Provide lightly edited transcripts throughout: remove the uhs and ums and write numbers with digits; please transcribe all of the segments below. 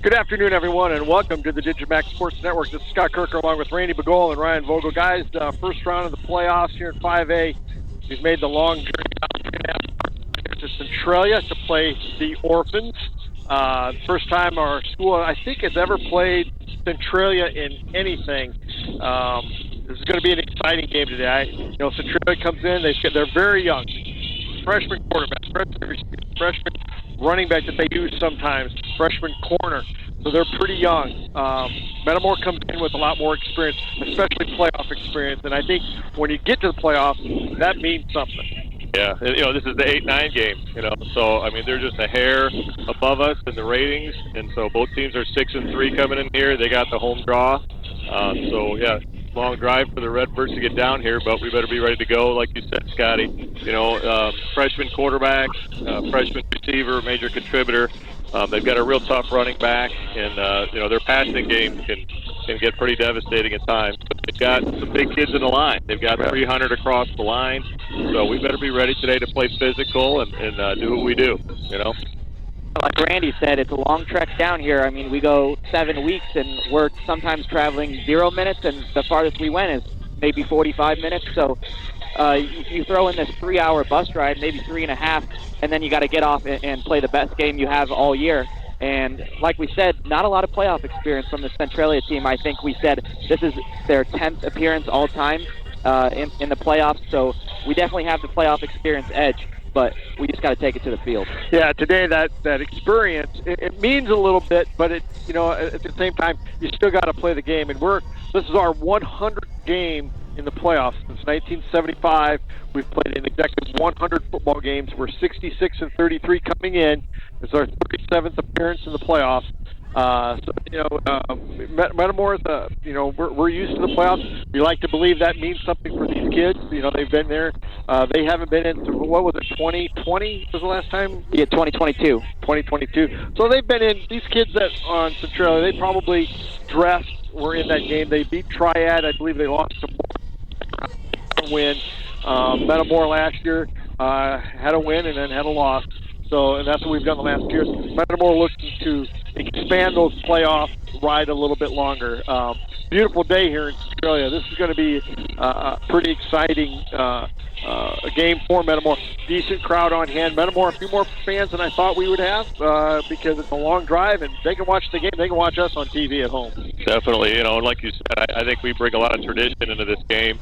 Good afternoon, everyone, and welcome to the digiMAX Sports Network. This is Scott Kirker along with Randy Bagol and Ryan Vogel. Guys, first round of the playoffs here in 5A. We've made the long journey down to Centralia to play the Orphans. First time our school, I think, has ever played Centralia in anything. This is going to be an exciting game today. Centralia comes in, they're very young. Freshman quarterback, freshman running back that they use sometimes, freshman corner. So they're pretty young. Metamora comes in with a lot more experience, especially playoff experience. And I think when you get to the playoffs, that means something. Yeah, this is the 8-9 game, So, they're just a hair above us in the ratings. And so both teams are 6-3 coming in here. They got the home draw. Long drive for the Redbirds to get down here, but we better be ready to go, like you said, Scotty. Freshman quarterback, freshman receiver, major contributor. They've got a real tough running back, and their passing game can get pretty devastating at times. But they've got some big kids in the line. They've got 300 across the line, so we better be ready today to play physical and do what we do. Like Randy said, it's a long trek down here. We go 7 weeks, and we're sometimes traveling 0 minutes, and the farthest we went is maybe 45 minutes. So you throw in this 3-hour bus ride, maybe 3.5, and then you got to get off and play the best game you have all year. And like we said, not a lot of playoff experience from the Centralia team. I think we said this is their 10th appearance all time in the playoffs, so we definitely have the playoff experience edge. But we just got to take it to the field. Yeah, today that experience, it means a little bit, but at the same time, you still got to play the game. And this is our 100th game in the playoffs since 1975. We've played in exactly 100 football games. We're 66-33 coming in. It's our 37th appearance in the playoffs. Metamora, we're used to the playoffs. We like to believe that means something for these kids. They've been there. They haven't been in, what was it, 2020 was the last time? Yeah, 2022. 2022. So they've been in, these kids that on Centralia, they probably were in that game. They beat Triad. I believe they lost to win. Metamora last year had a win and then had a loss. So, and that's what we've done the last few years. Metamora looking to expand those playoff ride a little bit longer. Beautiful day here in Australia. This is going to be a pretty exciting game for Metamora. Decent crowd on hand. Metamora, a few more fans than I thought we would have because it's a long drive, and they can watch the game. They can watch us on TV at home. Definitely. Like you said, I think we bring a lot of tradition into this game.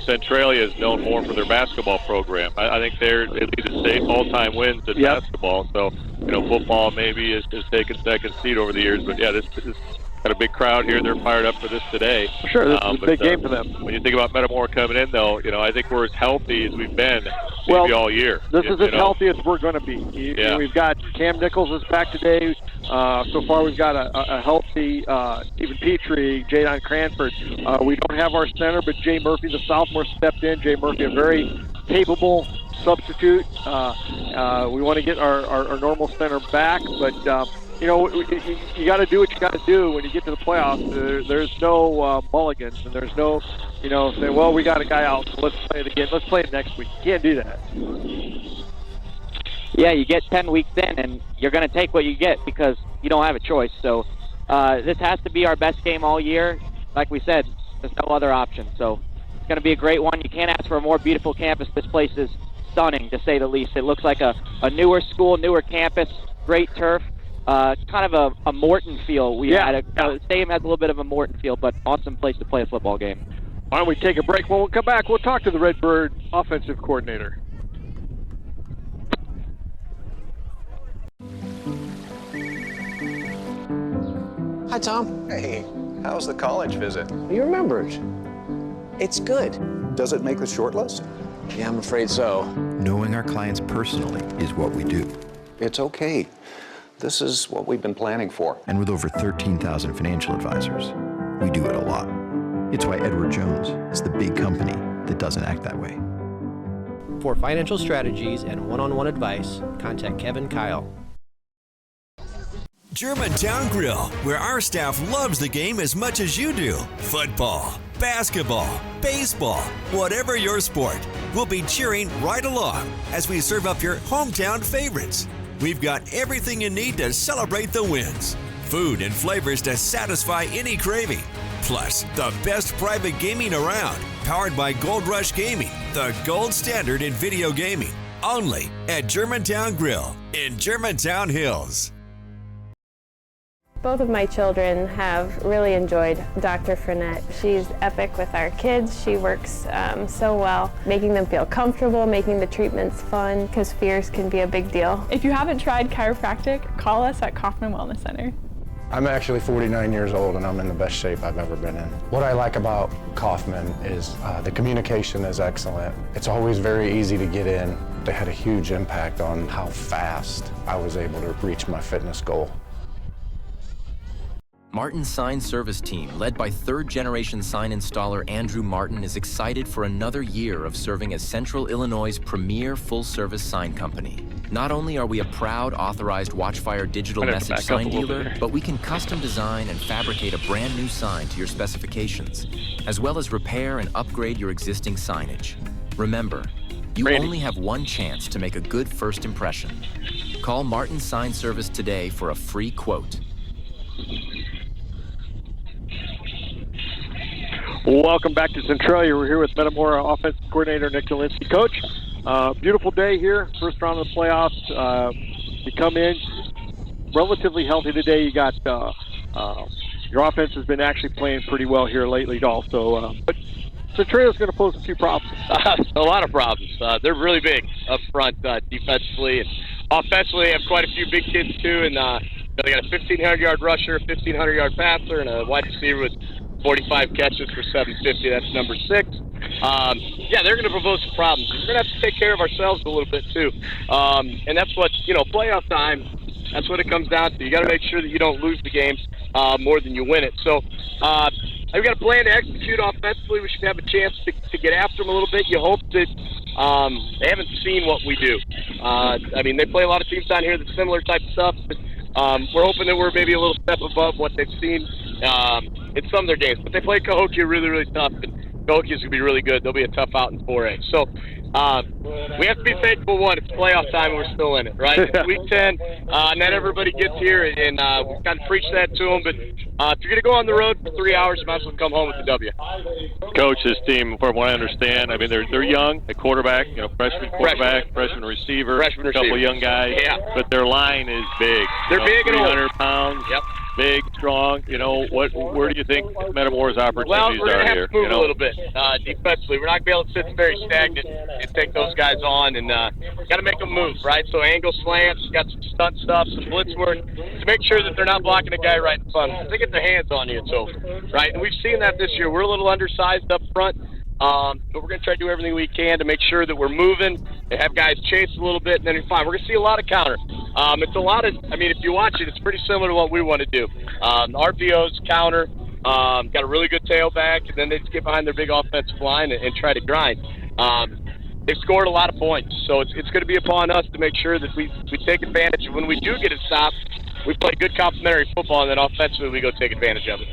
Centralia is known more for their basketball program. I think they lead the state all-time wins in basketball. So, football maybe has taken second seat over the years. But, yeah, this got a big crowd here. They're fired up for this today. Sure, this is a big game for them. When you think about Metamora coming in, though, I think we're as healthy as we've been maybe all year. This is as healthy as we're going to be. We've got Cam Nichols is back today. So far, we've got a healthy Stephen Petrie, Jadon Cranford. We don't have our center, but Jay Murphy, the sophomore, stepped in. Jay Murphy, a very capable substitute. We want to get our normal center back, but you got to do what you got to do when you get to the playoffs. There's no mulligans, and there's no, say, well, we got a guy out, so let's play it again. Let's play it next week. You can't do that. Yeah, you get 10 weeks in, and you're going to take what you get because you don't have a choice. So this has to be our best game all year. Like we said, there's no other option. So it's going to be a great one. You can't ask for a more beautiful campus. This place is stunning, to say the least. It looks like a newer school, newer campus, great turf. Kind of a Morton feel. The stadium has a little bit of a Morton feel, but awesome place to play a football game. Why don't we take a break? When we'll come back, we'll talk to the Redbird offensive coordinator. Hi, Tom. Hey, how's the college visit? You remembered. It's good. Does it make the short list? Yeah, I'm afraid so. Knowing our clients personally is what we do. It's okay. This is what we've been planning for. And with over 13,000 financial advisors, we do it a lot. It's why Edward Jones is the big company that doesn't act that way. For financial strategies and one-on-one advice, contact Kevin Kyle. Germantown Grill, where our staff loves the game as much as you do. Football, basketball, baseball, whatever your sport, we'll be cheering right along as we serve up your hometown favorites. We've got everything you need to celebrate the wins. food and flavors to satisfy any craving. Plus, the best private gaming around, powered by Gold Rush Gaming, the gold standard in video gaming. Only at Germantown Grill in Germantown Hills. Both of my children have really enjoyed Dr. Frenette. She's epic with our kids. She works so well, making them feel comfortable, making the treatments fun, because fears can be a big deal. If you haven't tried chiropractic, call us at Kaufman Wellness Center. I'm actually 49 years old and I'm in the best shape I've ever been in. What I like about Kaufman is the communication is excellent. It's always very easy to get in. They had a huge impact on how fast I was able to reach my fitness goal. Martin's sign service team, led by third-generation sign installer Andrew Martin, is excited for another year of serving as Central Illinois' premier full-service sign company. Not only are we a proud authorized Watchfire digital message sign dealer, but we can custom design and fabricate a brand new sign to your specifications, as well as repair and upgrade your existing signage. Remember, you only have one chance to make a good first impression. Call Martin Sign Service today for a free quote. Welcome back to Centralia. We're here with Metamora offensive coordinator Nick Dolinsky. Coach, beautiful day here. First round of the playoffs. You come in relatively healthy today. You got your offense has been actually playing pretty well here lately also. But Centralia's going to pose a few problems. A lot of problems. They're really big up front defensively. And offensively, they have quite a few big kids too. And they got a 1,500-yard rusher, a 1,500-yard passer, and a wide receiver with 45 catches for 750. That's number 6. Yeah, they're going to propose some problems. We're going to have to take care of ourselves a little bit too. And that's what, playoff time, that's what it comes down to. You got to make sure that you don't lose the game more than you win it. So we've got a plan to execute offensively. We should have a chance to get after them a little bit. You hope that they haven't seen what we do. They play a lot of teams down here that's similar type of stuff. But, we're hoping that we're maybe a little step above what they've seen in some of their games. But they play Cahokia really, really tough, and Cahokia's going to be really good. They'll be a tough out in 4A. So we have to be thankful, one, it's playoff time and we're still in it, right? It's week 10, not everybody gets here, and we've got to preach that to them. But if you're going to go on the road for 3 hours, you might as well come home with a W. Coach, this team, from what I understand, they're young at quarterback, freshman quarterback, freshman receiver, a couple of young guys, but their line is big. They're big and old. 300 pounds. Yep. Big, strong. Where do you think Metamora's opportunities are here? Well, we're going to have to move a little bit defensively. We're not going to be able to sit very stagnant and take those guys on, and got to make them move, right? So angle slants, got some stunt stuff, some blitz work to make sure that they're not blocking a guy right in front. If they get their hands on you, it's over, right? And we've seen that this year. We're a little undersized up front. But we're going to try to do everything we can to make sure that we're moving and have guys chase a little bit, and then you're fine. We're going to see a lot of counter. It's a lot of, if you watch it, it's pretty similar to what we want to do. RPOs, counter, got a really good tailback, and then they just get behind their big offensive line and try to grind. They've scored a lot of points, so it's going to be upon us to make sure that we take advantage. And when we do get it stopped, we play good complementary football, and then offensively we go take advantage of it.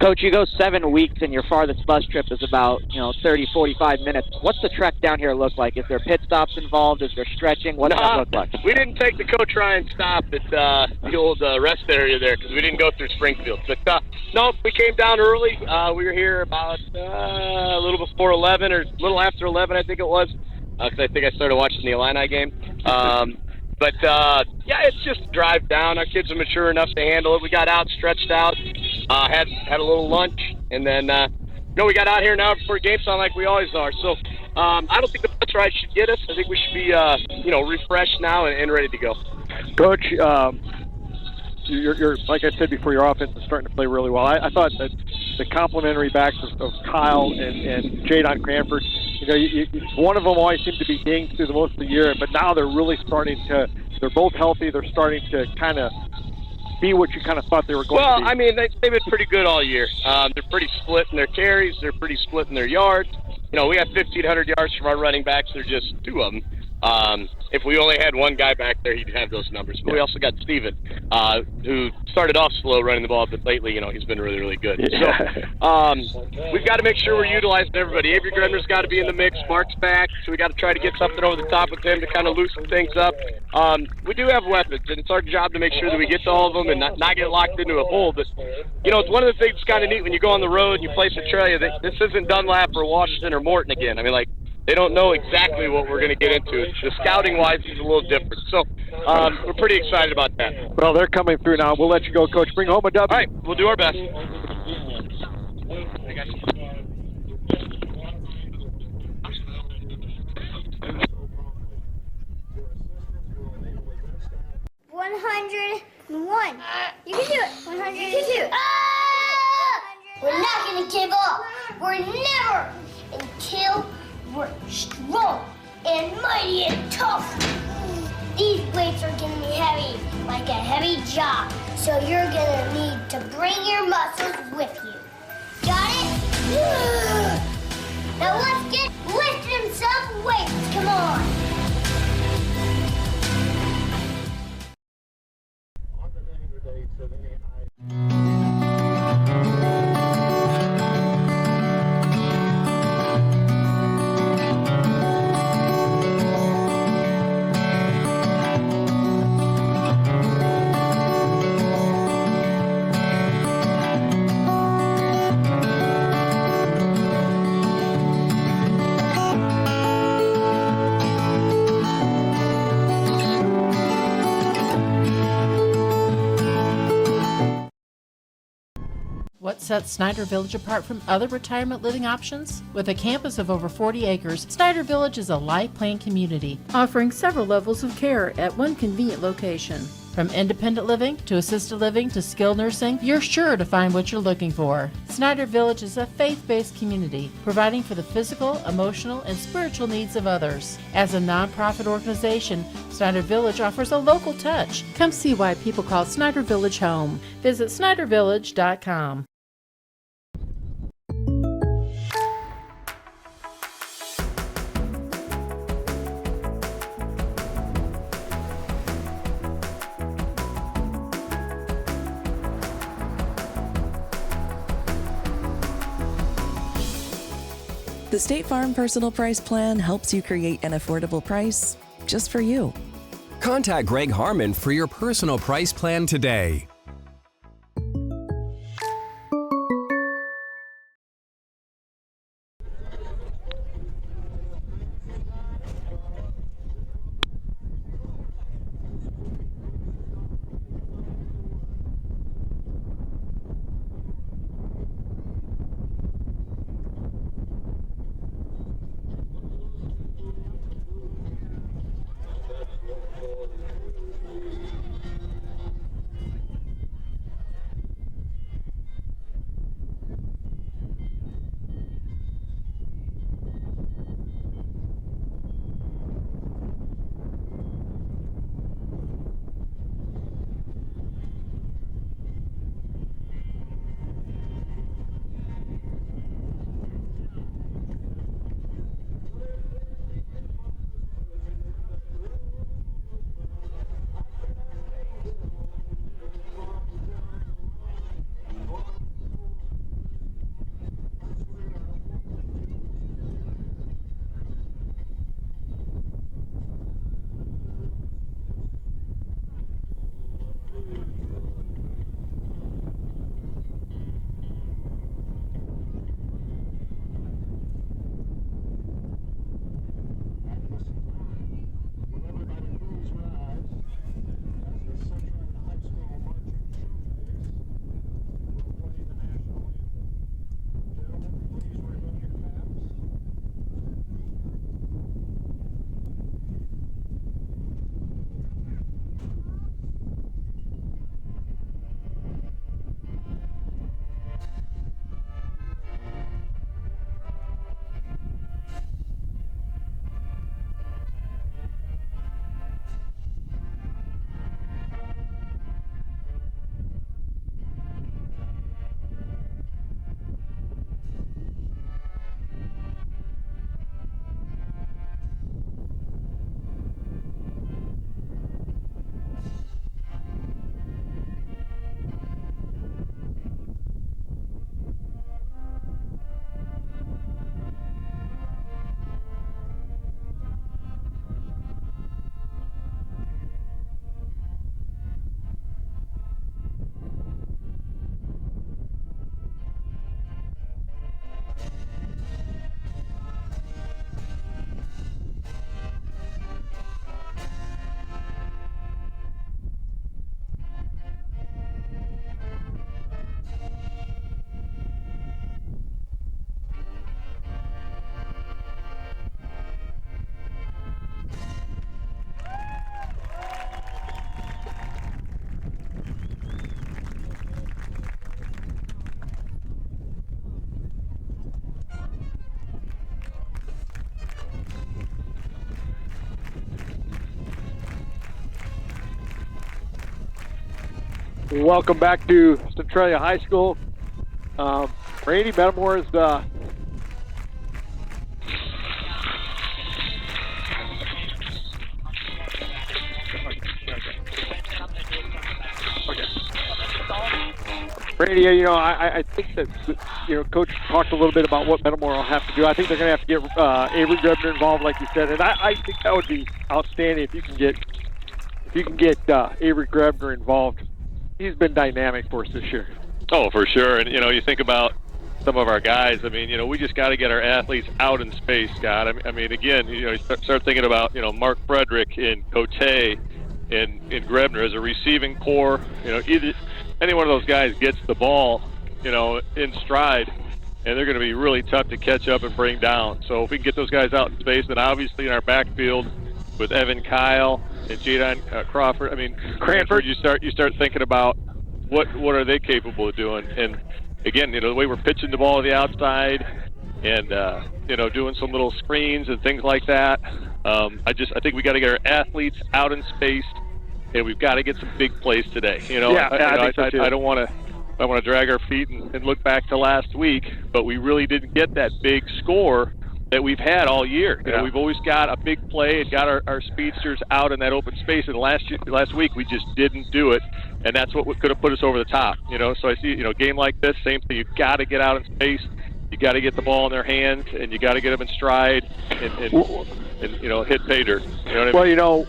Coach, you go 7 weeks and your farthest bus trip is about 30, 45 minutes. What's the trek down here look like? Is there pit stops involved? Is there stretching? What's that look like? We didn't take the Coach Ryan stop at the old rest area there because we didn't go through Springfield. But no, we came down early. We were here about a little before 11 or a little after 11, I think it was, because I think I started watching the Illini game. But it's just a drive down. Our kids are mature enough to handle it. We got out, stretched out, had a little lunch, and then we got out here now before game time like we always are. So I don't think the bus ride should get us. I think we should be refreshed now and ready to go. Coach, you're like I said before, your offense is starting to play really well. I thought that the complementary backs of Kyle and Jadon Cranford, one of them always seemed to be dinged through the most of the year, but now they're really starting to. They're both healthy. They're starting to kind of be what you kind of thought they were going to be. Well, they've been pretty good all year. They're pretty split in their carries. They're pretty split in their yards. We have 1,500 yards from our running backs. They're just 2 of them. If we only had one guy back there, he'd have those numbers. But we also got Steven, who started off slow running the ball, but lately, he's been really, really good. So we've got to make sure we're utilizing everybody. Avery Gredner's got to be in the mix. Mark's back, so we got to try to get something over the top with him to kind of loosen things up. We do have weapons, and it's our job to make sure that we get to all of them and not get locked into a hole. But, it's one of the things that's kind of neat when you go on the road and you play Centralia. This isn't Dunlap or Washington or Morton again. I mean, they don't know exactly what we're going to get into. The scouting-wise is a little different. So we're pretty excited about that. Well, they're coming through now. We'll let you go, Coach. Bring home a W. All right, we'll do our best. $101. You can do it. 100. You can do it. Ah! We're not going to give up. We're never until we're strong and mighty and tough. These weights are going to be heavy, like a heavy job. So you're going to need to bring your muscles with you. Got it? Now let's get lifting some weights. Come on. What sets Snyder Village apart from other retirement living options? With a campus of over 40 acres, Snyder Village is a life plan community, offering several levels of care at one convenient location. From independent living to assisted living to skilled nursing, you're sure to find what you're looking for. Snyder Village is a faith-based community, providing for the physical, emotional, and spiritual needs of others. As a nonprofit organization, Snyder Village offers a local touch. Come see why people call Snyder Village home. Visit SnyderVillage.com. The State Farm Personal Price Plan helps you create an affordable price just for you. Contact Greg Harmon for your personal price plan today. Welcome back to Centralia High School. Randy, Metamora's Randy, you know, I think that, you know, Coach talked a little bit about what Metamora will have to do. I think they're going to have to get Avery Grebner involved, like you said, and I think that would be outstanding if you can get Avery Grebner involved. He's been dynamic for us this year. Oh, for sure. And, you know, you think about some of our guys. I mean, you know, we just got to get our athletes out in space, Scott. I mean, again, you know, you start thinking about, you know, Mark Frederick and Cote and Grebner as a receiving core. You know, either any one of those guys gets the ball, you know, in stride, and they're going to be really tough to catch up and bring down. So if we can get those guys out in space, then obviously in our backfield with Evan Kyle and Jadon Crawford, I mean, Cranford, you start thinking about what are they capable of doing. And again, you know, the way we're pitching the ball to the outside and you know, doing some little screens and things like that. I think we got to get our athletes out in space, and we've got to get some big plays today. You know, I think so too. I don't want to drag our feet and look back to last week, but we really didn't get that big score that we've had all year. You know, we've always got a big play and got our speedsters out in that open space, and last week we just didn't do it, and that's what could have put us over the top. You know, so I see, you know, a game like this, same thing. You've got to get out in space. You got to get the ball in their hands, and you got to get them in stride and you know, hit pay dirt. You know what I mean? Well, you know,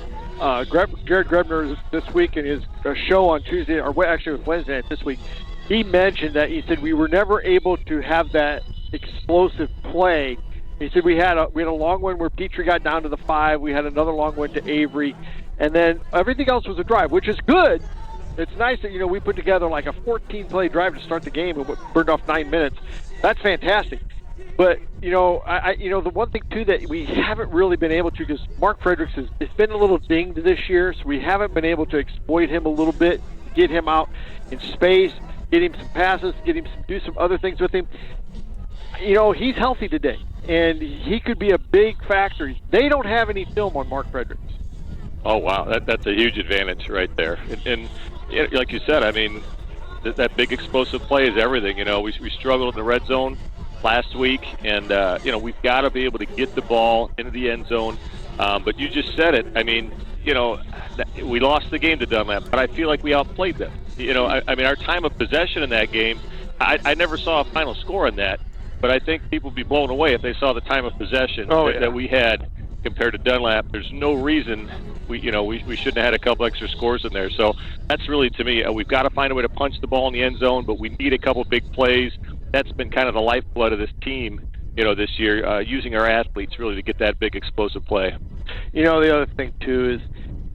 Jared Grebner this week in his show on Tuesday, or actually it was Wednesday night this week, he mentioned that he said we were never able to have that explosive play. He said we had a long one where Petrie got down to the 5. We had another long one to Avery, and then everything else was a drive, which is good. It's nice that, you know, we put together like a 14-play drive to start the game and burned off 9 minutes. That's fantastic. But, you know, you know, the one thing, too, that we haven't really been able to, because Mark Fredericks has been a little dinged this year, so we haven't been able to exploit him a little bit, get him out in space, get him some passes, do some other things with him. You know, he's healthy today, and he could be a big factor. They don't have any film on Mark Fredericks. Oh, wow. That's a huge advantage right there. And like you said, I mean, that big explosive play is everything. You know, we struggled in the red zone last week, and, you know, we've got to be able to get the ball into the end zone. But you just said it. I mean, you know, we lost the game to Dunlap, but I feel like we outplayed them. You know, I mean, our time of possession in that game, I never saw a final score in that, but I think people would be blown away if they saw the time of possession that we had compared to Dunlap. There's no reason we shouldn't have had a couple extra scores in there. So that's really, to me, we've got to find a way to punch the ball in the end zone, but we need a couple big plays. That's been kind of the lifeblood of this team, you know, this year, using our athletes really to get that big explosive play. You know, the other thing too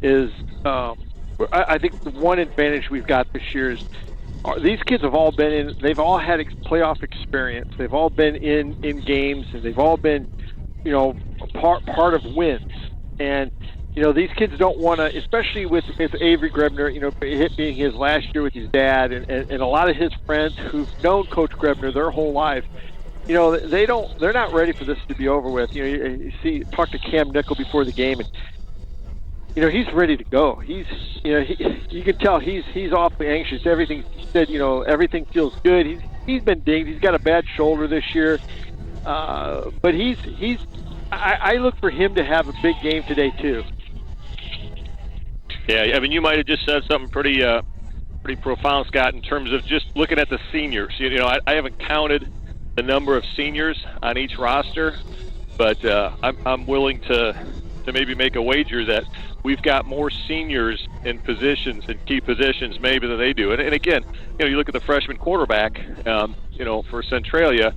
is I think the one advantage we've got this year is these kids have all been in. They've all had playoff experience. They've all been in games, and they've all been, you know, part of wins. And you know, these kids don't want to, especially with Avery Grebner, you know, being his last year with his dad, and a lot of his friends who've known Coach Grebner their whole life. You know, they're not ready for this to be over with. You know, talk to Cam Nickel before the game, and you know, he's ready to go. He's, you know, you can tell he's awfully anxious. Everything he said, you know, everything feels good. He's been dinged. He's got a bad shoulder this year, but I look for him to have a big game today too. Yeah, I mean, you might have just said something pretty profound, Scott, in terms of just looking at the seniors. You know, I haven't counted the number of seniors on each roster, but I'm willing to maybe make a wager that we've got more seniors in positions, in key positions, maybe than they do. And again, you know, you look at the freshman quarterback, you know, for Centralia,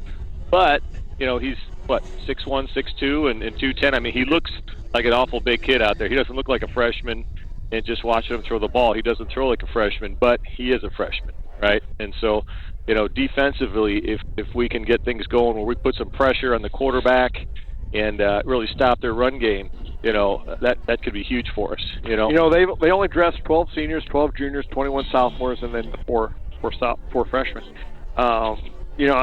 but you know, he's 6'1", 6'2", and 210. I mean, he looks like an awful big kid out there. He doesn't look like a freshman. And just watching him throw the ball, he doesn't throw like a freshman, but he is a freshman, right? And so, you know, defensively, if we can get things going where we put some pressure on the quarterback and really stop their run game, you know, that could be huge for us. You know, they only dressed 12 seniors, 12 juniors, 21 sophomores, and then four freshmen. You know,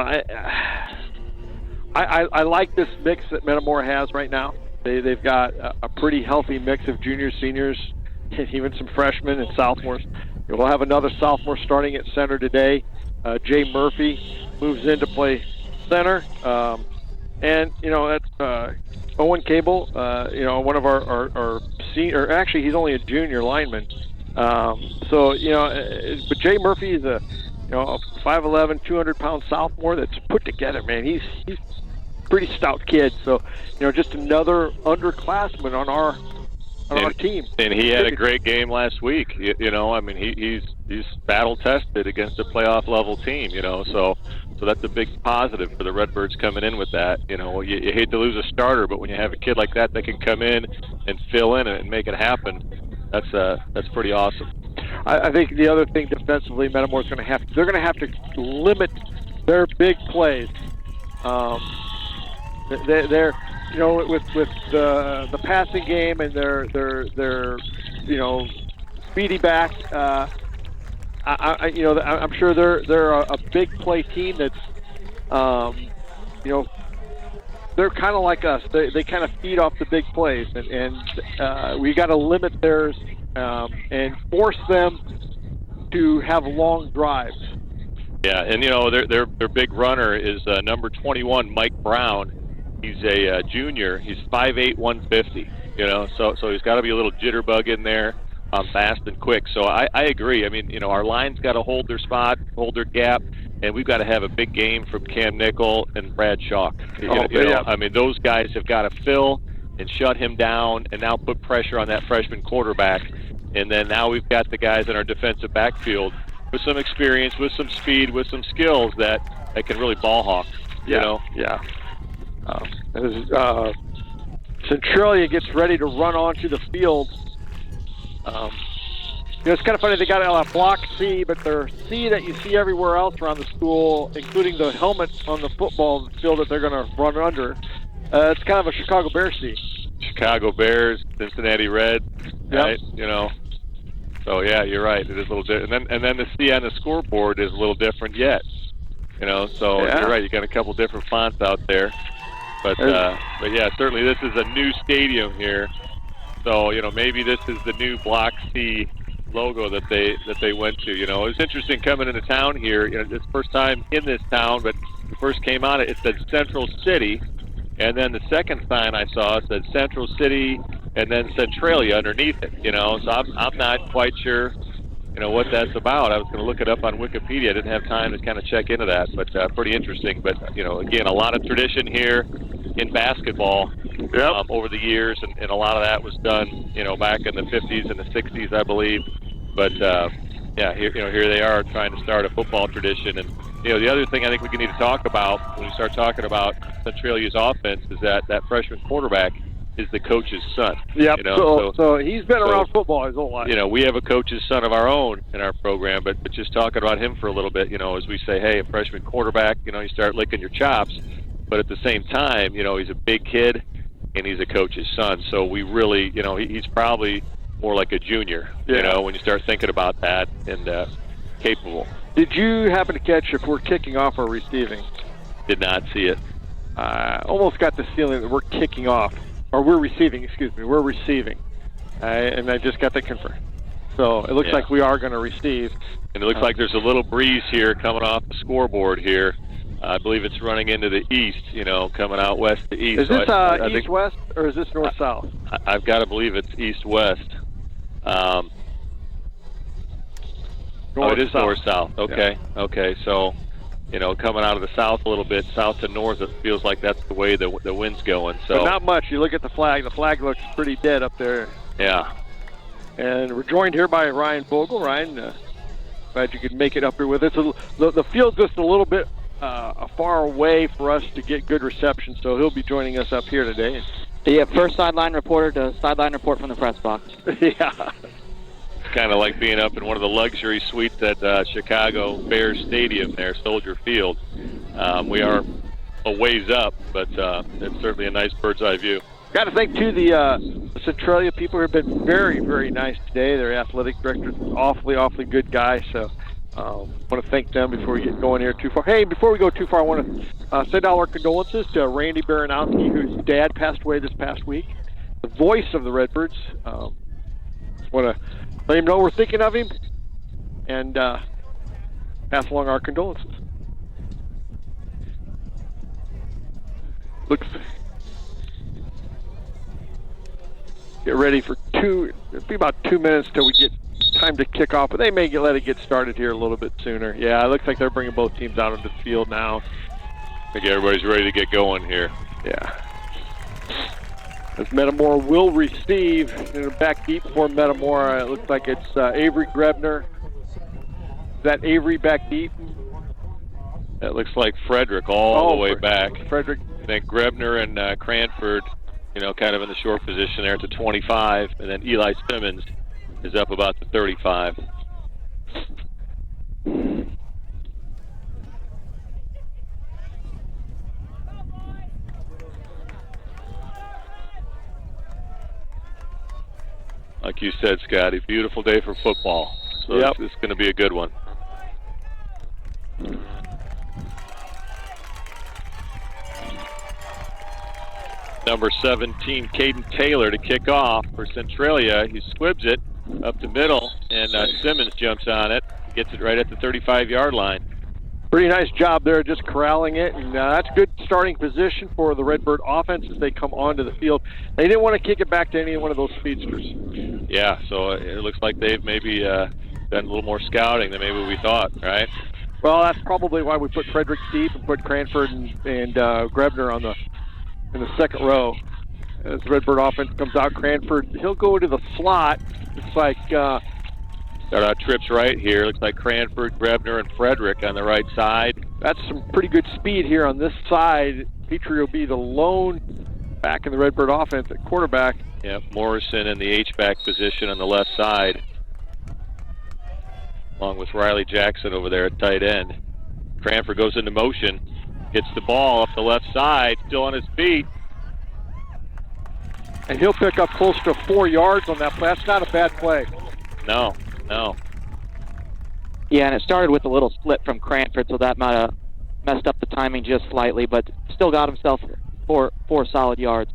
I like this mix that Metamora has right now. They've got a pretty healthy mix of juniors, seniors, and even some freshmen and sophomores. We'll have another sophomore starting at center today. Jay Murphy moves in to play center. And, that's Owen Cable, one of our senior, actually he's only a junior lineman. But Jay Murphy is a 5'11", 200-pound sophomore that's put together, man. He's a pretty stout kid. So, just another underclassman on our team. And he had a great game last week. He's battle tested against a playoff level team. So that's a big positive for the Redbirds coming in with that. You hate to lose a starter, but when you have a kid like that can come in and fill in and make it happen, that's pretty awesome. I think the other thing defensively, Metamora's going to have to limit their big plays. They're with the passing game and their speedy back. I'm sure they're a big play team that's they're kind of like us. They kind of feed off the big plays, and we got to limit theirs and force them to have long drives. Yeah, and their big runner is number 21, Mike Brown. He's a junior. He's 5'8", 150. So he's got to be a little jitterbug in there, fast and quick. So I agree. Our line's got to hold their spot, hold their gap, and we've got to have a big game from Cam Nickel and Brad Schock. Those guys have got to fill and shut him down, and now put pressure on that freshman quarterback. And then now we've got the guys in our defensive backfield with some experience, with some speed, with some skills that can really ball hawk. Yeah. Centralia gets ready to run onto the field. It's kind of funny, they got a block C, but their C that you see everywhere else around the school, including the helmet on the football field that they're going to run under, it's kind of a Chicago Bears C. Chicago Bears, Cincinnati Reds, right? So yeah, you're right. It is a little different, and then the C on the scoreboard is a little different yet. So you're right. You got a couple different fonts out there, but yeah, certainly this is a new stadium here. So maybe this is the new Block C logo that they went to. It was interesting coming into town here. It's first time in this town, but we first came on it said Central City, and then the second sign I saw said Central City, and then Centralia underneath it. So I'm not quite sure, what that's about. I was going to look it up on Wikipedia. I didn't have time to kind of check into that, but pretty interesting. But again, a lot of tradition here in basketball over the years, and a lot of that was done, back in the 50s and the 60s, I believe. But here they are trying to start a football tradition. And the other thing I think we need to talk about when we start talking about Centralia's offense is that freshman quarterback is the coach's son. Yep. So he's been around football his whole life. We have a coach's son of our own in our program, but just talking about him for a little bit, as we say, hey, a freshman quarterback, you start licking your chops, but at the same time, he's a big kid and he's a coach's son. So we really, he's probably more like a junior, when you start thinking about that, and capable. Did you happen to catch if we're kicking off or receiving? Did not see it. Almost got the feeling that we're kicking off. Or we're receiving, we're receiving. And I just got that confirmed. So it looks like we are going to receive. And it looks like there's a little breeze here coming off the scoreboard here. I believe it's running into the east, coming out west to east. Is this east-west, or is this north-south? I've got to believe it's east-west. It is north-south. Okay, okay. So, coming out of the south a little bit, south to north, it feels like that's the way the wind's going. So, but not much. You look at the flag. The flag looks pretty dead up there. Yeah. And we're joined here by Ryan Vogel. Ryan, glad you could make it up here with us. The field's just a little bit far away for us to get good reception, so he'll be joining us up here today. Yeah, first sideline reporter to sideline report from the press box. Yeah. Kind of like being up in one of the luxury suites at Chicago Bears Stadium there, Soldier Field. We are a ways up, but it's certainly a nice bird's eye view. Got to thank, too, the Centralia people who have been very, very nice today. Their athletic director's awfully good guy, so want to thank them before we get going here too far. Hey, before we go too far, I want to send out our condolences to Randy Baranowski, whose dad passed away this past week, the voice of the Redbirds. Want to let him know we're thinking of him. and pass along our condolences. Get ready for it'll be about 2 minutes till we get time to kick off, but they may let it get started here a little bit sooner. Yeah, it looks like they're bringing both teams out onto the field now. I think everybody's ready to get going here. Yeah. As Metamora will receive, back deep for Metamora, it looks like it's Avery Grebner. Is that Avery back deep? That looks like Frederick all the way back. Frederick. I think Grebner and Cranford, kind of in the short position there at the 25, and then Eli Simmons is up about the 35. Like you said, Scotty, beautiful day for football. So it's going to be a good one. Number 17, Caden Taylor to kick off for Centralia. He squibs it up the middle, and Simmons jumps on it, gets it right at the 35-yard line. Pretty nice job there, just corralling it, and that's good starting position for the Redbird offense as they come onto the field. They didn't want to kick it back to any one of those speedsters. Yeah, so it looks like they've maybe done a little more scouting than maybe we thought, right? Well, that's probably why we put Frederick deep and put Cranford and Grebner in the second row. As the Redbird offense comes out, Cranford, he'll go to the slot. It's like... Start out trips right here. Looks like Cranford, Grebner, and Frederick on the right side. That's some pretty good speed here on this side. Petrie will be the lone back in the Redbird offense at quarterback. Yep, Morrison in the H-back position on the left side, along with Riley Jackson over there at tight end. Cranford goes into motion, gets the ball up the left side, still on his feet. And he'll pick up close to 4 yards on that play. That's not a bad play. No. Yeah, and it started with a little slip from Cranford, so that might have messed up the timing just slightly, but still got himself four solid yards.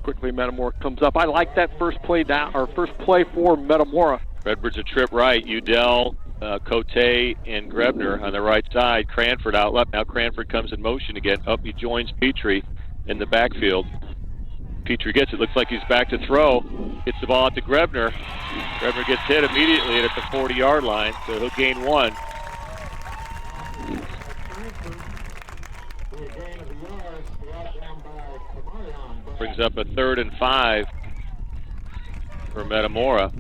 Quickly, Metamora comes up. I like that first play for Metamora. Redbird's a trip right. Udell, Cote, and Grebner on the right side. Cranford out left. Now Cranford comes in motion again. Up he joins Petrie in the backfield. Petrie gets it. Looks like he's back to throw. Gets the ball out to Grebner. Grebner gets hit immediately at the 40-yard line, so he'll gain 1. Brings up a 3rd and 5 for Metamora.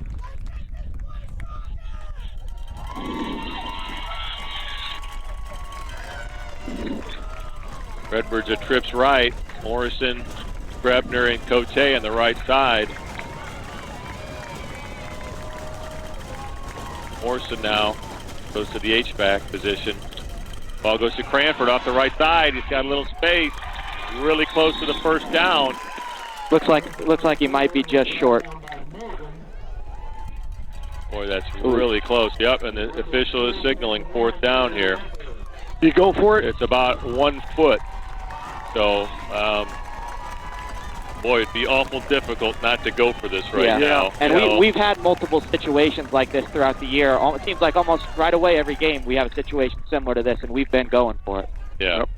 Redbirds are trips right. Morrison, Grebner, and Cote on the right side. Morrison now goes to the H-back position. Ball goes to Cranford off the right side. He's got a little space. Really close to the first down. Looks like he might be just short. Boy, that's really close. Yep, and the official is signaling 4th down here. You go for it? It's about 1 foot. So, boy, it'd be awful difficult not to go for this right now. And we've had multiple situations like this throughout the year. It seems like almost right away every game we have a situation similar to this, and we've been going for it. Yeah. Yep.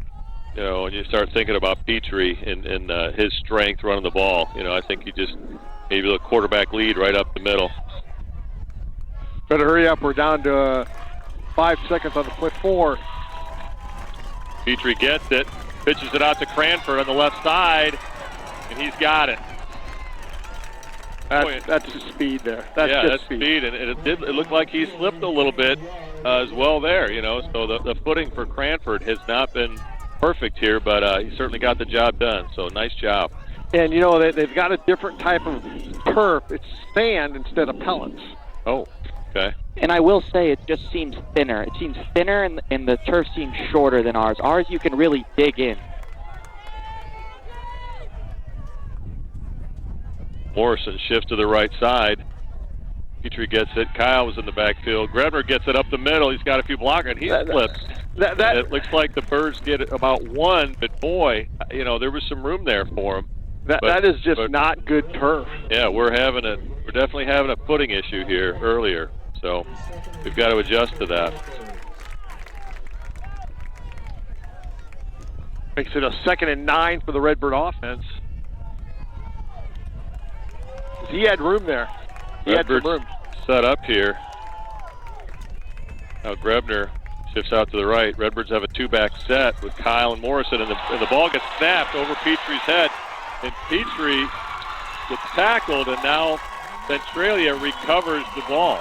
When you start thinking about Petrie and his strength running the ball, I think you just maybe a quarterback lead right up the middle. Better hurry up. We're down to 5 seconds on the play. 4. Petrie gets it, pitches it out to Cranford on the left side, and he's got it. That's just speed there. That's speed, and it looked like he slipped a little bit as well there, So the footing for Cranford has not been perfect here, but he certainly got the job done, so nice job. And, they've got a different type of turf. It's sand instead of pellets. Oh, okay. And I will say it just seems thinner. It seems thinner, and the turf seems shorter than ours. Ours you can really dig in. Morrison shifts to the right side. Petrie gets it. Kyle was in the backfield. Grebner gets it up the middle. He's got a few blockers, and he flips. It looks like the Birds get about 1, but boy, there was some room there for him. That is just not good turf. Yeah, we're having we're definitely having a footing issue here earlier, so we've got to adjust to that. Makes it a 2nd and 9 for the Redbird offense. He had room there. He had some room. Set up here. Now Grebner shifts out to the right. Redbirds have a 2-back set with Kyle and Morrison, and the ball gets snapped over Petrie's head. And Petrie gets tackled, and now Centralia recovers the ball.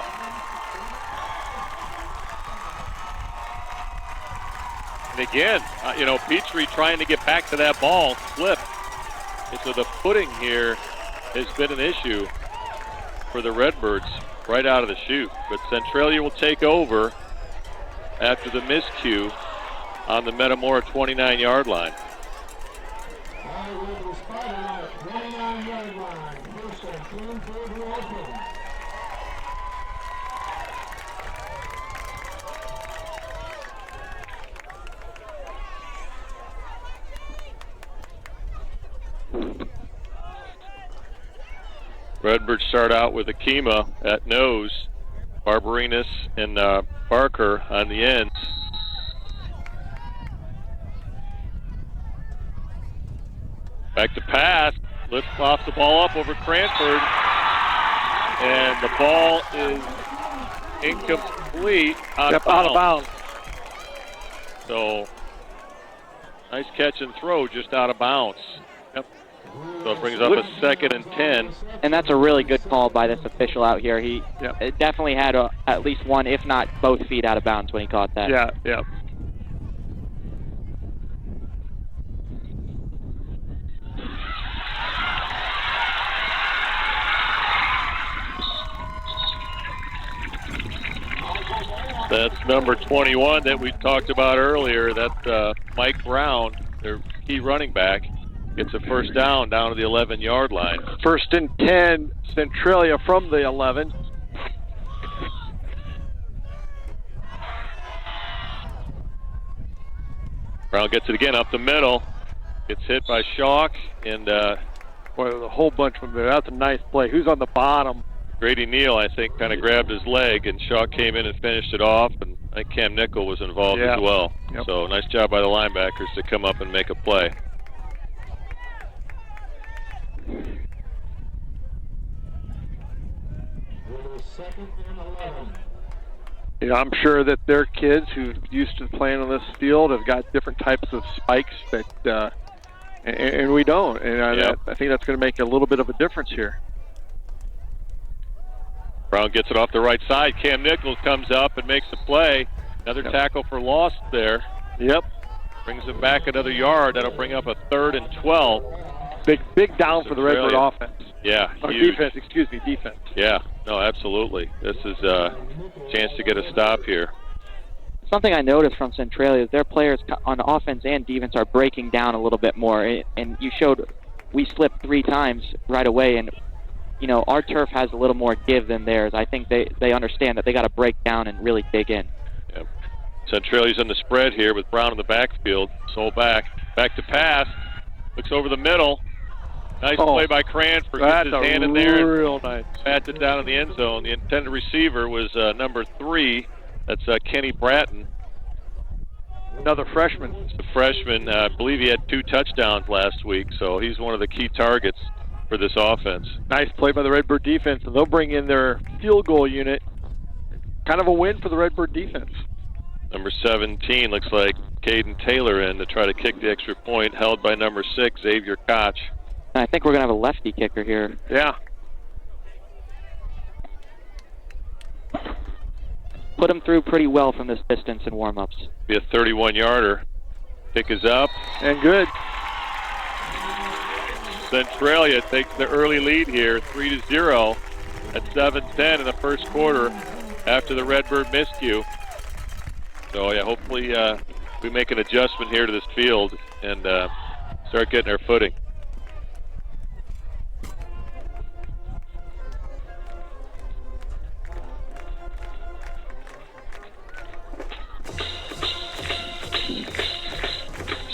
And again, Petrie trying to get back to that ball, slipped. And so the footing here has been an issue for the Redbirds right out of the chute. But Centralia will take over after the miscue on the Metamora 29-yard line. Redbird start out with Akima at nose, Barbarinas and Barker on the ends. Back to pass, lifts off the ball up over Cranford, and the ball is incomplete, out of bounds. So, nice catch and throw, just out of bounds. Yep. So it brings up a 2nd and 10. And that's a really good call by this official out here. He definitely had at least one, if not both feet out of bounds when he caught that. Yeah. That's number 21 that we talked about earlier. That's Mike Brown, their key running back. Gets a first down to the 11-yard line. 1st and 10, Centralia from the 11. Brown gets it again up the middle. Gets hit by Schalk, and boy, there's a whole bunch of them there. That's a nice play. Who's on the bottom? Grady Neal, I think, kind of grabbed his leg, and Schalk came in and finished it off, and I think Cam Nickel was involved as well. Yep. So nice job by the linebackers to come up and make a play. I'm sure that their kids who used to playing on this field have got different types of spikes, but and we don't. And I think that's going to make a little bit of a difference here. Brown gets it off the right side. Cam Nichols comes up and makes the play. Another tackle for loss there. Yep. Brings him back another yard. That'll bring up a 3rd and 12. Big down for the Redbird offense. Yeah, defense. Yeah, no, absolutely. This is a chance to get a stop here. Something I noticed from Centralia is their players on offense and defense are breaking down a little bit more. And you showed we slipped 3 times right away, and our turf has a little more give than theirs. I think they understand that they got to break down and really dig in. Yep. Centralia's in the spread here with Brown in the backfield. Sold back to pass. Looks over the middle. Nice play by Cranford. Gets his hand in there. Real nice. Pats it down in the end zone. The intended receiver was number 3. That's Kenny Bratton. Another freshman. The freshman. I believe he had 2 touchdowns last week, so he's one of the key targets for this offense. Nice play by the Redbird defense, and they'll bring in their field goal unit. Kind of a win for the Redbird defense. Number 17 looks like Caden Taylor in to try to kick the extra point, held by number 6, Xavier Koch. I think we're going to have a lefty kicker here. Yeah. Put him through pretty well from this distance in warm-ups. Be a 31-yarder. Kick is up. And good. Centralia takes the early lead here, 3-0 at 7:10 in the first quarter after the Redbird miscue. So, yeah, hopefully we make an adjustment here to this field and start getting our footing.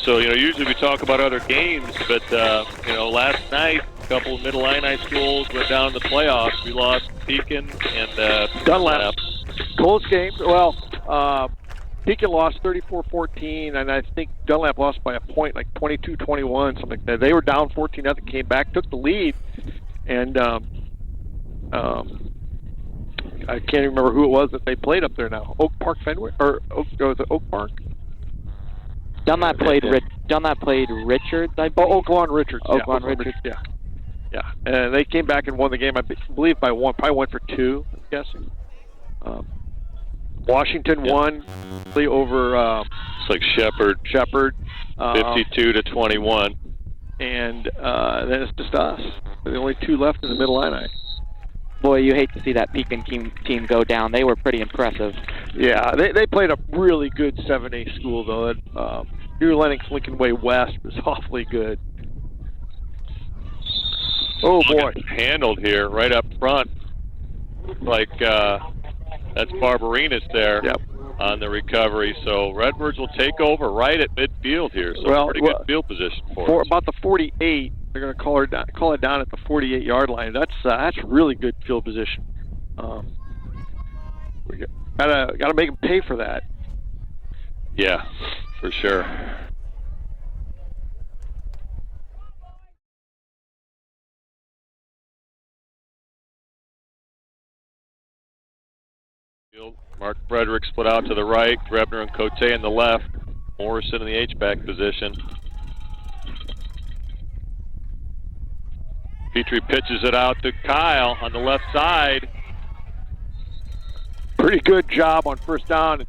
So, usually we talk about other games, but, last night couple of Middle Illini schools went down to the playoffs. We lost Pekin and Dunlap. Close games. Well, Pekin lost 34-14, and I think Dunlap lost by a point, like 22-21, something like that. They were down 14-0, came back, took the lead, and I can't even remember who it was that they played up there now. Oak Park Fenway, or was it Oak Park? Dunlap played Richards, I believe. Oh, Oak Lawn Richards. Oak Lawn Richards. Yeah. And they came back and won the game, I believe, by one. Probably went for two, I'm guessing. Washington won over. It's like Shepherd. 52-21. And then it's just us. We're the only two left in the Middle Illini. Boy, you hate to see that Pekin team go down. They were pretty impressive. Yeah, they played a really good 7A school, though. New Lennox Lincoln Way West was awfully good. Oh, boy. Handled here right up front. Like that's Barbarinas there on the recovery. So Redbirds will take over right at midfield here. So pretty good field position for us. About the 48. They're going to call it down at the 48-yard line. That's really good field position. We gotta make them pay for that. Yeah, for sure. Mark Frederick split out to the right, Grebner and Cote in the left, Morrison in the H-back position. Petrie pitches it out to Kyle on the left side. Pretty good job on first down.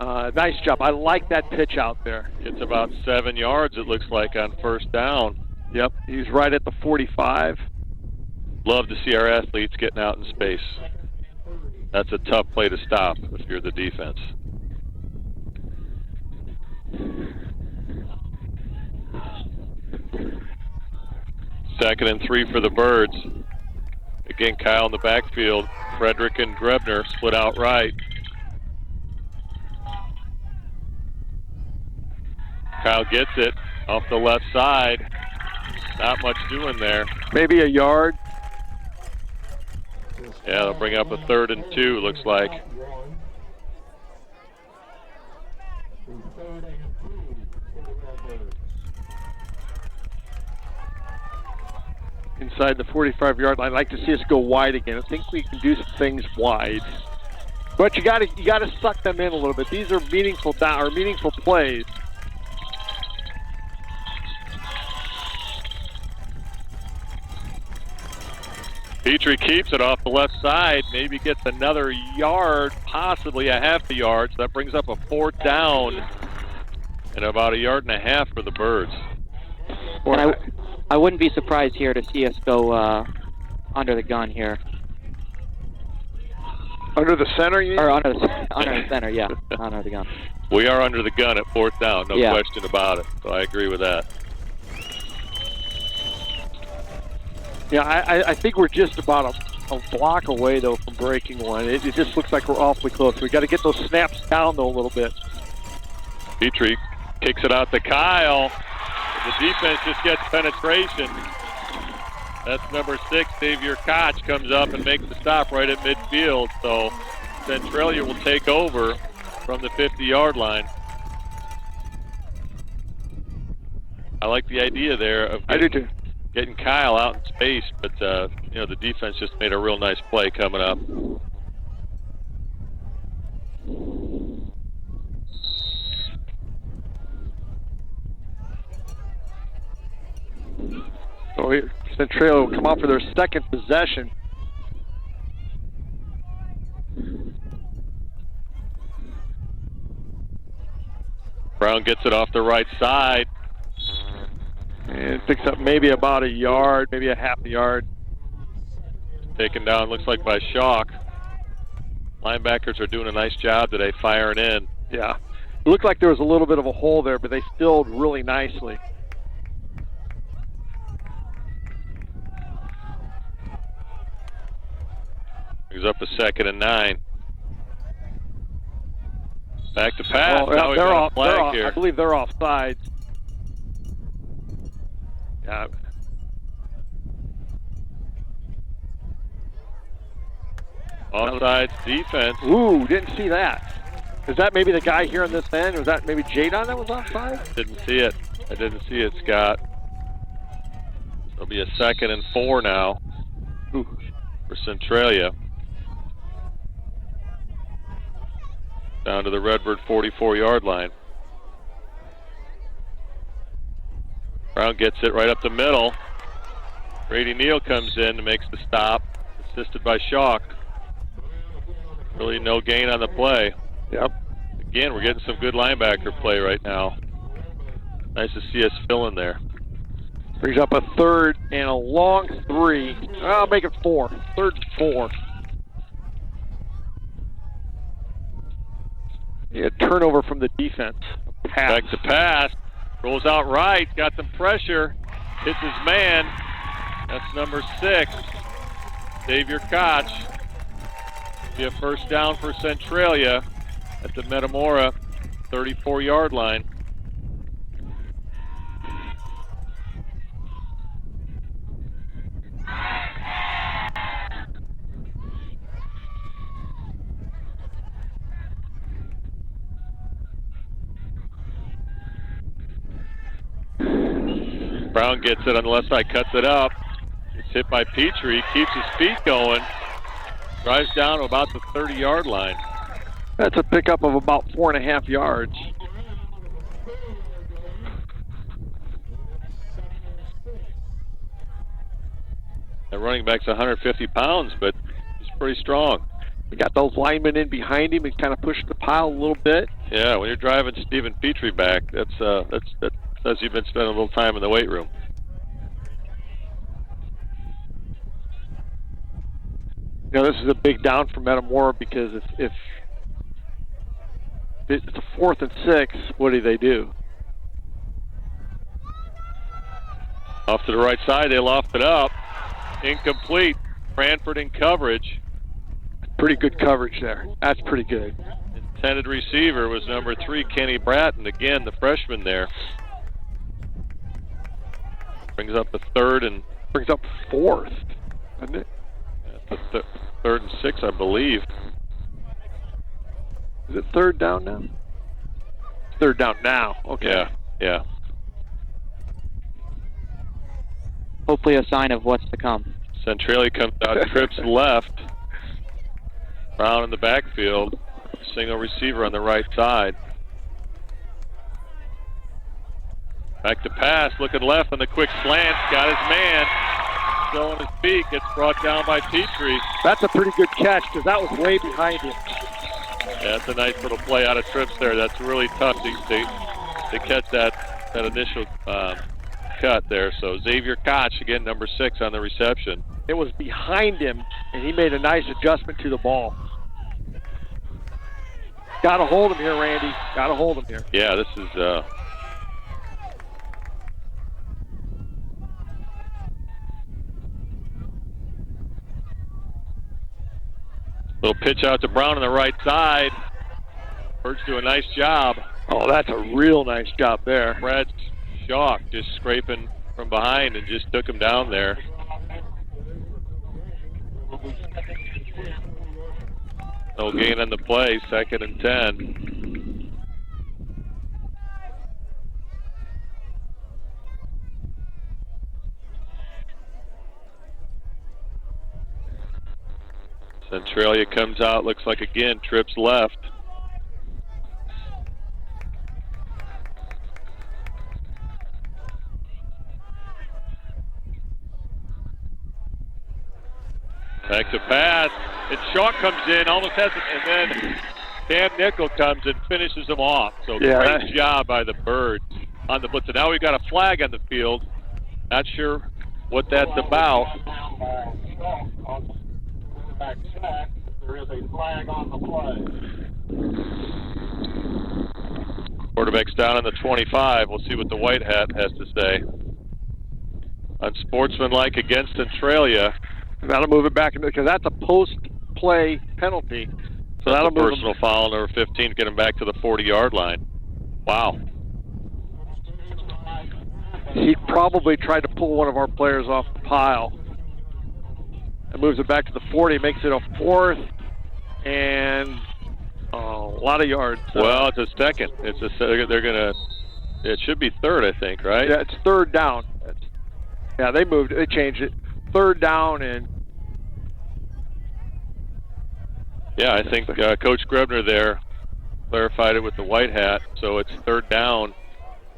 Nice job. I like that pitch out there. It's about 7 yards, it looks like, on first down. Yep, he's right at the 45. Love to see our athletes getting out in space. That's a tough play to stop if you're the defense. Second and 3 for the Birds. Again, Kyle in the backfield. Frederick and Grebner split out right. Kyle gets it off the left side. Not much doing there. Maybe a yard. Yeah, they'll bring up a 3rd and 2, looks like. Inside the 45-yard line. I'd like to see us go wide again. I think we can do some things wide. But you got to suck them in a little bit. These are meaningful plays. Petrie keeps it off the left side, maybe gets another yard, possibly a half a yard. So that brings up a 4th down and about 1.5 yards for the Birds. And I wouldn't be surprised here to see us go under the gun here. Under the center, you mean? Or under the center, yeah. Under the gun. We are under the gun at 4th down, no question about it. So I agree with that. Yeah, I think we're just about a block away, though, from breaking one. It just looks like we're awfully close. We got to get those snaps down, though, a little bit. Petrie kicks it out to Kyle. The defense just gets penetration. That's number 6, Xavier Koch, comes up and makes the stop right at midfield. So Centralia will take over from the 50-yard line. I like the idea there of getting Kyle out in space, but the defense just made a real nice play coming up. So Centralia will come out for their second possession. Brown gets it off the right side. And picks up maybe about a yard, maybe a half a yard. Taken down, looks like by Shock. Linebackers are doing a nice job today firing in. Yeah. It looked like there was a little bit of a hole there, but they filled really nicely. Brings up a 2nd and 9. Back to pass. Oh, now they're off. Here. I believe they're offsides. Yeah. Offsides defense. Ooh, didn't see that. Is that maybe the guy here on this end? Was that maybe Jadon that was offside? Didn't see it. I didn't see it, Scott. It'll be a 2nd and 4 now for Centralia. Down to the Redbird 44-yard line. Brown gets it right up the middle. Grady Neal comes in and makes the stop, assisted by Shock. Really no gain on the play. Yep. Again, we're getting some good linebacker play right now. Nice to see us fill in there. Brings up a 3rd and a long 3. I'll make it 4. 3rd and 4. Yeah, turnover from the defense. Pass. Back to pass. Rolls out right. Got some pressure. Hits his man. That's number 6. Xavier Koch. Be a first down for Centralia at the Metamora 34-yard line. Brown gets it on the left side, cuts it up. It's hit by Petrie, keeps his feet going. Drives down to about the 30-yard line. That's a pickup of about 4.5 yards. The running back's 150 pounds, but he's pretty strong. We got those linemen in behind him and kind of pushed the pile a little bit. Yeah, when you're driving Stephen Petrie back, that says you've been spending a little time in the weight room. You know, this is a big down for Metamora because if it's a 4th and 6, what do they do? Off to the right side, they loft it up. Incomplete. Cranford in coverage. Pretty good coverage there. That's pretty good. Intended receiver was number 3, Kenny Bratton. Again, the freshman there. Brings up the 3rd and... Brings up 4th, doesn't it? The 3rd and 6, I believe. Is it 3rd down now? 3rd down now. Okay. Yeah. Hopefully a sign of what's to come. Centralia comes out, trips left. Brown in the backfield. Single receiver on the right side. Back to pass, looking left on the quick slant. Got his man. Still on his feet. Gets brought down by Petrie. That's a pretty good catch because that was way behind him. Yeah, that's a nice little play out of trips there. That's really tough to catch that initial cut there. So Xavier Koch, again, number 6 on the reception. It was behind him, and he made a nice adjustment to the ball. Got to hold him here, Randy. Got to hold him here. Yeah, this is... little pitch out to Brown on the right side. Bird's do a nice job. Oh, that's a real nice job there. Brad Shock just scraping from behind and just took him down there. No gain on the play, 2nd and 10. Centralia comes out, looks like again, trips left. Back to pass, and Shaw comes in, almost has it, and then Cam Nickel comes and finishes him off. So great job by the Birds on the blitz. So now we've got a flag on the field. Not sure what that's about. There is a flag on the play. Quarterback's down on the 25. We'll see what the white hat has to say. Unsportsmanlike against Centralia. That'll move it back because that's a post-play penalty. So that'll move personal foul, number 15, get him back to the 40-yard line. Wow. He probably tried to pull one of our players off the pile. It moves it back to the 40, makes it a 4th and a lot of yards. Well, it's a second. They're gonna. It should be third, I think, right? Yeah, it's third down. Yeah, they moved. They changed it. Third down and. Yeah, I think Coach Grebner there clarified it with the white hat. So it's third down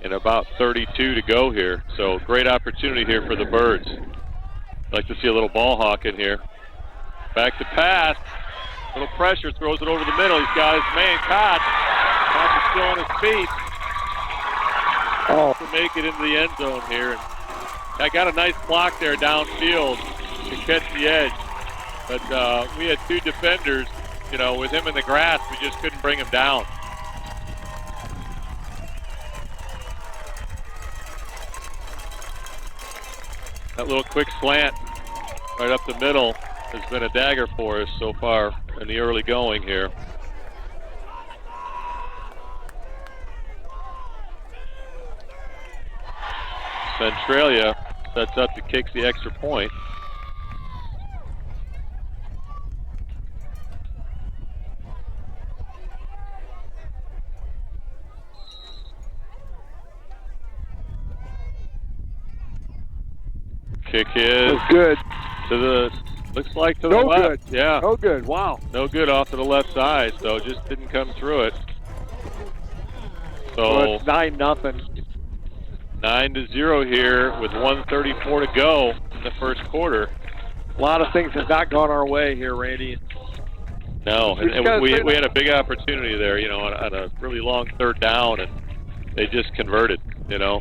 and about 32 to go here. So great opportunity here for the Birds. I'd like to see a little ball hawk in here. Back to pass. Little pressure, throws it over the middle. He's got his man caught. Koch is still on his feet. To make it into the end zone here. And I got a nice block there downfield to catch the edge. But we had two defenders, you know, with him in the grass, we just couldn't bring him down. That little quick slant right up the middle has been a dagger for us so far in the early going here. Centralia sets up to kick the extra point. Kick is good. To the, looks like to the No left. good. Yeah. No good. Wow. No good off to the left side, so just didn't come through it. So it's 9-0. 9-0 here with 1:34 to go in the first quarter. A lot of things have not gone our way here, Randy. No, and we had a big opportunity there, you know, on a really long third down, and they just converted, you know.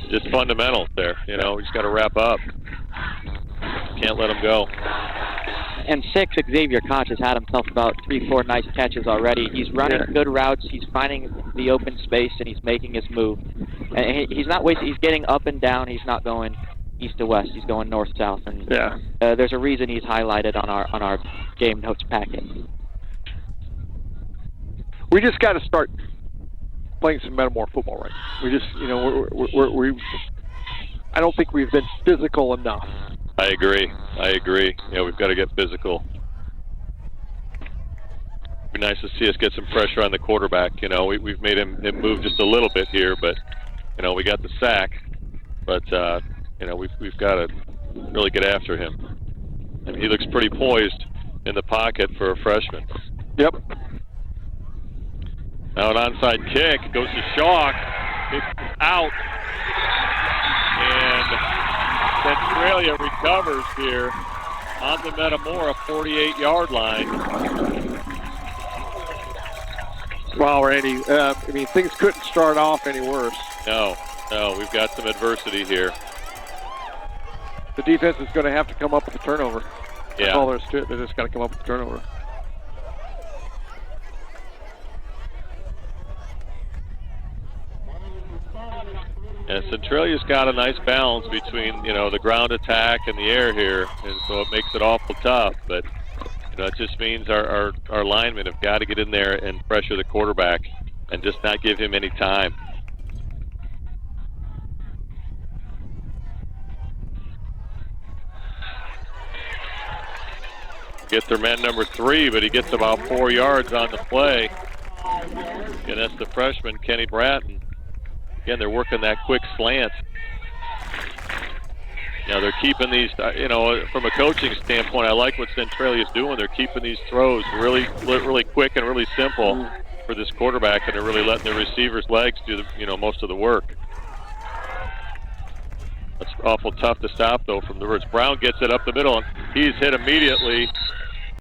Just fundamentals there, you know. We just got to wrap up. Can't let them go. And 6, Xavier Koch has had himself about 3-4 nice catches already. He's running good routes. He's finding the open space, and he's making his move. And he's not wasting. He's getting up and down. He's not going east to west. He's going north south. And there's a reason he's highlighted on our game notes packet. We just got to start playing some Metamora football, right? We just, you know, we I don't think we've been physical enough. I agree. Yeah, we've got to get physical. It'd be nice to see us get some pressure on the quarterback. You know, we've made him move just a little bit here, but you know, we got the sack. But you know, we've got to really get after him. And he looks pretty poised in the pocket for a freshman. Yep. Now an onside kick goes to Shaw. It's out. And Centralia recovers here on the Metamora 48-yard line. Wow, Randy. I mean, things couldn't start off any worse. No, we've got some adversity here. The defense is going to have to come up with a turnover. Yeah. That's all there is to it. They're just got to come up with a turnover. And Centralia's got a nice balance between, you know, the ground attack and the air here, and so it makes it awful tough. But you know, it just means our linemen have got to get in there and pressure the quarterback and just not give him any time. Get their man number 3, but he gets about 4 yards on the play. And that's the freshman, Kenny Bratton. Again, they're working that quick slant. You know, they're keeping these, you know, from a coaching standpoint, I like what Centralia's doing. They're keeping these throws really quick and really simple for this quarterback, and they're really letting the receiver's legs do, most of the work. That's awful tough to stop, though, from the Birds. Brown gets it up the middle, and he's hit immediately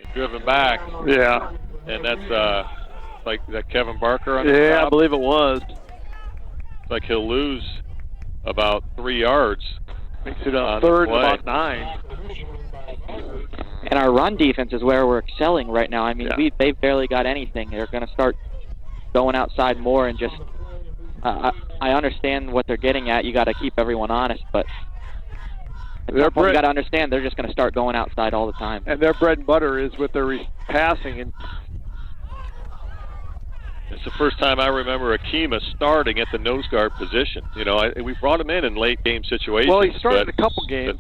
and driven back. Yeah. And that's like that Kevin Barker on the top? top? I believe it was. It's like he'll lose about 3 yards. Makes it a third and about 9. And our run defense is where we're excelling right now. I mean, they've barely got anything. They're going to start going outside more and just I understand what they're getting at. You got to keep everyone honest, but at some point you got to understand they're just going to start going outside all the time. And their bread and butter is with their passing. And it's the first time I remember Akima starting at the nose guard position. You know, we brought him in late game situations. Well, he started a couple games.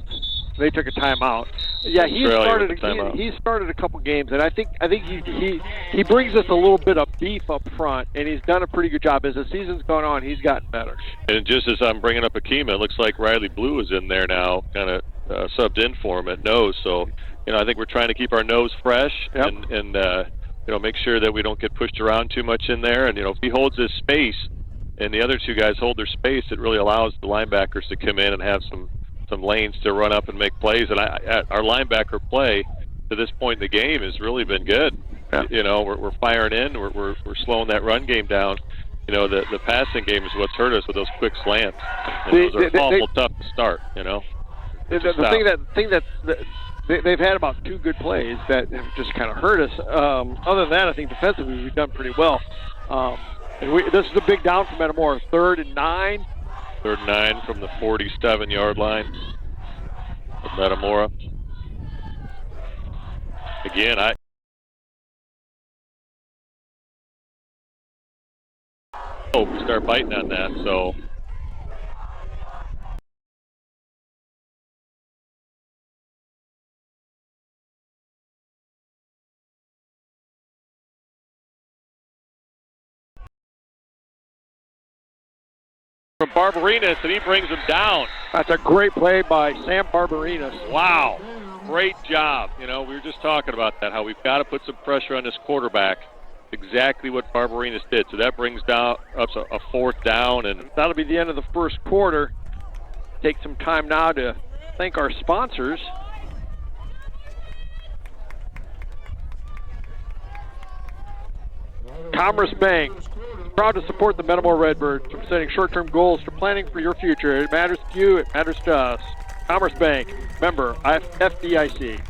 They took a timeout. Yeah, he Centralia started a couple games, and I think he brings us a little bit of beef up front, and he's done a pretty good job. As the season's gone on, he's gotten better. And just as I'm bringing up Akima, it looks like Riley Blue is in there now, kind of subbed in for him at nose. So, I think we're trying to keep our nose fresh and make sure that we don't get pushed around too much in there. And, if he holds his space and the other two guys hold their space, it really allows the linebackers to come in and have some lanes to run up and make plays. And our linebacker play to this point in the game has really been good. Yeah. We're firing in. We're slowing that run game down. The passing game is what's hurt us with those quick slants. And those are awful tough to start. The thing that they've had about 2 good plays that have just kind of hurt us. Other than that, I think defensively we've done pretty well. This is a big down for Metamora. 3rd and 9. 3rd and 9 from the 47-yard line of Metamora. Again, I hope we start biting on that. So. From Barbarinas, and he brings him down. That's a great play by Sam Barbarinas. Wow, great job. We were just talking about that, how we've got to put some pressure on this quarterback. Exactly what Barbarinas did. So that brings down up a 4th down, and that'll be the end of the first quarter. Take some time now to thank our sponsors. Commerce Bank, proud to support the Metamora Redbirds from setting short-term goals to planning for your future. It matters to you, it matters to us. Commerce Bank, member FDIC.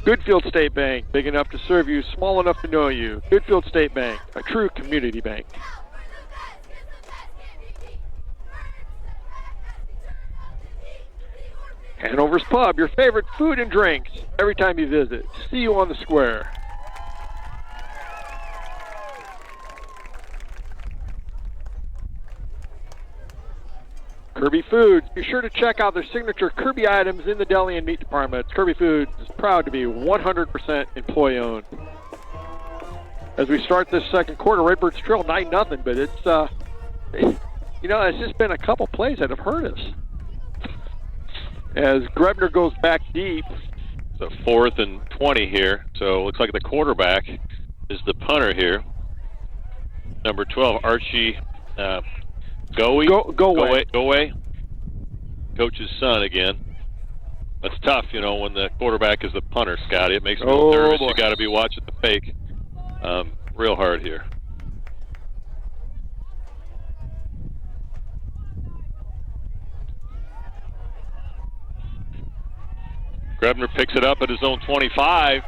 Goodfield State Bank, big enough to serve you, small enough to know you. Goodfield State Bank, a true community bank. Hanover's Pub, your favorite food and drinks every time you visit. See you on the square. Kirby Foods, be sure to check out their signature Kirby items in the deli and meat departments. Kirby Foods is proud to be 100% employee-owned. As we start this second quarter, Redbirds trail 9-0, but it's just been a couple plays that have hurt us. As Grebner goes back deep. It's a 4th and 20 here, so it looks like the quarterback is the punter here. Number 12, Archie Go away. Coach's son again. That's tough, when the quarterback is the punter, Scotty. It makes me a little nervous. You got to be watching the fake real hard here. Grebner picks it up at his own 25.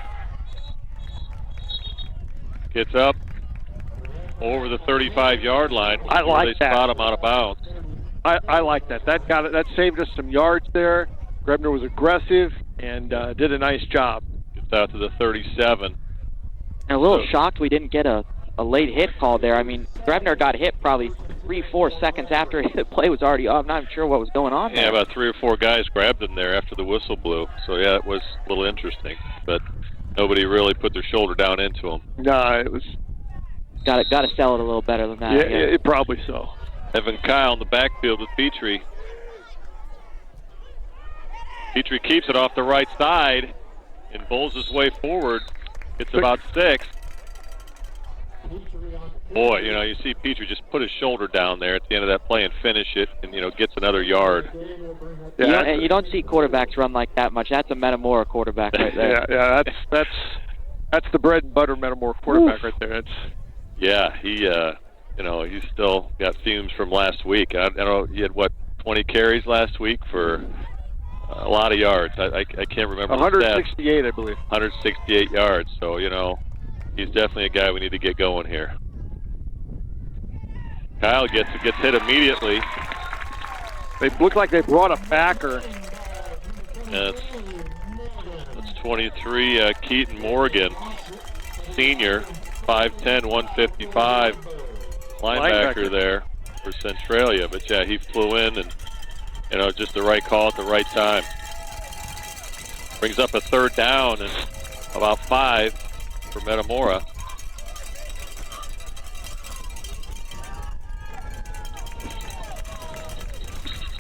Gets up over the 35-yard line. I like that. They spot him out of bounds. I like that. That saved us some yards there. Grebner was aggressive and did a nice job. Gets out to the 37. And a little shocked we didn't get a late hit call there. I mean, Grebner got hit probably 3-4 seconds after the play was already off. I'm not sure what was going on there. Yeah, about 3 or 4 guys grabbed him there after the whistle blew. So, yeah, it was a little interesting. But nobody really put their shoulder down into him. No, it was... Got to sell it a little better than that. Yeah, it probably so. Evan Kyle in the backfield with Petrie. Petrie keeps it off the right side and bowls his way forward. It's about 6. Boy, you see Petrie just put his shoulder down there at the end of that play and finish it and, gets another yard. Yeah, you don't see quarterbacks run like that much. That's a Metamora quarterback right there. Yeah, that's the bread and butter Metamora quarterback right there. Yeah, he's still got fumes from last week. I don't know, he had 20 carries last week for a lot of yards. I can't remember. 168, I believe. 168 yards. So he's definitely a guy we need to get going here. Kyle gets hit immediately. They look like they brought a backer. That's 23, Keaton Morgan, senior. 5'10", 155 linebacker there for Centralia. But, yeah, he flew in and, just the right call at the right time. Brings up a third down and about 5 for Metamora.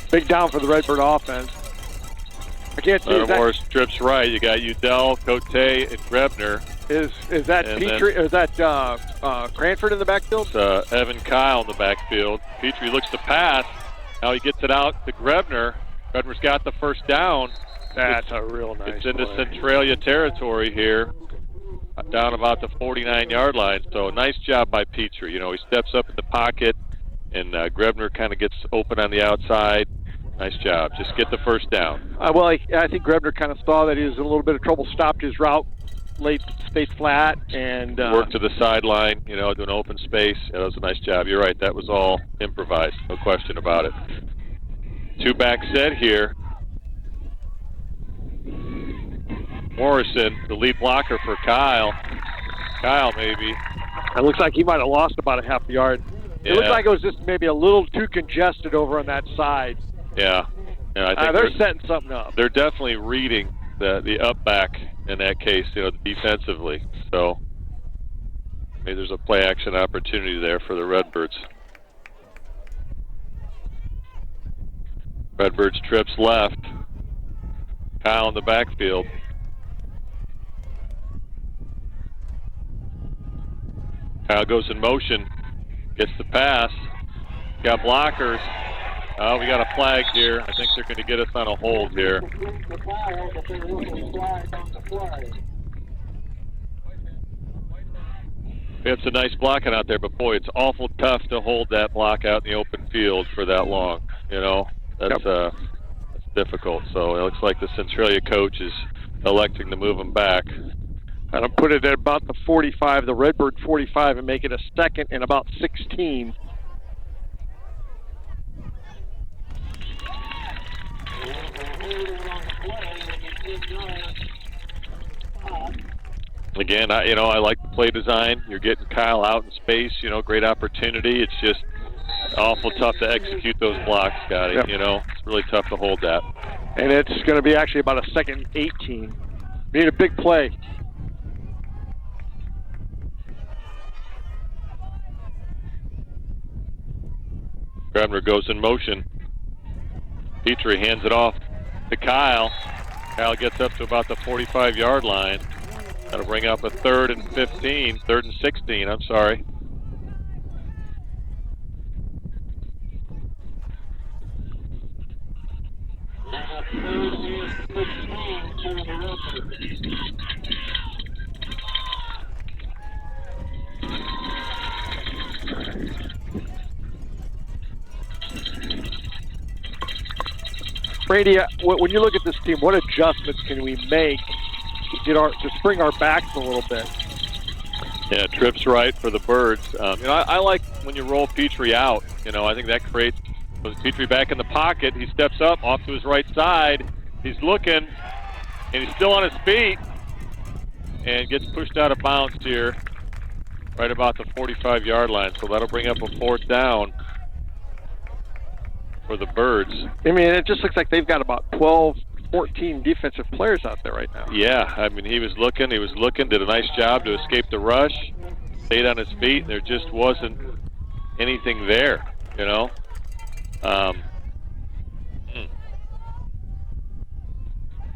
Big down for the Redbird offense. I can't see Metamora strips right. You got Udell, Cote, and Grebner. Is that And Petrie? Is that Cranford in the backfield? It's Evan Kyle in the backfield. Petrie looks to pass. Now he gets it out to Grebner. Grebner's got the first down. That's a real nice It's into play. Centralia territory here, down about the 49-yard line. So nice job by Petrie. You know, he steps up in the pocket, and Grebner kind of gets open on the outside. Nice job. Just get the first down. Well, I think Grebner kind of saw that he was in a little bit of trouble, stopped his route, late stayed flat, and Work to the sideline, you know, to an open space. Yeah, that was a nice job. You're right. That was all improvised. No question about it. Two-back set here. Morrison, the lead blocker for Kyle. Kyle, maybe. it looks like he might have lost about a half a yard. It looked like it was just maybe a little too congested over on that side. Yeah. And I think they're setting something up. They're definitely reading the up back in that case, you know, defensively. So maybe there's a play action opportunity there for the Redbirds. Redbirds trips left. Kyle in the backfield. Kyle goes in motion, gets the pass, got blockers. Oh, we got a flag here. I think they're going to get us on a hold here. We had some nice blocking out there, but boy, it's awful tough to hold that block out in the open field for that long. You know, that's difficult. So it looks like the Centralia coach is electing to move them back. And I'll put it at about the 45, the Redbird 45, and make it a second and about 16. Again, I like the play design. You're getting Kyle out in space, you know, great opportunity. It's just awful tough to execute those blocks, Scotty. Yep. You know, it's really tough to hold that. And it's going to be actually about a second 18. We need a big play. Grebner goes in motion. Petrie hands it off to Kyle. Kyle gets up to about the 45-yard line. That'll bring up a 3rd and 15, 3rd and 16, I'm sorry. Brady, when you look at this team, what adjustments can we make to spring our backs a little bit? Yeah, trips right for the Birds. I like when you roll Petrie out. You know, I think that creates Petrie back in the pocket. He steps up off to his right side. He's looking, and he's still on his feet, and gets pushed out of bounds here, right about the 45-yard line. So that'll bring up a 4th down for the Birds. I mean, it just looks like they've got about 12, 14 defensive players out there right now. Yeah, I mean, he was looking, did a nice job to escape the rush, stayed on his feet, and there just wasn't anything there, you know.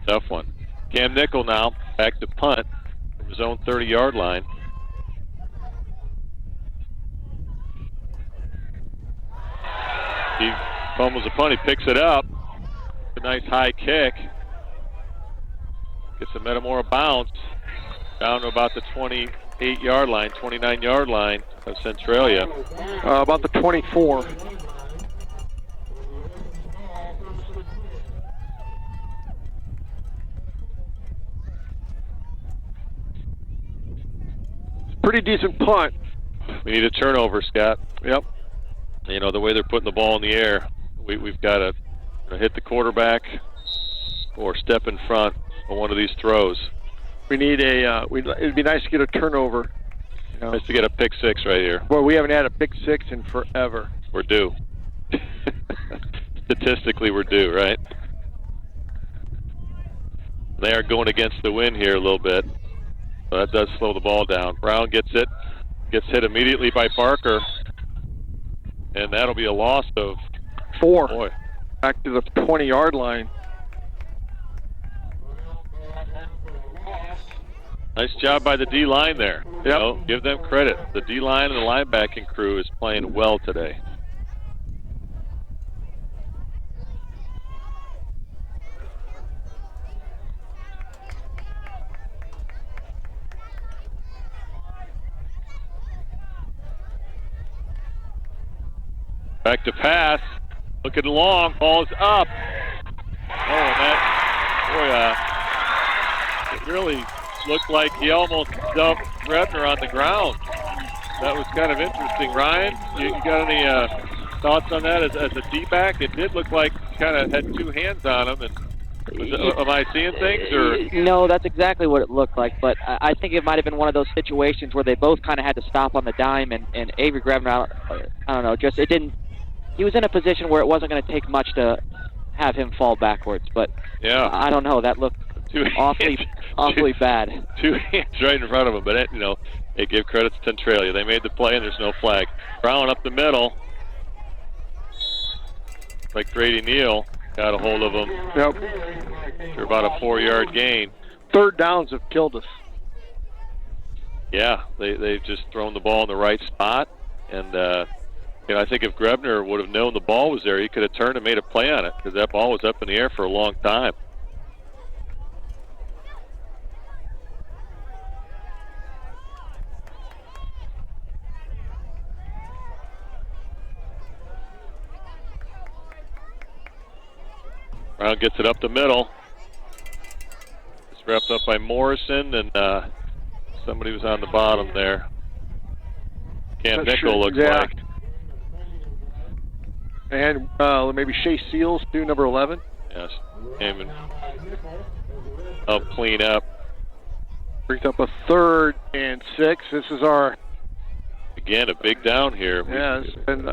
Tough one. Cam Nickel now back to punt from his own 30-yard line. He fumbles a punt. He picks it up. A nice high kick. Gets a Metamora bounce down to about the 28-yard line, 29-yard line of Centralia. About the 24. Pretty decent punt. We need a turnover, Scott. Yep. You know, the way they're putting the ball in the air, we've got to hit the quarterback or step in front on one of these throws. We need it'd be nice to get a turnover. You know. Nice to get a pick six right here. Well, we haven't had a pick six in forever. We're due. Statistically, we're due, right? They are going against the wind here a little bit. So that does slow the ball down. Brown gets it. Gets hit immediately by Barker. And that'll be a loss of 4. Boy. Back to the 20-yard line. Nice job by the D-line there. Yep. You know, give them credit. The D-line and the linebacking crew is playing well today. Back to pass. Looking long. Ball's up. Oh, and that, boy, it really looked like he almost dumped Redbird on the ground. That was kind of interesting. Ryan, you got any thoughts on that as a D-back? It did look like he kind of had 2 hands on him. And am I seeing things? Or? No, that's exactly what it looked like. But I think it might have been one of those situations where they both kind of had to stop on the dime. And Avery Grebner, I don't know, just it didn't. He was in a position where it wasn't going to take much to have him fall backwards. But yeah, I don't know. That looked awfully bad. 2 hands right in front of him. But, you know, they give credit to Centralia. They made the play, and there's no flag. Brown up the middle. Like Grady Neal got a hold of him. Yep. For about a 4-yard gain. 3rd downs have killed us. Yeah, they've just thrown the ball in the right spot. And, you know, I think if Grebner would have known the ball was there, he could have turned and made a play on it because that ball was up in the air for a long time. Brown gets it up the middle. It's wrapped up by Morrison, and somebody was on the bottom there. Cam Nickel looks like. And maybe Shea Seals, too, number 11. Yes, came and help clean up. Brings up a 3rd and 6. This is our... Again, a big down here. Yeah,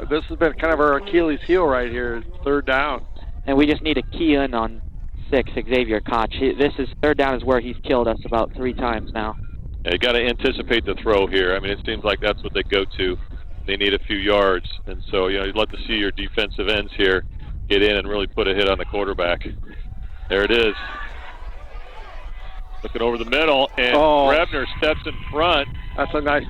this has been kind of our Achilles heel right here, 3rd down. And we just need to key in on 6, Xavier Koch. This is 3rd down is where he's killed us about 3 times now. Yeah, you got to anticipate the throw here. I mean, it seems like that's what they go to. They need a few yards, and so you know you'd love to see your defensive ends here get in and really put a hit on the quarterback. There it is. Looking over the middle, and Grebner steps in front. That's a nice.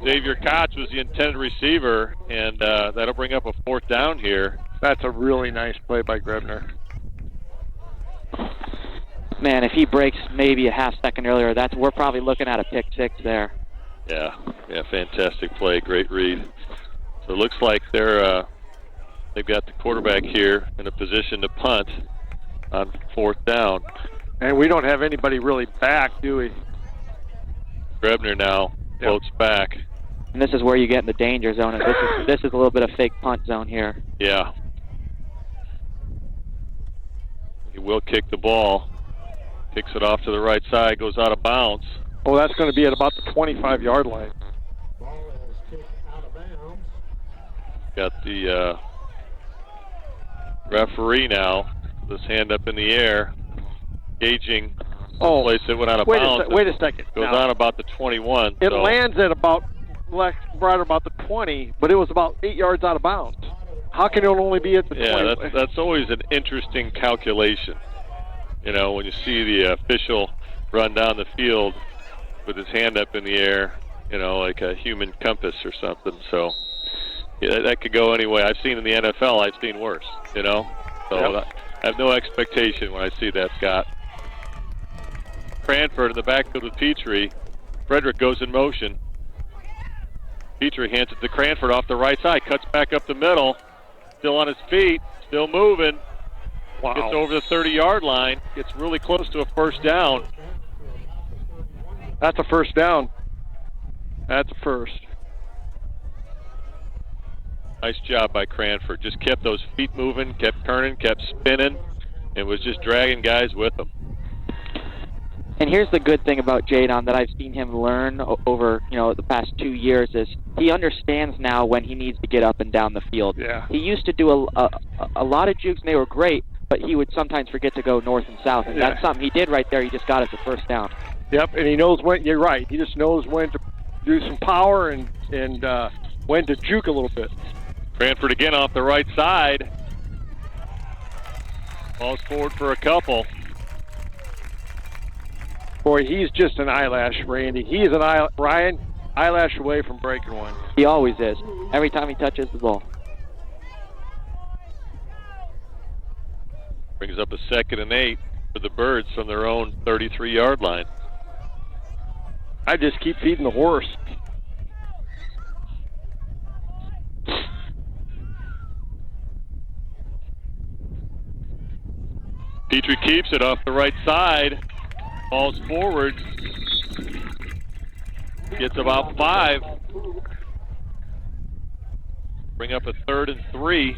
Xavier Koch was the intended receiver, and that'll bring up a 4th down here. That's a really nice play by Grebner. Man, if he breaks maybe a half second earlier, we're probably looking at a pick 6 there. Yeah, fantastic play, great read. So it looks like they've got the quarterback here in a position to punt on 4th down. And we don't have anybody really back, do we? Grebner now floats back. And this is where you get in the danger zone. And this is a little bit of fake punt zone here. Yeah. He will kick the ball. Kicks it off to the right side, goes out of bounds. Oh, that's going to be at about the 25-yard line. Got the referee now. This hand up in the air, gauging the place it went out of bounds. Wait a second. Goes on about the 21. It lands at about right about the 20, but it was about 8 yards out of bounds. How can it only be at the 20? Yeah, that's always an interesting calculation. You know, when you see the official run down the field with his hand up in the air, you know, like a human compass or something. So yeah, that could go any way. I've seen in the NFL, I've seen worse, you know. So I have no expectation when I see that, Scott. Cranford in the backfield with Petrie. Frederick goes in motion. Petrie hands it to Cranford off the right side, cuts back up the middle, still on his feet, still moving. Wow. Gets over the 30-yard line, gets really close to a 1st down. That's a 1st down. That's a 1st. Nice job by Cranford. Just kept those feet moving, kept turning, kept spinning, and was just dragging guys with him. And here's the good thing about Jadon that I've seen him learn over, the past 2 years is he understands now when he needs to get up and down the field. Yeah. He used to do a lot of jukes and they were great, but he would sometimes forget to go north and south, and that's something he did right there. He just got us a first down. Yep, and he knows when. You're right. He just knows when to do some power and when to juke a little bit. Cranford again off the right side. Ball's forward for a couple. Boy, he's just an eyelash, Randy. He is an eyelash away from breaking one. He always is. Every time he touches the ball. Brings up a 2nd and 8 for the Birds from their own 33-yard line. I just keep feeding the horse. Petrie keeps it off the right side. Falls forward. Gets about 5. Bring up a 3rd and 3.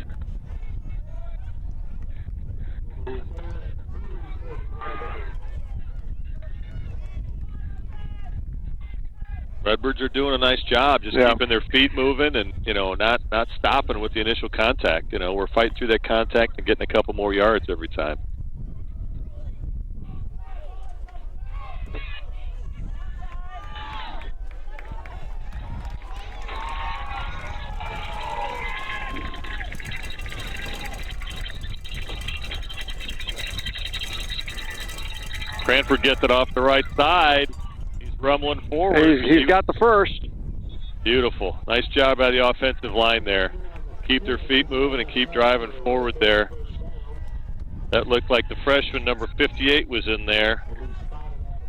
Redbirds are doing a nice job just keeping their feet moving and, not stopping with the initial contact. We're fighting through that contact and getting a couple more yards every time. Cranford gets it off the right side. He's rumbling forward. He's got the first. Beautiful. Nice job by the offensive line there. Keep their feet moving and keep driving forward there. That looked like the freshman, number 58, was in there.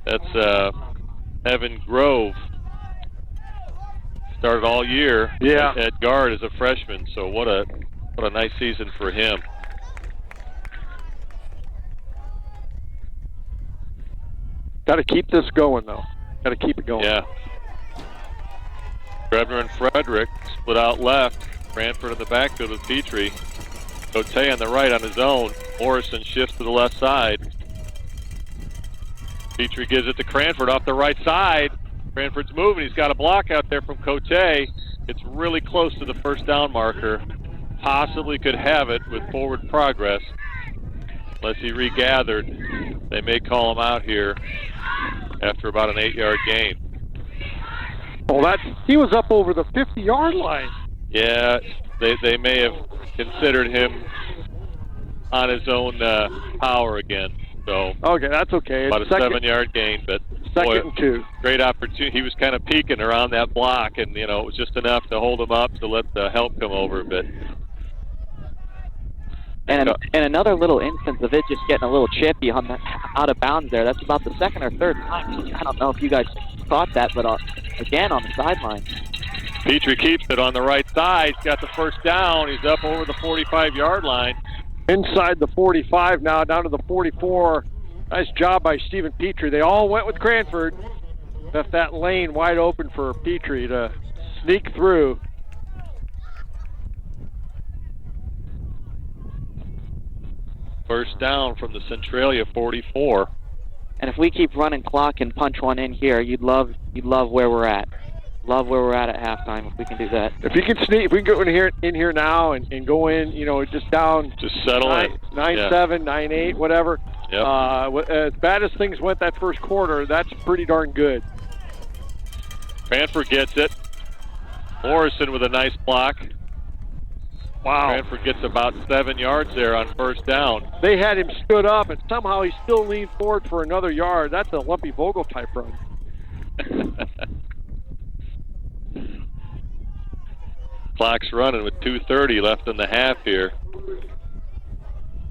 That's Evan Grove. Started all year at guard as a freshman, so what a nice season for him. Got to keep this going, though. Got to keep it going. Yeah. Grevner and Frederick split out left. Cranford in the backfield with Petrie. Cote on the right on his own. Morrison shifts to the left side. Petrie gives it to Cranford off the right side. Cranford's moving. He's got a block out there from Cote. It's really close to the first down marker. Possibly could have it with forward progress. Unless he regathered. They may call him out here after about an 8-yard gain. Well, he was up over the 50-yard line. Yeah, they may have considered him on his own power again. So okay, that's okay. About a 7-yard gain, but 2nd and 2. Great opportunity. He was kind of peeking around that block, and it was just enough to hold him up to let the help come over. But and another little instance of it just getting a little chippy on the out of bounds there. That's about the 2nd or 3rd time. I don't know if you guys caught that, but again on the sideline. Petrie keeps it on the right side. He's got the first down. He's up over the 45-yard line. Inside the 45 now, down to the 44. Nice job by Stephen Petrie. They all went with Cranford. Left that lane wide open for Petrie to sneak through. First down from the Centralia 44. And if we keep running clock and punch one in here, you'd love where we're at. Love where we're at halftime if we can do that. If we can go in here now and go in, just down. Just settle in. 9-7, 9-8, whatever. Yep. As bad as things went that first quarter, that's pretty darn good. Cranford gets it. Morrison with a nice block. Wow. Cranford gets about 7 yards there on first down. They had him stood up, and somehow he still leaned forward for another yard. That's a Lumpy Vogel type run. Clock's running with 2:30 left in the half here.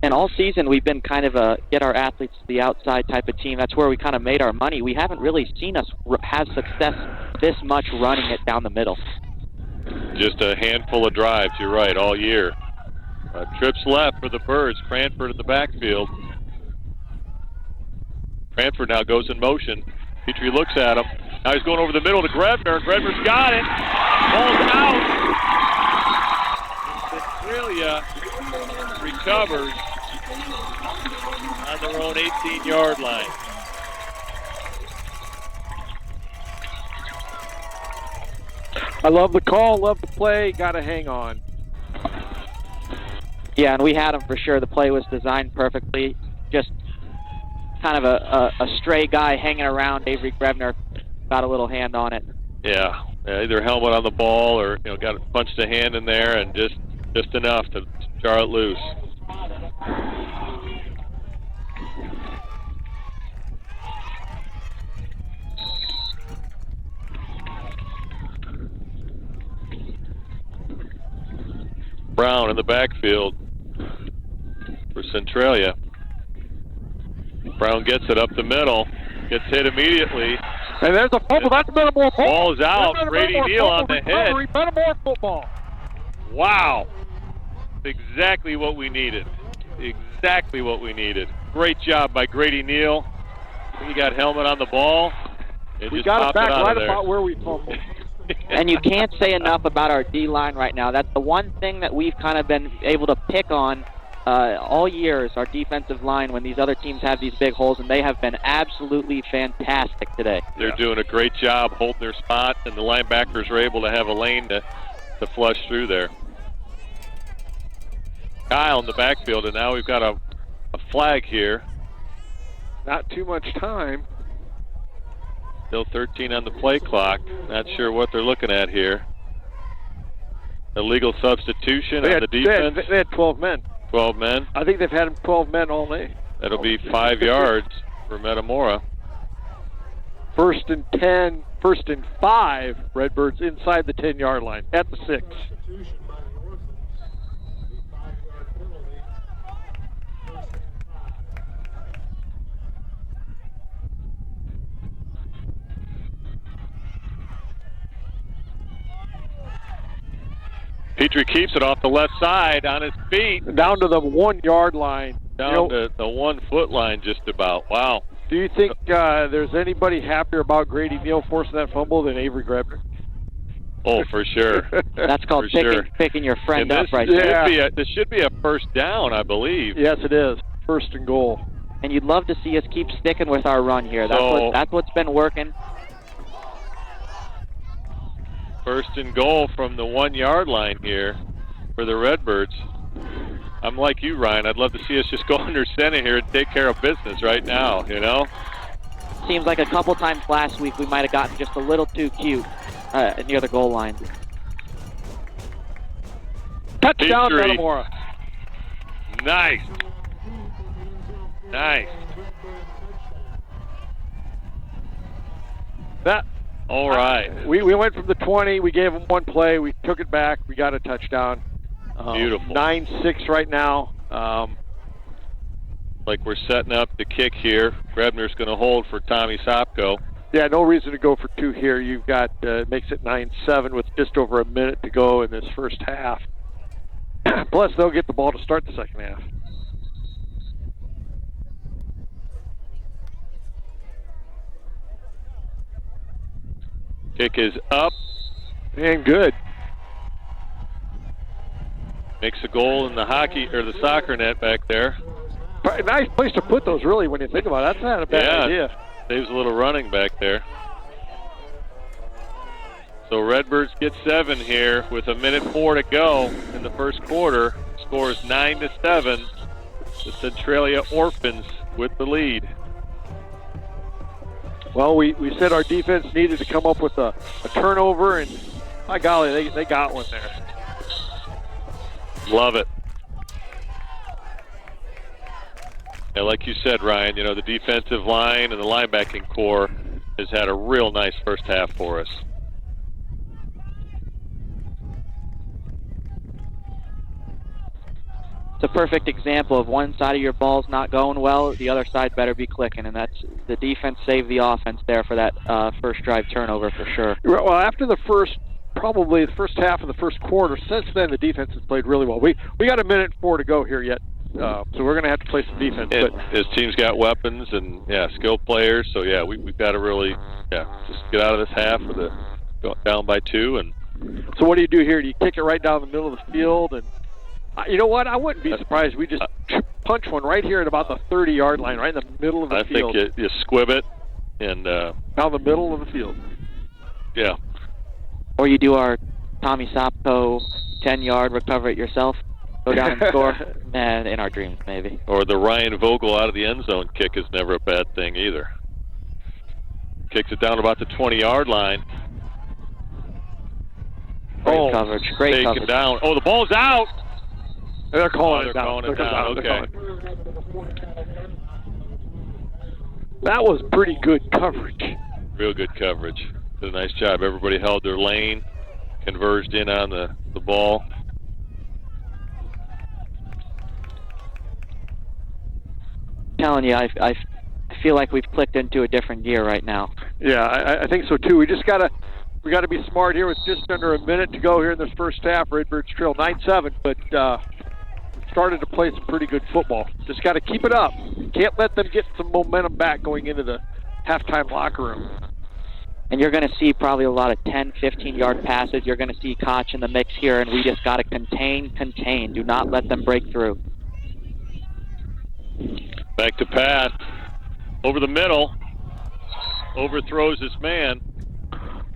And all season we've been kind of a get our athletes to the outside type of team. That's where we kind of made our money. We haven't really seen us have success this much running it down the middle. Just a handful of drives, you're right, all year. Trips left for the Birds. Cranford in the backfield. Cranford now goes in motion. Petrie looks at him. Now he's going over the middle to Grevner. Grevner's got it. Ball's out. Centralia recovers on their own 18-yard line. I love the call, love the play, got to hang on. Yeah, and we had him for sure. The play was designed perfectly. Just kind of a stray guy hanging around. Avery Grevner got a little hand on it. Yeah, either helmet on the ball or got punched a hand in there and just enough to jar it loose. Brown in the backfield for Centralia. Brown gets it up the middle, gets hit immediately. And there's a fumble. That's Metamora. Ball's out. Brady Neal on the head. Metamora football. Wow. Exactly what we needed. Exactly what we needed. Great job by Grady Neal. He got helmet on the ball. We got it back right about where we fumbled. And you can't say enough about our D-line right now. That's the one thing that we've kind of been able to pick on all year is our defensive line when these other teams have these big holes, and they have been absolutely fantastic today. They're doing a great job holding their spot, and the linebackers are able to have a lane to flush through there. Kyle in the backfield, and now we've got a flag here. Not too much time. Still 13 on the play clock. Not sure what they're looking at here. Illegal substitution on the defense. They had 12 men. 12 men. I think they've had 12 men all day. That'll be 5 yards for Metamora. 1st and 10, 1st and 5. Redbirds inside the 10-yard line at the 6. Petrie keeps it off the left side on his feet. Down to the 1-yard line. Down to the 1 foot line just about. Wow. Do you think there's anybody happier about Grady Neal forcing that fumble than Avery Grevner? Oh, for sure. That's called picking your friend up right there. This should be a first down, I believe. Yes, it is. 1st and goal. And you'd love to see us keep sticking with our run here. That's what's been working. 1st and goal from the 1-yard line here for the Redbirds. I'm like you, Ryan. I'd love to see us just go under center here and take care of business right now, Seems like a couple times last week we might have gotten just a little too cute near the goal line. Touchdown, Metamora. Nice. All right. We went from the 20. We gave them 1 play. We took it back. We got a touchdown. Beautiful. 9-6 right now. Like we're setting up the kick here. Grevner's going to hold for Tommy Sopko. Yeah, no reason to go for 2 here. You've got makes it 9-7 with just over a minute to go in this first half. Plus, they'll get the ball to start the second half. Kick is up. And good. Makes a goal in the the soccer net back there. Nice place to put those, really, when you think about it. That's not a bad idea. Saves a little running back there. So Redbirds get 7 here with 1:04 to go in the first quarter. Scores 9-7. The Centralia Orphans with the lead. Well, we said our defense needed to come up with a turnover, and by golly, they got one there. Love it. Yeah, like you said, Ryan, the defensive line and the linebacking core has had a real nice first half for us. It's a perfect example of one side of your ball's not going well, the other side better be clicking, and that's the defense saved the offense there for that first drive turnover for sure. Well, after probably the first half of the first quarter, since then the defense has played really well. We got 1:04 to go here yet, so we're going to have to play some defense. His team's got weapons and skilled players, so we've got to really just get out of this half with down by 2. And so what do you do here? Do you kick it right down the middle of the field? And you know what? I wouldn't be surprised. We just punch one right here at about the 30-yard line, right in the middle of the field. I think you squib it and down the middle of the field. Yeah. Or you do our Tommy Sopko 10-yard recover it yourself. go down and score? Man, in our dreams, maybe. Or the Ryan Vogel out of the end zone kick is never a bad thing either. Kicks it down about the 20-yard line. Great coverage. Great taken coverage. down. Oh, the ball's out. They're calling they're it down. calling it down. Okay. That was pretty good coverage. Real good coverage. Did a nice job. Everybody held their lane, converged in on the ball. Telling you, I feel like we've clicked into a different gear right now. Yeah, I think so too. We gotta be smart here with just under a minute to go here in this first half. Redbirds trail 9-7, but started to play some pretty good football. Just got to keep it up. Can't let them get some momentum back going into the halftime locker room. And you're going to see probably a lot of 10, 15-yard passes. You're going to see Koch in the mix here, and we just got to contain. Do not let them break through. Back to pass. Over the middle. Overthrows his man.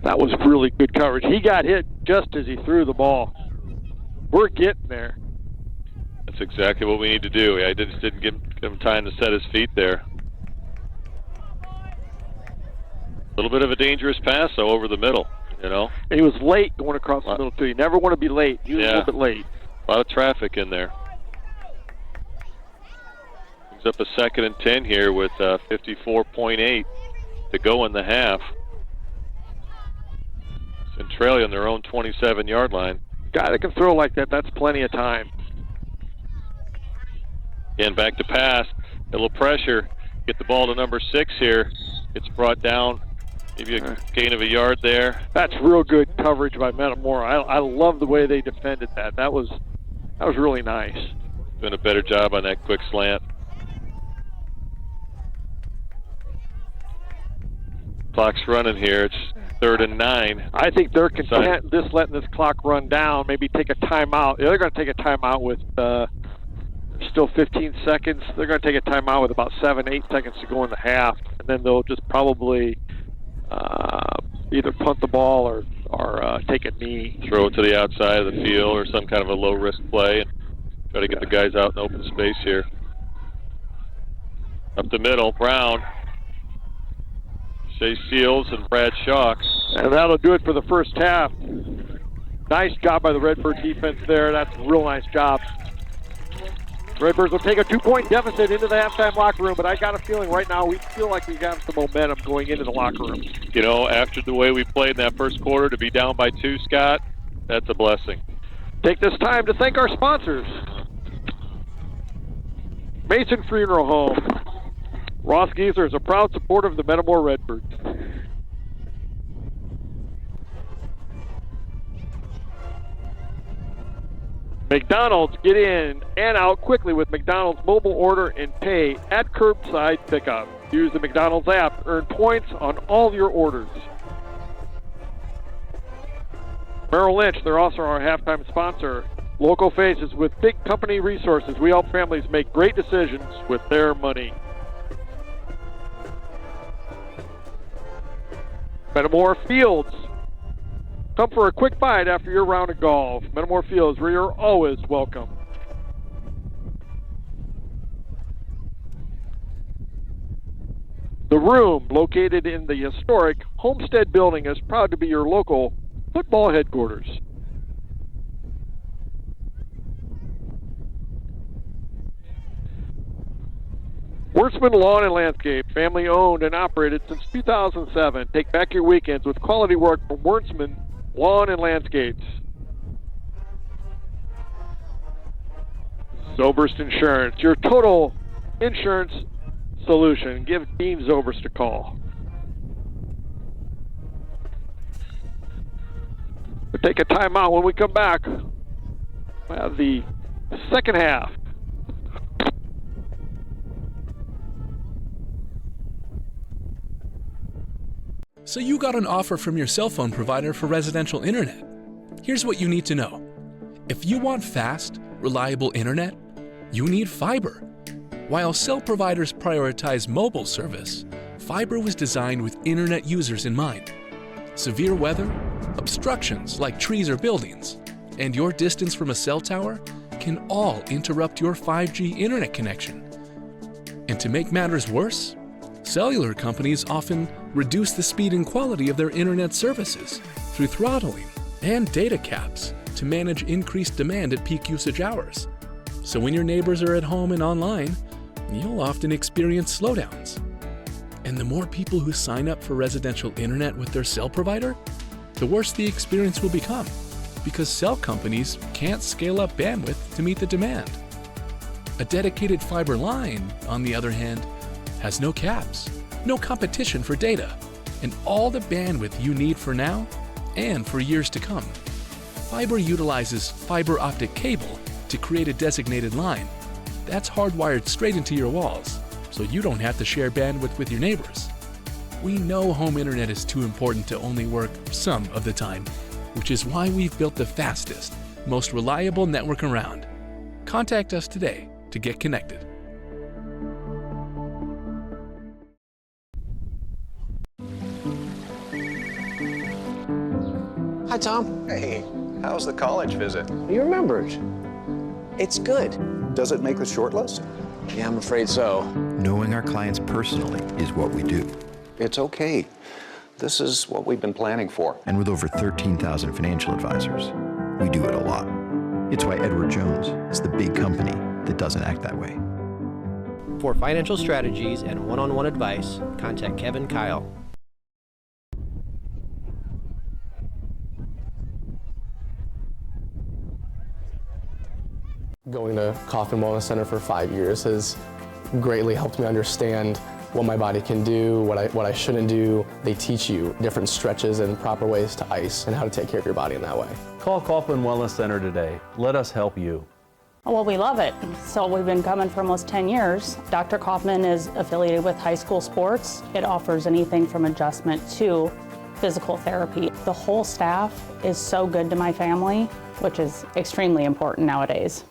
That was really good coverage. He got hit just as he threw the ball. We're getting there. That's exactly what we need to do. I just didn't give him time to set his feet there. A little bit of a dangerous pass, though, over the middle, you know. And he was late going across the middle, too. You never want to be late. He was a little bit late. A lot of traffic in there. Brings up a 2nd and 10 here with 54.8 to go in the half. Centralia on their own 27-yard line. Guy that can throw like that, that's plenty of time. Again, back to pass. A little pressure. Get the ball to number 6 here. It's brought down. Maybe a gain of a yard there. That's real good coverage by Metamora. I love the way they defended that. That was really nice. Doing a better job on that quick slant. Clock's running here. It's 3rd and 9. I think they're content letting this clock run down. Maybe take a timeout. They're going to take a timeout with still 15 seconds. They're going to take a timeout with about 7-8 seconds to go in the half, and then they'll just probably either punt the ball or take a knee. Throw it to the outside of the field or some kind of a low-risk play and try to get the guys out in open space here. Up the middle, Brown. Shea Seals and Brad Schock. And that'll do it for the first half. Nice job by the Redbird defense there. That's a real nice job. Redbirds will take a 2-point deficit into the halftime locker room, but I got a feeling right now we feel like we got some momentum going into the locker room. You know, after the way we played in that first quarter, to be down by 2, Scott, that's a blessing. Take this time to thank our sponsors. Mason Funeral Home. Ross Geezer is a proud supporter of the Metamora Redbirds. McDonald's, get in and out quickly with McDonald's mobile order and pay at curbside pickup. Use the McDonald's app. Earn points on all your orders. Merrill Lynch, they're also our halftime sponsor. Local faces with big company resources. We help families make great decisions with their money. Metamora Fields. Come for a quick bite after your round of golf. Metamora Fields, where you're always welcome. The Room, located in the historic Homestead Building, is proud to be your local football headquarters. Wertzman Lawn and Landscape, family owned and operated since 2007. Take back your weekends with quality work from Wertzman Lawn and Landscapes. Zobrist Insurance, your total insurance solution. Give Dean Zobrist a call. We'll take a timeout. When we come back, we'll have the second half. So you got an offer from your cell phone provider for residential internet. Here's what you need to know. If you want fast, reliable internet, you need fiber. While cell providers prioritize mobile service, fiber was designed with internet users in mind. Severe weather, obstructions like trees or buildings, and your distance from a cell tower can all interrupt your 5G internet connection. And to make matters worse, cellular companies often reduce the speed and quality of their internet services through throttling and data caps to manage increased demand at peak usage hours. So when your neighbors are at home and online, you'll often experience slowdowns. And the more people who sign up for residential internet with their cell provider, the worse the experience will become, because cell companies can't scale up bandwidth to meet the demand. A dedicated fiber line, on the other hand, has no caps, no competition for data, and all the bandwidth you need for now and for years to come. Fiber utilizes fiber optic cable to create a designated line. That's hardwired straight into your walls, so you don't have to share bandwidth with your neighbors. We know home internet is too important to only work some of the time, which is why we've built the fastest, most reliable network around. Contact us today to get connected. Hi, Tom. Hey, how's the college visit? You remembered. It's good. Does it make the short list? Yeah, I'm afraid so. Knowing our clients personally is what we do. It's okay. This is what we've been planning for. And with over 13,000 financial advisors, we do it a lot. It's why Edward Jones is the big company that doesn't act that way. For financial strategies and one-on-one advice, contact Kevin Kyle. Going to Kaufman Wellness Center for 5 years has greatly helped me understand what my body can do, what I shouldn't do. They teach you different stretches and proper ways to ice and how to take care of your body in that way. Call Kaufman Wellness Center today. Let us help you. Well, we love it. So we've been coming for almost 10 years. Dr. Kaufman is affiliated with high school sports. It offers anything from adjustment to physical therapy. The whole staff is so good to my family, which is extremely important nowadays.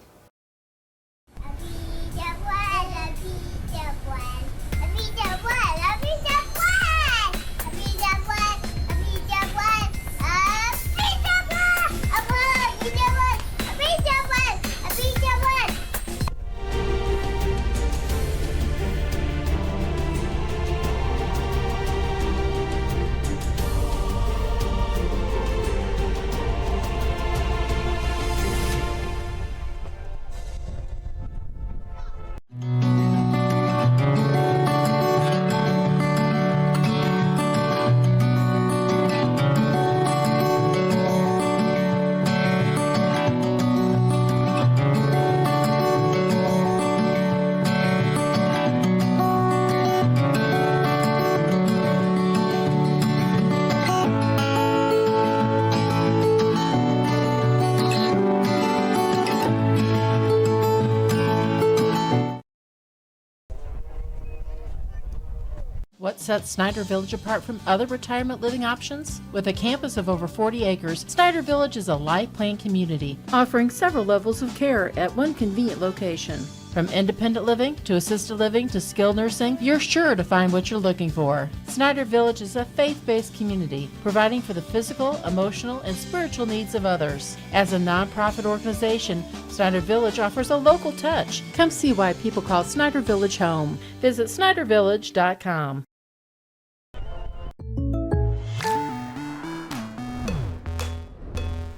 What sets Snyder Village apart from other retirement living options? With a campus of over 40 acres, Snyder Village is a life plan community, offering several levels of care at one convenient location. From independent living to assisted living to skilled nursing, you're sure to find what you're looking for. Snyder Village is a faith-based community, providing for the physical, emotional, and spiritual needs of others. As a nonprofit organization, Snyder Village offers a local touch. Come see why people call Snyder Village home. Visit SnyderVillage.com.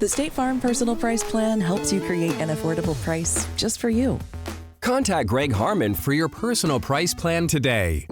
The State Farm Personal Price Plan helps you create an affordable price just for you. Contact Greg Harmon for your personal price plan today.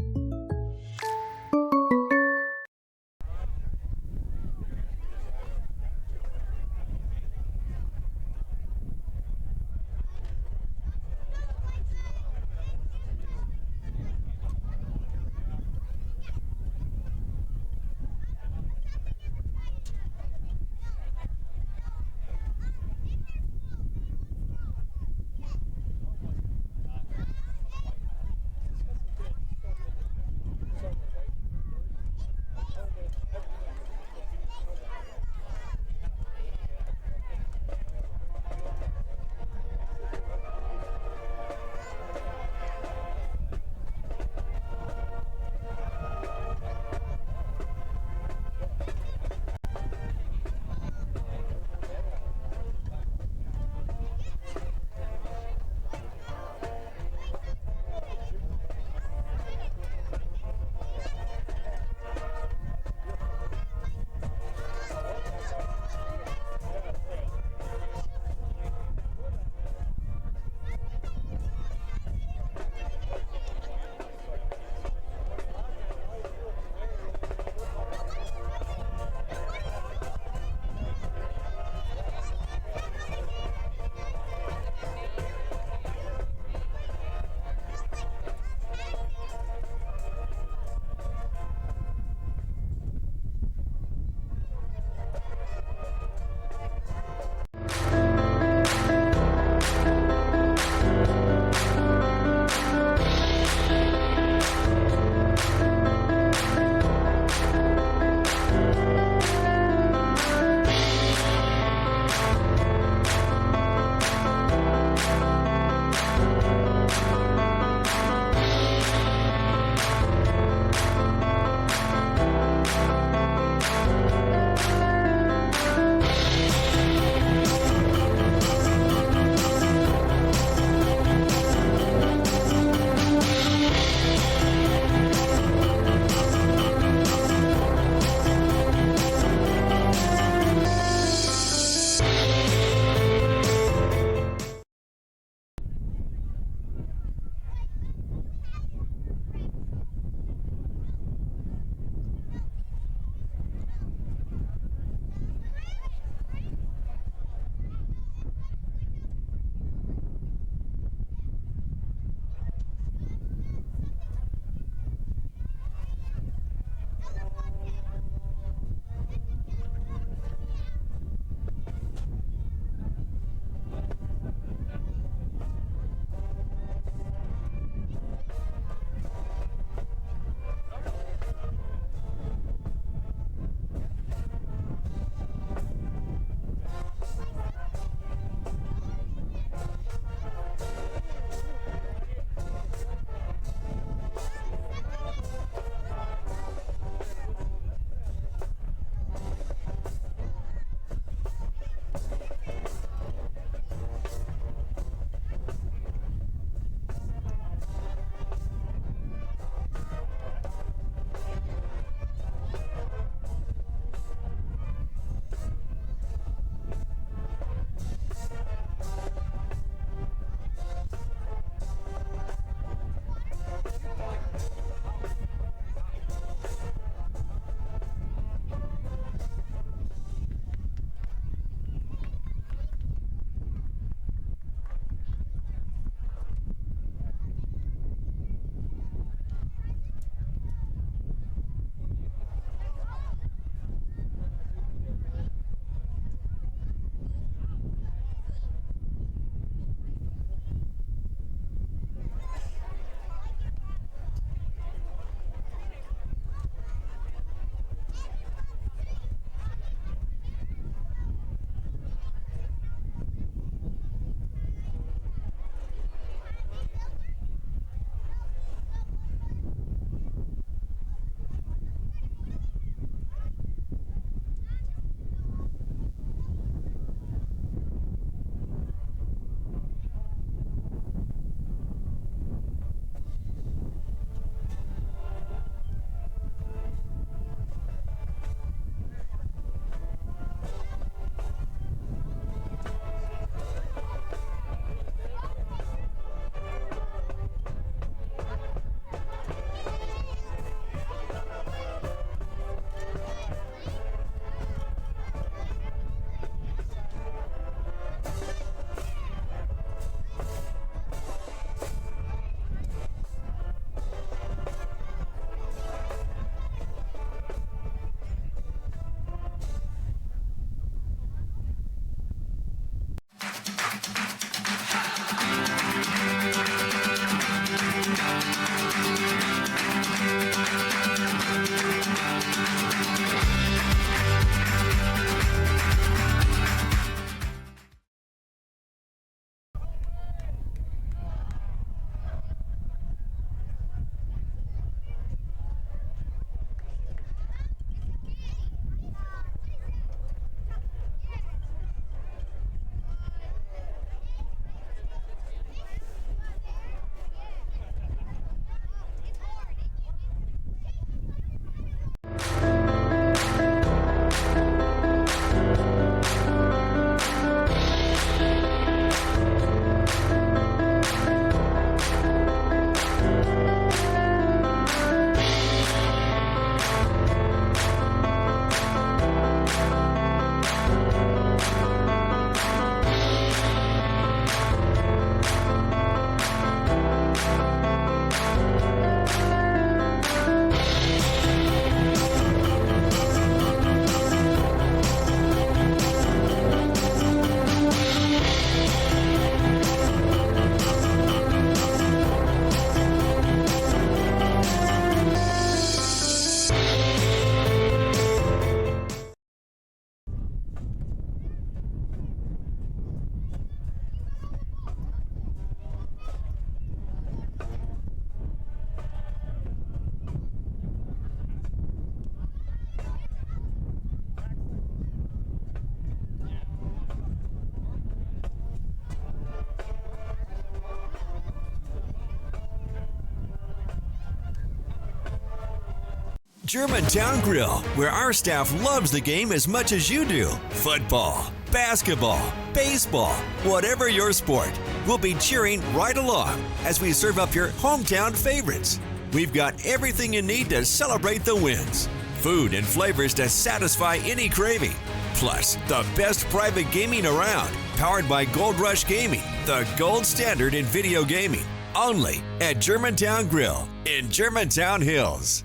Germantown Grill, where our staff loves the game as much as you do. Football, basketball, baseball, whatever your sport, we'll be cheering right along as we serve up your hometown favorites. We've got everything you need to celebrate the wins. Food and flavors to satisfy any craving. Plus, the best private gaming around, powered by Gold Rush Gaming, the gold standard in video gaming. Only at Germantown Grill in Germantown Hills.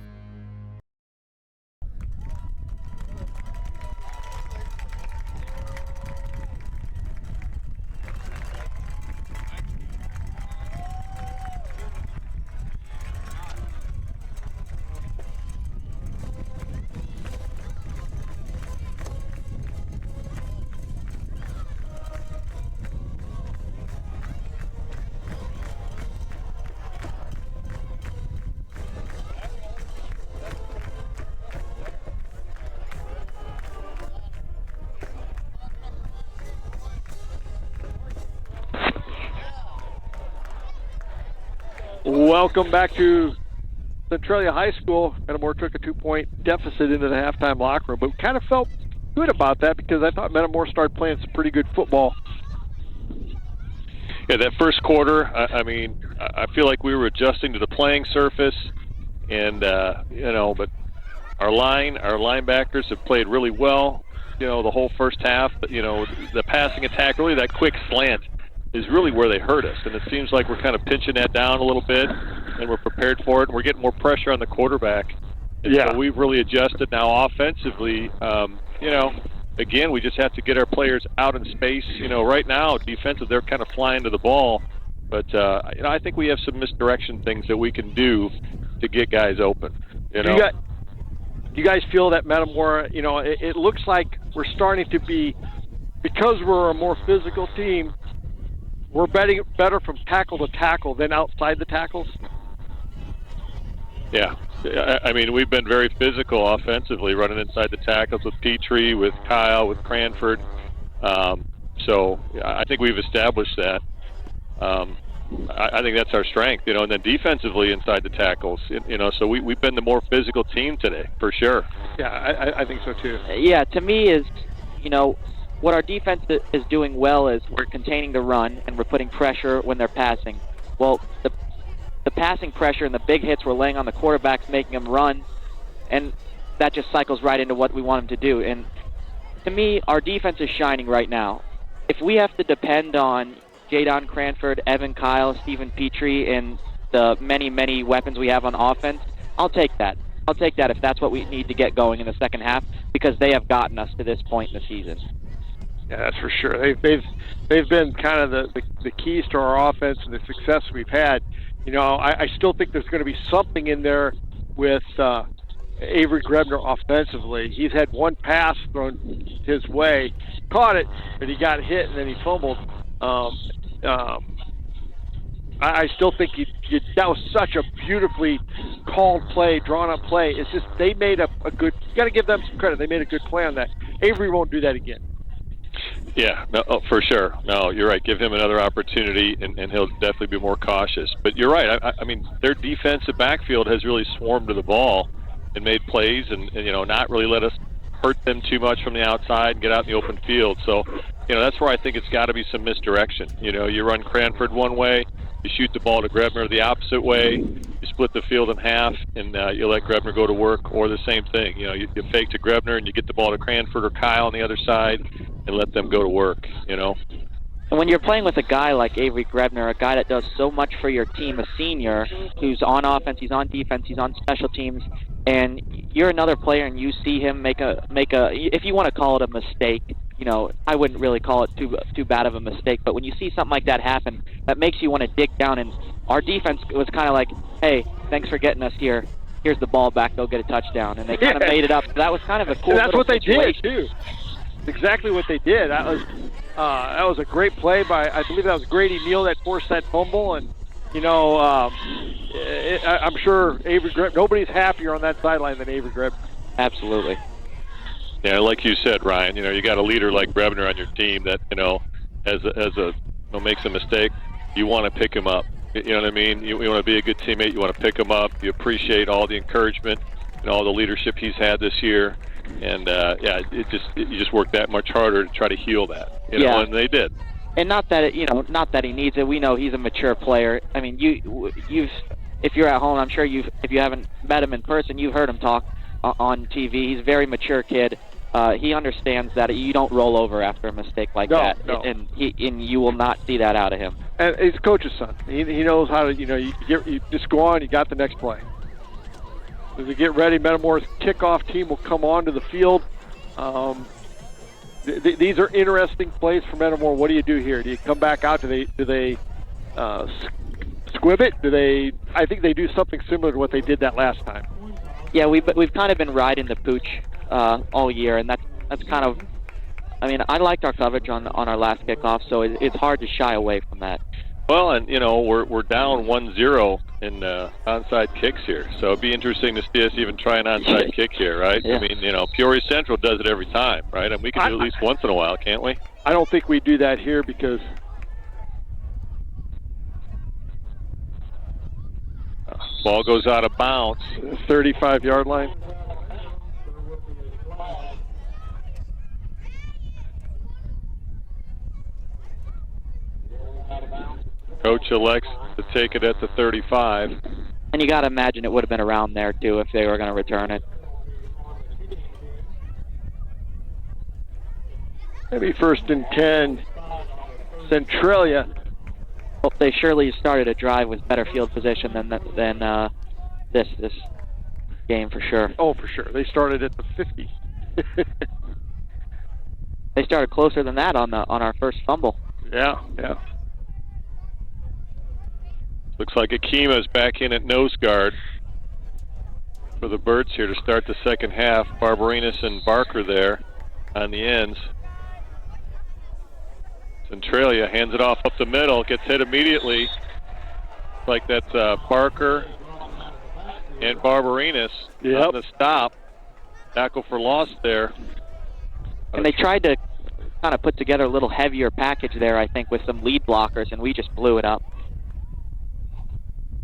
Welcome back to Centralia High School. Metamora took a 2-point deficit into the halftime locker room, but kind of felt good about that because I thought Metamora started playing some pretty good football. Yeah, that first quarter, I mean, I feel like we were adjusting to the playing surface, and, but our linebackers have played really well, the whole first half. But, the passing attack, really that quick slant is really where they hurt us, and it seems like we're kind of pinching that down a little bit, and we're prepared for it, and we're getting more pressure on the quarterback. And so we've really adjusted now offensively. Again, we just have to get our players out in space. Right now, defensive, they're kind of flying to the ball, but I think we have some misdirection things that we can do to get guys open. Do you guys feel that Metamora, it looks like we're starting to be, because we're a more physical team, we're better from tackle to tackle than outside the tackles? Yeah. I mean, we've been very physical offensively, running inside the tackles with Petrie, with Kyle, with Cranford. So I think we've established that. I think that's our strength, and then defensively inside the tackles, so we've been the more physical team today, for sure. Yeah, I think so too. Yeah, to me is, what our defense is doing well is we're containing the run and we're putting pressure when they're passing. Well, the passing pressure and the big hits we're laying on the quarterbacks, making them run, and that just cycles right into what we want them to do. And to me, our defense is shining right now. If we have to depend on Jadon Cranford, Evan Kyle, Stephen Petrie, and the many, many weapons we have on offense, I'll take that. I'll take that if that's what we need to get going in the second half, because they have gotten us to this point in the season. Yeah, that's for sure. They've been kind of the keys to our offense and the success we've had. I still think there's going to be something in there with Avery Grebner offensively. He's had one pass thrown his way, caught it, but he got hit and then he fumbled. I still think that was such a beautifully called play, drawn up play. It's just they made a good. You got to give them some credit. They made a good play on that. Avery won't do that again. Yeah, no, for sure. No, you're right. Give him another opportunity, and he'll definitely be more cautious. But you're right. I mean, their defensive backfield has really swarmed to the ball and made plays, and not really let us hurt them too much from the outside and get out in the open field. So, that's where I think it's got to be some misdirection. You run Cranford one way, you shoot the ball to Grebner the opposite way, you split the field in half, and you let Grebner go to work, or the same thing. You fake to Grebner and you get the ball to Cranford or Kyle on the other side and let them go to work, And when you're playing with a guy like Avery Grebner, a guy that does so much for your team, a senior who's on offense, he's on defense, he's on special teams, and you're another player and you see him make a if you want to call it a mistake, I wouldn't really call it too bad of a mistake, but when you see something like that happen, that makes you want to dig down. And our defense was kind of like, hey, thanks for getting us here. Here's the ball back. They'll get a touchdown. And they kind of made it up. So that was kind of a cool. And that's what they situation. did too. Exactly what they did. That was a great play by, I believe that was Grady Neal that forced that fumble. And I'm sure Avery Grebner, nobody's happier on that sideline than Avery Grebner. Absolutely. Yeah, like you said, Ryan, you got a leader like Grebner on your team that, makes a mistake, you want to pick him up. You know what I mean? You want to be a good teammate, you want to pick him up, you appreciate all the encouragement, all the leadership he's had this year. And you just work that much harder to try to heal that, and they did. And not that not that he needs it. We know he's a mature player. I mean, if you're at home, I'm sure if you haven't met him in person, you've heard him talk on TV. He's a very mature kid. He understands that you don't roll over after a mistake like that, and you will not see that out of him. And he's coach's son. He knows how to. You just go on. You got the next play. As we get ready, Metamora's kickoff team will come onto the field. These are interesting plays for Metamora. What do you do here? Do you come back out? Do they squib it? I think they do something similar to what they did that last time. Yeah, we've kind of been riding the pooch all year, and that's kind of. I mean, I liked our coverage on our last kickoff, so it's hard to shy away from that. Well, and we're down 1-0 in onside kicks here, so it'd be interesting to see us even try an onside kick here, right? Yeah. I mean, Peoria Central does it every time, right? And we can do it at least once in a while, can't we? I don't think we do that here because ball goes out of bounds, 35-yard line. Coach elects to take it at the 35. And you got to imagine it would have been around there, too, if they were going to return it. Maybe 1st and 10, Centralia. Well, they surely started a drive with better field position than this game for sure. Oh, for sure. They started at the 50. They started closer than that on our first fumble. Yeah. Looks like Akima's back in at nose guard for the Birds here to start the second half. Barbarinas and Barker there on the ends. Centralia hands it off up the middle, gets hit immediately. Looks like that's Barker and Barbarinas on the stop. Tackle for loss there. And they tried to kind of put together a little heavier package there, I think, with some lead blockers, and we just blew it up.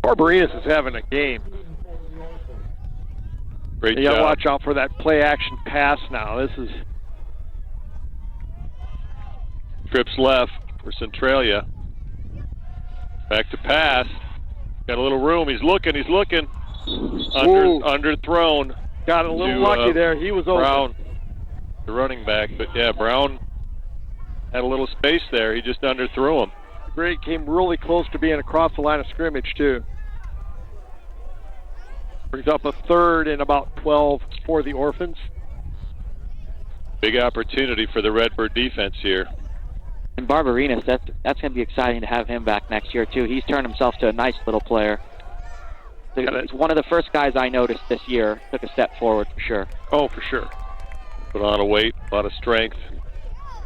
Barbarinas is having a game. Great you job. got to watch out for that play-action pass now. This is... Trips left for Centralia. Back to pass. Got a little room. He's looking. Underthrown. Got a little lucky there. He was Brown, open. the running back. But, yeah, Brown had a little space there. He just underthrew him. Great, came really close to being across the line of scrimmage, too. Brings up a 3rd and about 12 for the Orphans. Big opportunity for the Redbird defense here. And Barbarinas, that's going to be exciting to have him back next year, too. He's turned himself to a nice little player. He's one of the first guys I noticed this year. Took a step forward for sure. Oh, for sure. Put on a weight, a lot of strength,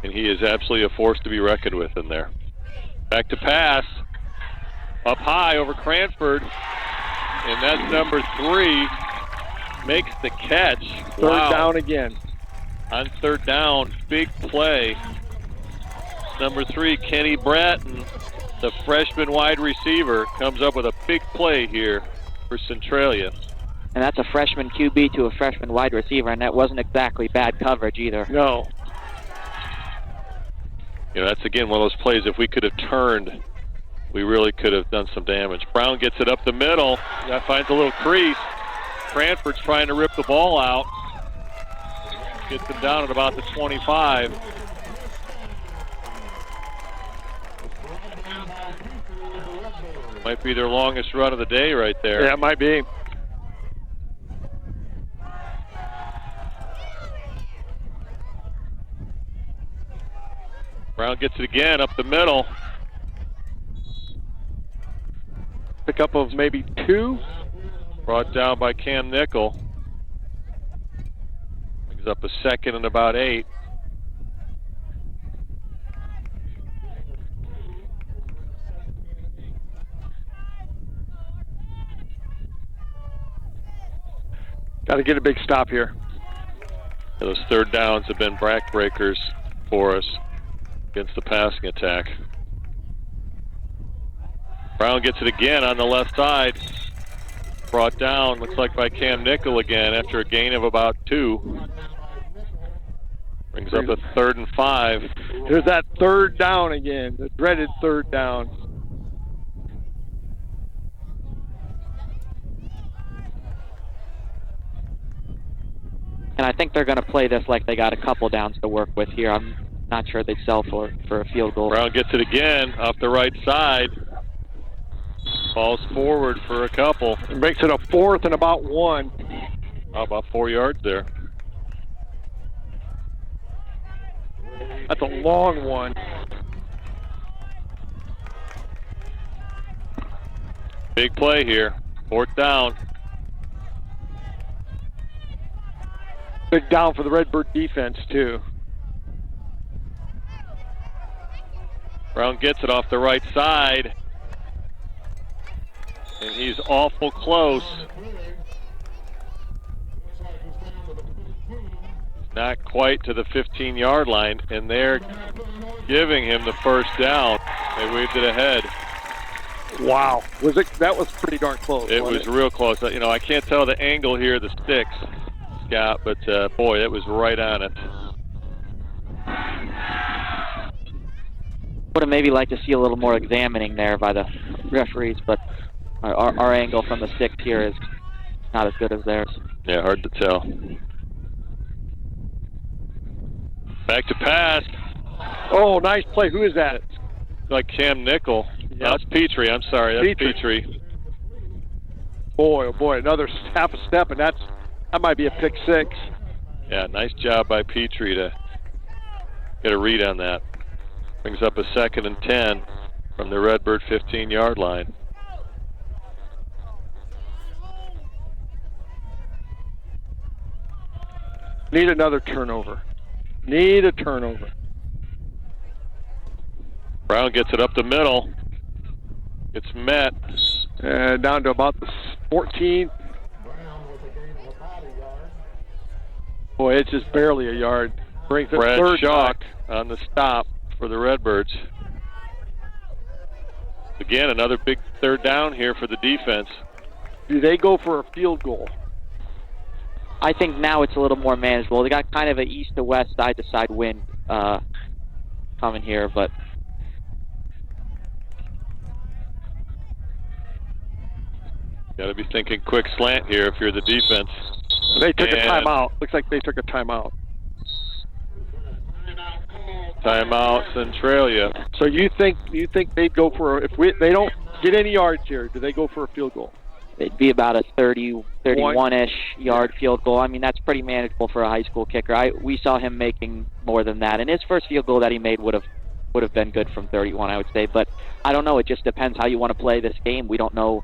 and he is absolutely a force to be reckoned with in there. Back to pass. Up high over Cranford. And that's number 3. Makes the catch. Third down again. On 3rd down, big play. Number 3, Kenny Bratton, the freshman wide receiver, comes up with a big play here for Centralia. And that's a freshman QB to a freshman wide receiver, and that wasn't exactly bad coverage either. No. That's, again, one of those plays, if we could have turned, we really could have done some damage. Brown gets it up the middle. That finds a little crease. Cranford's trying to rip the ball out. Gets him down at about the 25. Might be their longest run of the day right there. Yeah, it might be. Brown gets it again up the middle. Pick up of maybe 2. Brought down by Cam Nickel. Brings up a 2nd and about 8. Got to get a big stop here. Those 3rd downs have been backbreakers for us against the passing attack. Brown gets it again on the left side. Brought down, looks like by Cam Nickel again after a gain of about 2. Brings up a 3rd and 5. There's that 3rd down again, the dreaded 3rd down. And I think they're going to play this like they got a couple downs to work with here. I'm not sure they'd sell for a field goal. Brown gets it again off the right side. Falls forward for a couple. It makes it a 4th and about 1. How about 4 yards there? That's a long one. Big play here. 4th down. Big down for the Redbird defense, too. Brown gets it off the right side. And he's awful close. Not quite to the 15-yard line, and they're giving him the 1st down. They waved it ahead. Wow. That was pretty darn close. It was real close. You know, I can't tell the angle here of the sticks, Scott, but boy, it was right on it. Would have maybe liked to see a little more examining there by the referees, but our angle from the sticks here is not as good as theirs. Yeah, hard to tell. Back to pass. Oh, nice play. Who is that? Like Cam Nickel. Yep. That's Petrie. I'm sorry. That's Petrie. Boy, oh boy, another half a step, and that might be a pick 6. Yeah, nice job by Petrie to get a read on that. Brings up a 2nd and 10 from the Redbird 15-yard line. Need another turnover. Need a turnover. Brown gets it up the middle. It's met. Down to about the 14. Boy, it's just barely a yard. Brings it Brad 3rd Schock back on the stop for the Redbirds. Again, another big 3rd down here for the defense. Do they go for a field goal? I think now it's a little more manageable. They got kind of an east to west, side to side wind coming here, but got to be thinking quick slant here if you're the defense. They took a timeout. Looks like they took a timeout. Timeout, Centralia. So you think they'd go for they don't get any yards here? Do they go for a field goal? It'd be about a 31-ish yard field goal. I mean, that's pretty manageable for a high school kicker. We saw him making more than that, and his first field goal that he made would have been good from 31, I would say. But I don't know. It just depends how you want to play this game. We don't know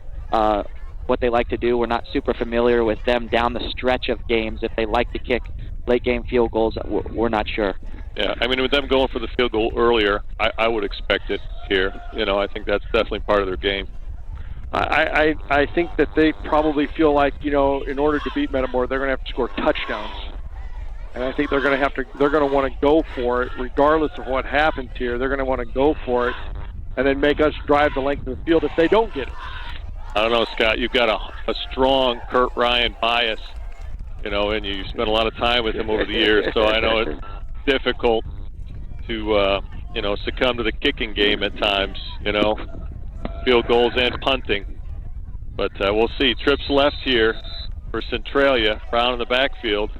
what they like to do. We're not super familiar with them down the stretch of games. If they like to kick late-game field goals, we're not sure. Yeah, I mean, with them going for the field goal earlier, I would expect it here. You know, I think that's definitely part of their game. I think that they probably feel like, you know, in order to beat Metamora, they're going to have to score touchdowns. And I think they're going to want to go for it, regardless of what happens here. They're going to want to go for it and then make us drive the length of the field if they don't get it. I don't know, Scott. You've got a strong Kurt Ryan bias, you know, and you spent a lot of time with him over the years, so I know it's difficult to, you know, succumb to the kicking game at times, you know, field goals and punting. But we'll see. Trips left here for Centralia. Brown in the backfield.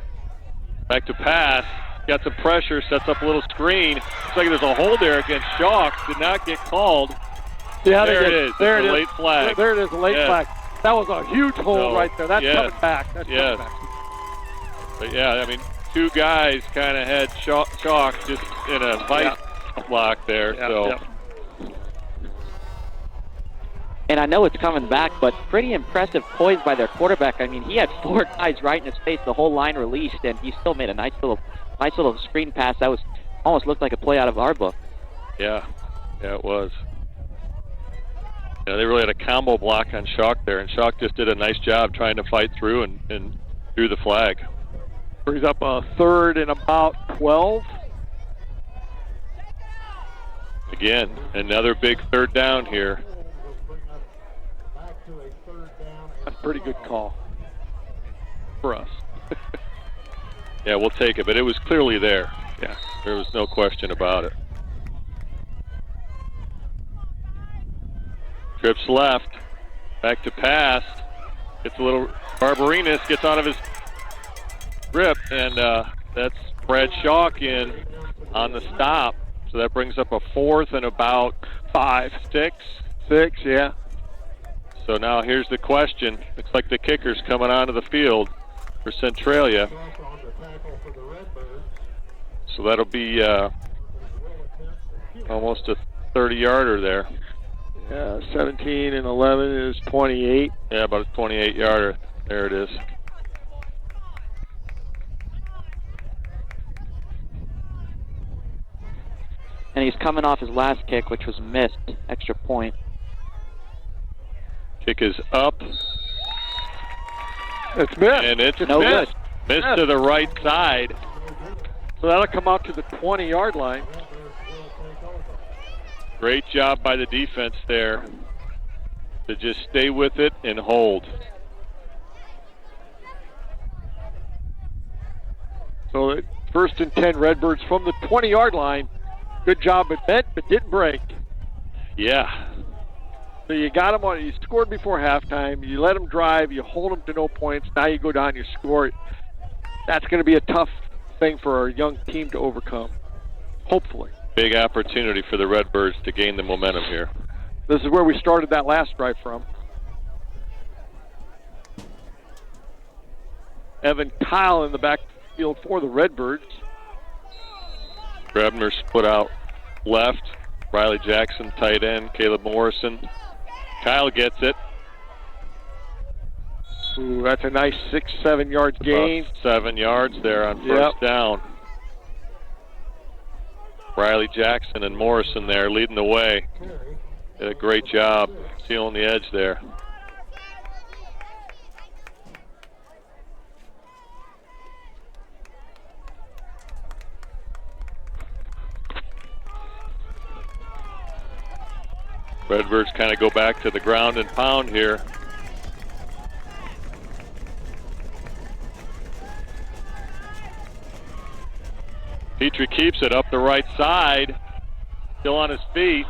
Back to pass. Got some pressure. Sets up a little screen. Looks like there's a hold there against Schock. Did not get called. Yeah, there it is. There it is. Late flag. There it is. A late flag. That was a huge hold right there. That's coming back. That's coming back. But yeah, I mean, two guys kind of had Schock just in a vice block there. And I know it's coming back, but pretty impressive poise by their quarterback. I mean, he had 4 guys right in his face. The whole line released, and he still made a nice little screen pass. That was almost looked like a play out of our book. Yeah, it was. Yeah, they really had a combo block on Schock there, and Schock just did a nice job trying to fight through and threw the flag. Brings up a 3rd and about 12. Again, another big 3rd down here. That's a pretty good call for us. Yeah, we'll take it, but it was clearly there. Yeah, there was no question about it. Trips left, back to pass. Gets a little, Barbarinas gets out of his grip, and that's Brad Schalk in on the stop. So that brings up a 4th and about 5, 6. 6, yeah. So now here's the question. Looks like the kicker's coming onto the field for Centralia. So that'll be almost a 30-yarder there. Yeah, 17 and 11 is 28. Yeah, about a 28-yarder. There it is. And he's coming off his last kick, which was missed. Extra point. Kick is up. It's missed. And it's no missed. good. Missed to the right side. So that'll come out to the 20-yard line. Great job by the defense there to just stay with it and hold. So 1st and 10 Redbirds from the 20-yard line. Good job at bent, but didn't break. Yeah. So you got them on. You scored before halftime. You let them drive. You hold them to no points. Now you go down. You score. That's going to be a tough thing for our young team to overcome. Hopefully. Big opportunity for the Redbirds to gain the momentum here. This is where we started that last drive from. Evan Kyle in the backfield for the Redbirds. Grebner split out left. Riley Jackson, tight end. Caleb Morrison. Kyle gets it. Ooh, that's a nice 6-7 yards gain. About 7 yards there on first down. Riley Jackson and Morrison there leading the way. Did a great job sealing the edge there. Redbirds kind of go back to the ground and pound here. Petrie keeps it up the right side, still on his feet.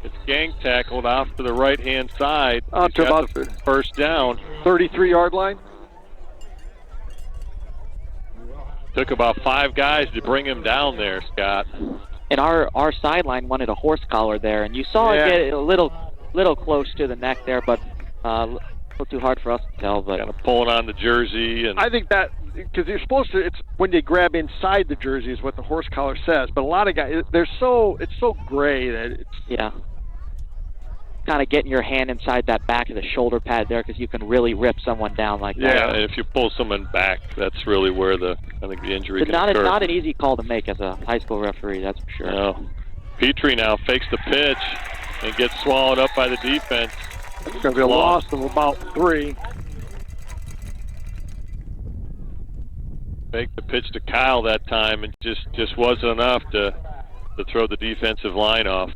It's gang tackled off to the right-hand side. Out to about the first down. 33-yard line. Took about 5 guys to bring him down there, Scott. And our sideline wanted a horse collar there, and you saw it get a little close to the neck there, but a little too hard for us to tell. But kind of pulling on the jersey, and I think that because you're supposed to, it's when they grab inside the jersey is what the horse collar says. But a lot of guys, it's so gray that it's kind of getting your hand inside that back of the shoulder pad there because you can really rip someone down like that. Yeah, and if you pull someone back, that's really where I think the injury can occur. It's not an easy call to make as a high school referee, that's for sure. No. Petrie now fakes the pitch and gets swallowed up by the defense. It's going to be a loss of about 3. Faked the pitch to Kyle that time and just wasn't enough to throw the defensive line off.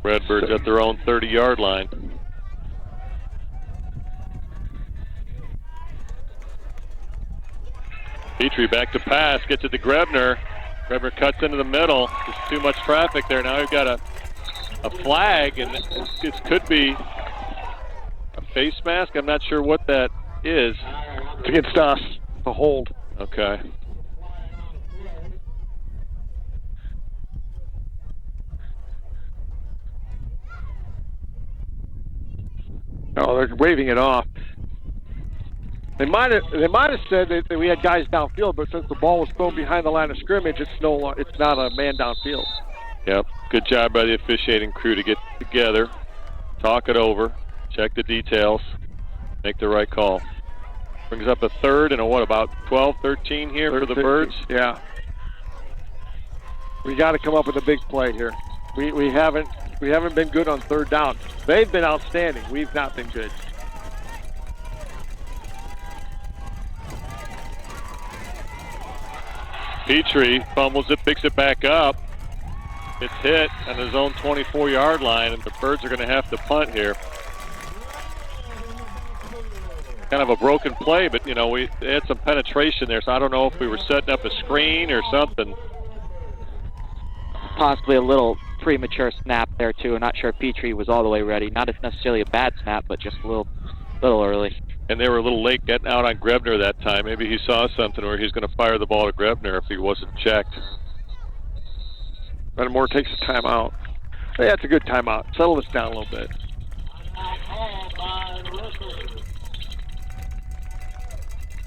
Redbirds at their own 30-yard line. Petrie back to pass, gets it to Grebner. Grebner cuts into the middle. There's too much traffic there. Now we've got a flag, and it could be a face mask. I'm not sure what that is. It's against us, a hold. Okay. Oh, they're waving it off. They might have said that we had guys downfield, but since the ball was thrown behind the line of scrimmage, it's not a man downfield. Yep. Good job by the officiating crew to get together, talk it over, check the details, make the right call. Brings up a third and about 12, 13 here for the Birds. Yeah. We got to come up with a big play here. We haven't been good on third down. They've been outstanding. We've not been good. Petrie fumbles it, picks it back up. It's hit on his own 24-yard line, and the Birds are going to have to punt here. Kind of a broken play, but, you know, we had some penetration there, so I don't know if we were setting up a screen or something. Possibly a little premature snap there, too. I'm not sure if Petrie was all the way ready. Not necessarily a bad snap, but just a little early. And they were a little late getting out on Grebner that time. Maybe he saw something where he's going to fire the ball to Grebner if he wasn't checked. Metamora takes a timeout. Hey, that's a good timeout. Settle this down a little bit.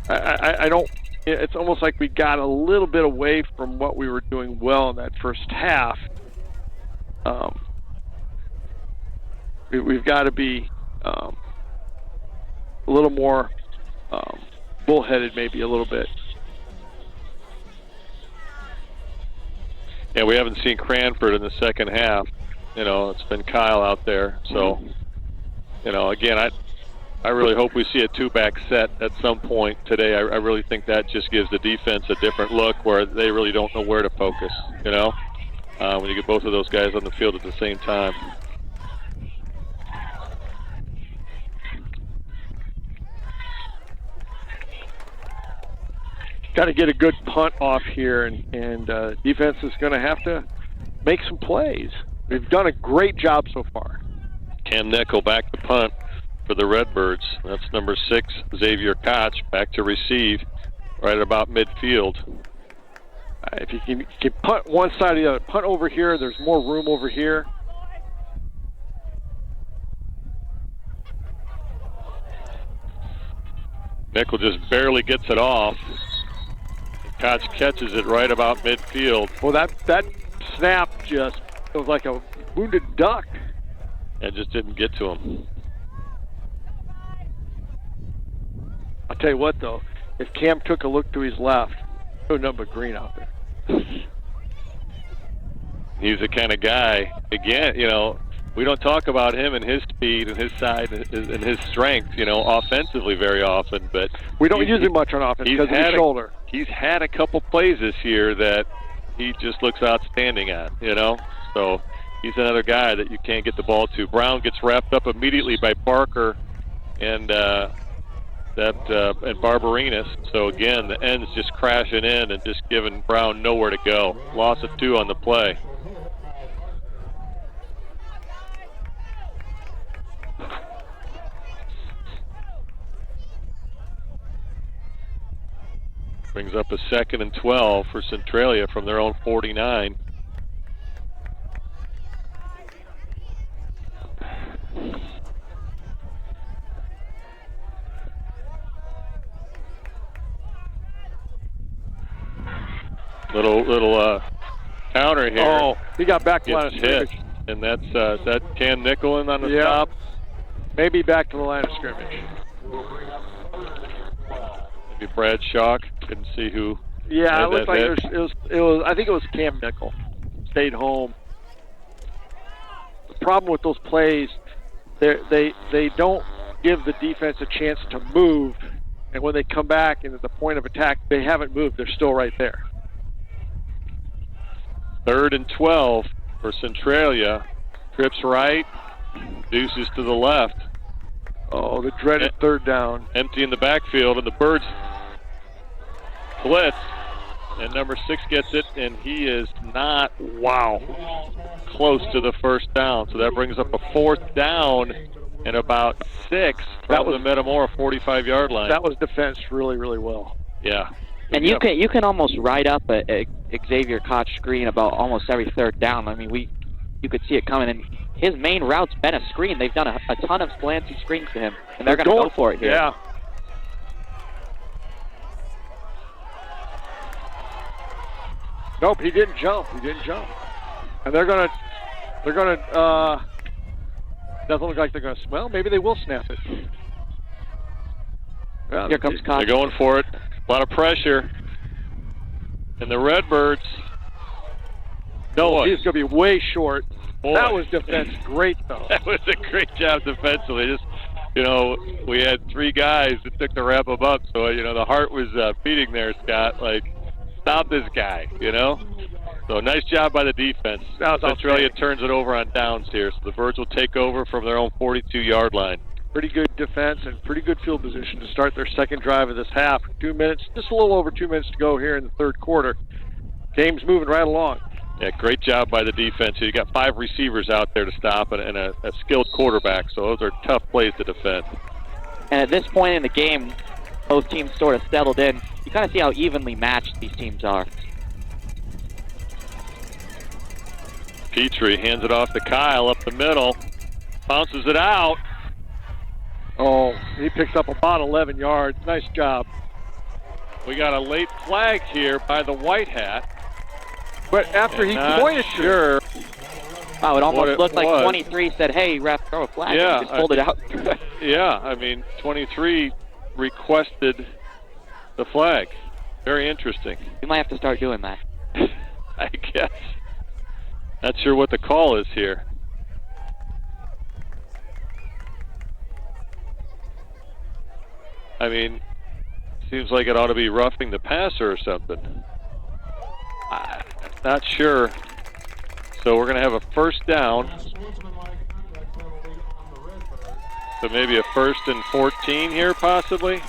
I don't, it's almost like we got a little bit away from what we were doing well in that first half. We've got to be a little more bullheaded, maybe a little bit. Yeah, we haven't seen Cranford in the second half. You know, it's been Kyle out there. So, you know, again, I really hope we see a two-back set at some point today. I really think that just gives the defense a different look where they really don't know where to focus, you know, when you get both of those guys on the field at the same time. Got to get a good punt off here, and defense is going to have to make some plays. We've done a great job so far. Cam Nickel back to punt for the Redbirds. That's number 6, Xavier Koch, back to receive right about midfield. If you can punt one side or the other, punt over here, there's more room over here. Nickel just barely gets it off. Koch catches it right about midfield. Well, that snap just, it was like a wounded duck. And just didn't get to him. I'll tell you what, though, if Cam took a look to his left, no nothing but green out there. He's the kind of guy, again, you know, we don't talk about him and his speed and his size and his strength, you know, offensively very often, but we don't use him much on offense because of his shoulder. He's had a couple plays this year that he just looks outstanding at, you know, so he's another guy that you can't get the ball to. Brown gets wrapped up immediately by Parker and Barbarinas. So again, the end's just crashing in and just giving Brown nowhere to go. Loss of 2 on the play. Brings up a 2nd and 12 for Centralia from their own 49. Little counter here. Oh, he got back to the line of hit, scrimmage. and that's is that Cam Nickel in on the stop? Maybe back to the line of scrimmage. Maybe Brad Schock. Couldn't see who. Yeah, it looked like hit. it was. I think it was Cam Nickel. Stayed home. The problem with those plays, they don't give the defense a chance to move, and when they come back and at the point of attack, they haven't moved. They're still right there. 3rd and 12 for Centralia. Trips right, deuces to the left. Oh, the dreaded 3rd down. Empty in the backfield, and the Birds blitz. And number 6 gets it, and he is not, close to the 1st down. So that brings up a 4th down and about 6 from the Metamora 45-yard line. That was defensed really, really well. Yeah. And you can almost ride up a Xavier Koch screen about almost every 3rd down. I mean, you could see it coming, and his main route's been a screen. They've done a ton of slanty screens to him, and they're going to go for it here. Yeah. Nope, he didn't jump. And they're gonna doesn't look like they're gonna smell. Maybe they will snap it. Yeah, here comes Koch. They're going for it. A lot of pressure. And the Redbirds. He's gonna be way short. Boy. That was defense great though. That was a great job defensively. Just, you know, we had 3 guys that took the wrap them up, so, you know, the heart was beating there, Scott. Like, stop this guy, you know? So nice job by the defense. Centralia turns it over on downs here, so the Birds will take over from their own 42-yard line. Pretty good defense and pretty good field position to start their second drive of this half. 2 minutes, just a little over 2 minutes to go here in the third quarter. Game's moving right along. Yeah, great job by the defense. You got 5 receivers out there to stop and a skilled quarterback, so those are tough plays to defend. And at this point in the game, both teams sort of settled in. You kind of see how evenly matched these teams are. Petrie hands it off to Kyle up the middle, bounces it out. Oh, he picks up about 11 yards. Nice job. We got a late flag here by the white hat. But after he pointed sure. Wow, it almost looked like 23 said, hey, ref, throw a flag. Yeah, And just pulled it out. Yeah, I mean, 23 requested the flag. Very interesting. You might have to start doing that. I guess. Not sure what the call is here. I mean, seems like it ought to be roughing the passer or something. I'm not sure. So we're going to have a first down. So maybe a 1st and 14 here, possibly.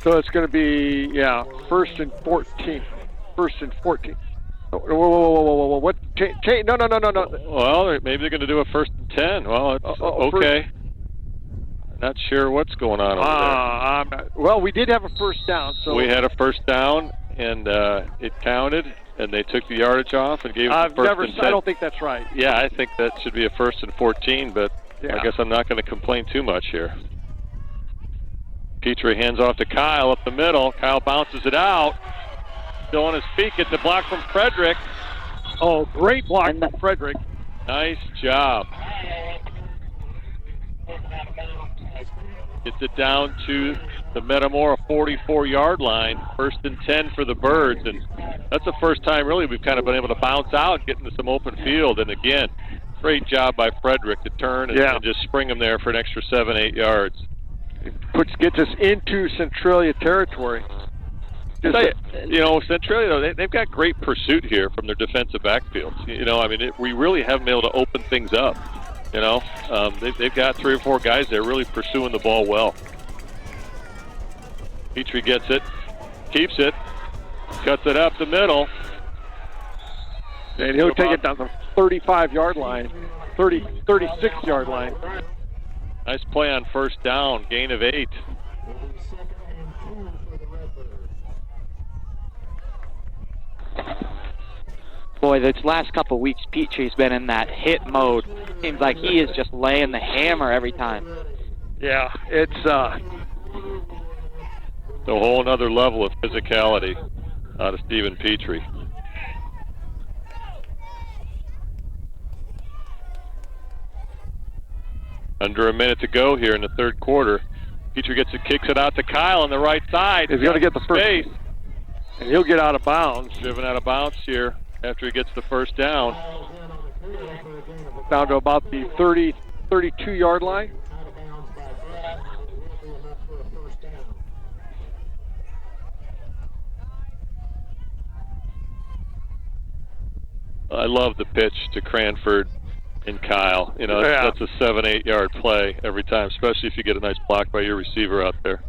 So it's going to be, yeah, 1st and 14. 1st and 14. Whoa. What? No. Well, maybe they're going to do a 1st and 10. Well, it's okay. Not sure what's going on over there. Well, we did have a first down. So we had a first down, and it counted, and they took the yardage off and gave it the 1st and 10. I don't think that's right. Yeah, I think that should be a 1st and 14, but yeah. I guess I'm not going to complain too much here. Petrie hands off to Kyle up the middle. Kyle bounces it out. Still on his feet, gets a block from Frederick. Oh, great block from Frederick. Nice job. Gets it down to the Metamora 44-yard line. 1st and 10 for the Birds, and that's the first time really we've kind of been able to bounce out, get into some open field. And again, great job by Frederick to turn and just spring them there for an extra 7-8 yards. Gets us into Centralia territory. You know, Centralia, they've got great pursuit here from their defensive backfields. You know, I mean, we really haven't been able to open things up. You know, they've got 3 or 4 guys there really pursuing the ball well. Petrie gets it, keeps it, cuts it up the middle. And he'll take it down the 35-yard line, 36-yard line. Nice play on first down, gain of 8. Boy, this last couple weeks, Petrie's been in that hit mode. Seems like he is just laying the hammer every time. Yeah, it's a whole other level of physicality out of Stephen Petrie. Under a minute to go here in the third quarter. Petrie kicks it out to Kyle on the right side. He's going to get the first, and he'll get out of bounds. Driven out of bounds here after he gets the first down. Down to about the 32-yard line. I love the pitch to Cranford and Kyle. You know, that's a 7-8 yard play every time, especially if you get a nice block by your receiver out there.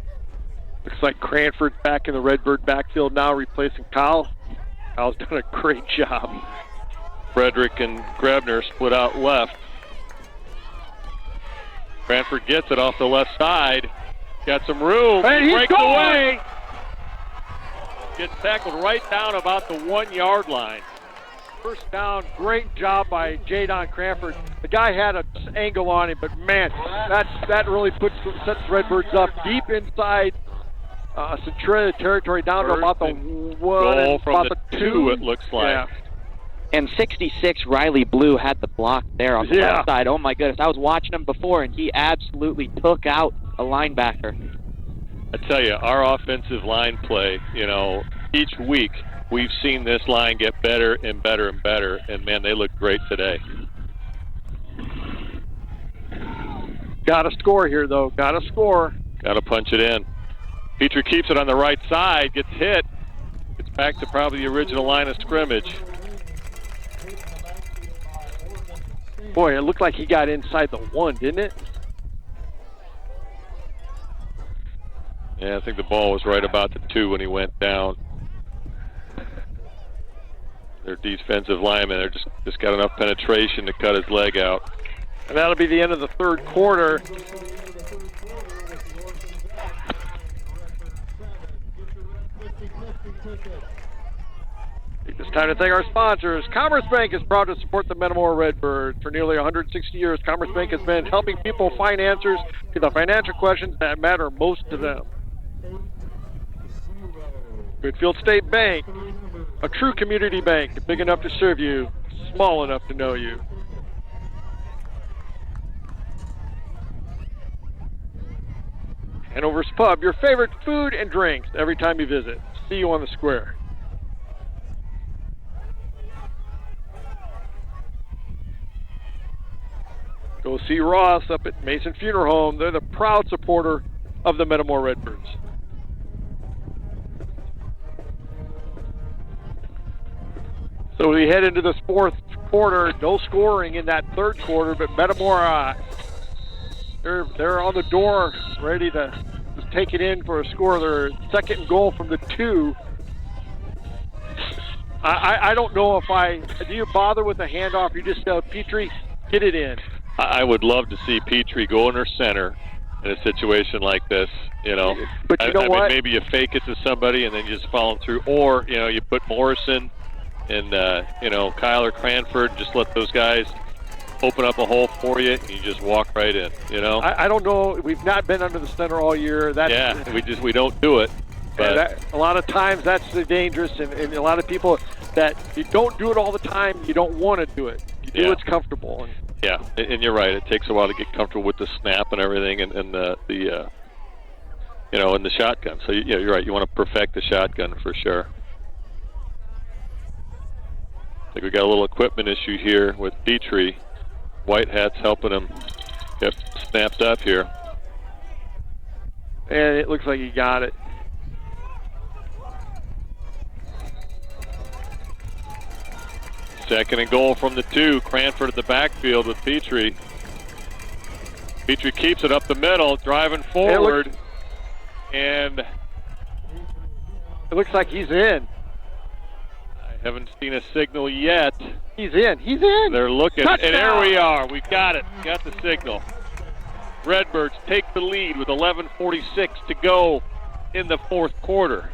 Looks like Cranford back in the Redbird backfield now, replacing Kyle. Kyle's done a great job. Frederick and Grebner split out left. Cranford gets it off the left side. Got some room. And he breaks away. Gets tackled right down about the 1 yard line. First down, great job by Jadon Cranford. The guy had an angle on him, but man, that really sets the Redbirds up deep inside Centralia territory, down to about the goal from the 2, it looks like. Yeah. And 66, Riley Blue had the block there on the left side. Oh my goodness, I was watching him before, and he absolutely took out a linebacker. I tell you, our offensive line play, you know, each week we've seen this line get better and better and better, and man, they look great today. Got to score here, though. Got to score. Got to punch it in. Petrie keeps it on the right side, gets hit. It's back to probably the original line of scrimmage. Boy, it looked like he got inside the 1, didn't it? Yeah, I think the ball was right about the 2 when he went down. Their defensive linemen are just got enough penetration to cut his leg out. And that'll be the end of the third quarter. It's time to thank our sponsors. Commerce Bank is proud to support the Metamora Redbird. For nearly 160 years, Commerce Bank has been helping people find answers to the financial questions that matter most to them. Goodfield State Bank, a true community bank, big enough to serve you, small enough to know you. Hanover's Pub, your favorite food and drinks every time you visit. See you on the square. Go see Ross up at Mason Funeral Home. They're the proud supporter of the Metamora Redbirds. So we head into this fourth quarter. No scoring in that third quarter, but Metamora, they're on the door, ready to take it in for a score. Their second and goal from the 2. I don't know if do you bother with a handoff? You just tell Petrie, get it in. I would love to see Petrie go under center in a situation like this, you know. But you know what? Mean, maybe you fake it to somebody and then you just follow through. Or, you know, you put Morrison and, you know, Kyle or Cranford, just let those guys open up a hole for you and you just walk right in, you know. I don't know. We've not been under the center all year. We don't do it. But a lot of times that's the dangerous, and a lot of people that you don't do it all the time, you don't want to do it. You do what's comfortable. Yeah, and you're right. It takes a while to get comfortable with the snap and everything, and the you know, and the shotgun. So yeah, you're right. You want to perfect the shotgun for sure. I think we got a little equipment issue here with Petrie. White Hat's helping him get snapped up here, and it looks like he got it. Second and goal from the 2. Cranford in the backfield with Petrie. Petrie keeps it up the middle, driving forward. And it looks like he's in. I haven't seen a signal yet. He's in. He's in. They're looking. Touchdown. And there we are. We've got it. Got the signal. Redbirds take the lead with 11:46 to go in the fourth quarter.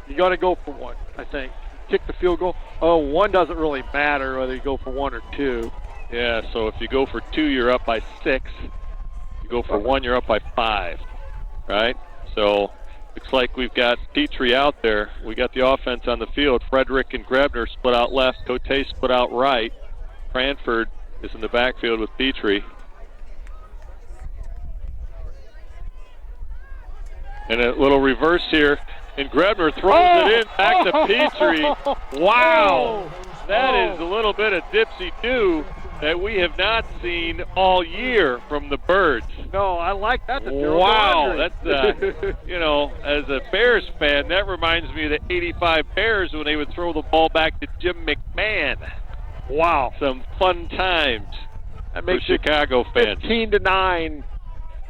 You got to go for one, I think. Kick the field goal. Oh, 1 doesn't really matter whether you go for 1 or 2. Yeah, so if you go for 2, you're up by 6. You go for 1, you're up by 5, right? So looks like we've got Petrie out there. We got the offense on the field. Frederick and Grebner split out left. Cote split out right. Cranford is in the backfield with Petrie. And a little reverse here. And Grebner throws it in back to Petrie. Wow! That is a little bit of dipsy-do that we have not seen all year from the Birds. No, I like that. Wow, that's, you know, as a Bears fan, that reminds me of the 85 Bears when they would throw the ball back to Jim McMahon. Wow, some fun times that makes for Chicago fans. 15-9.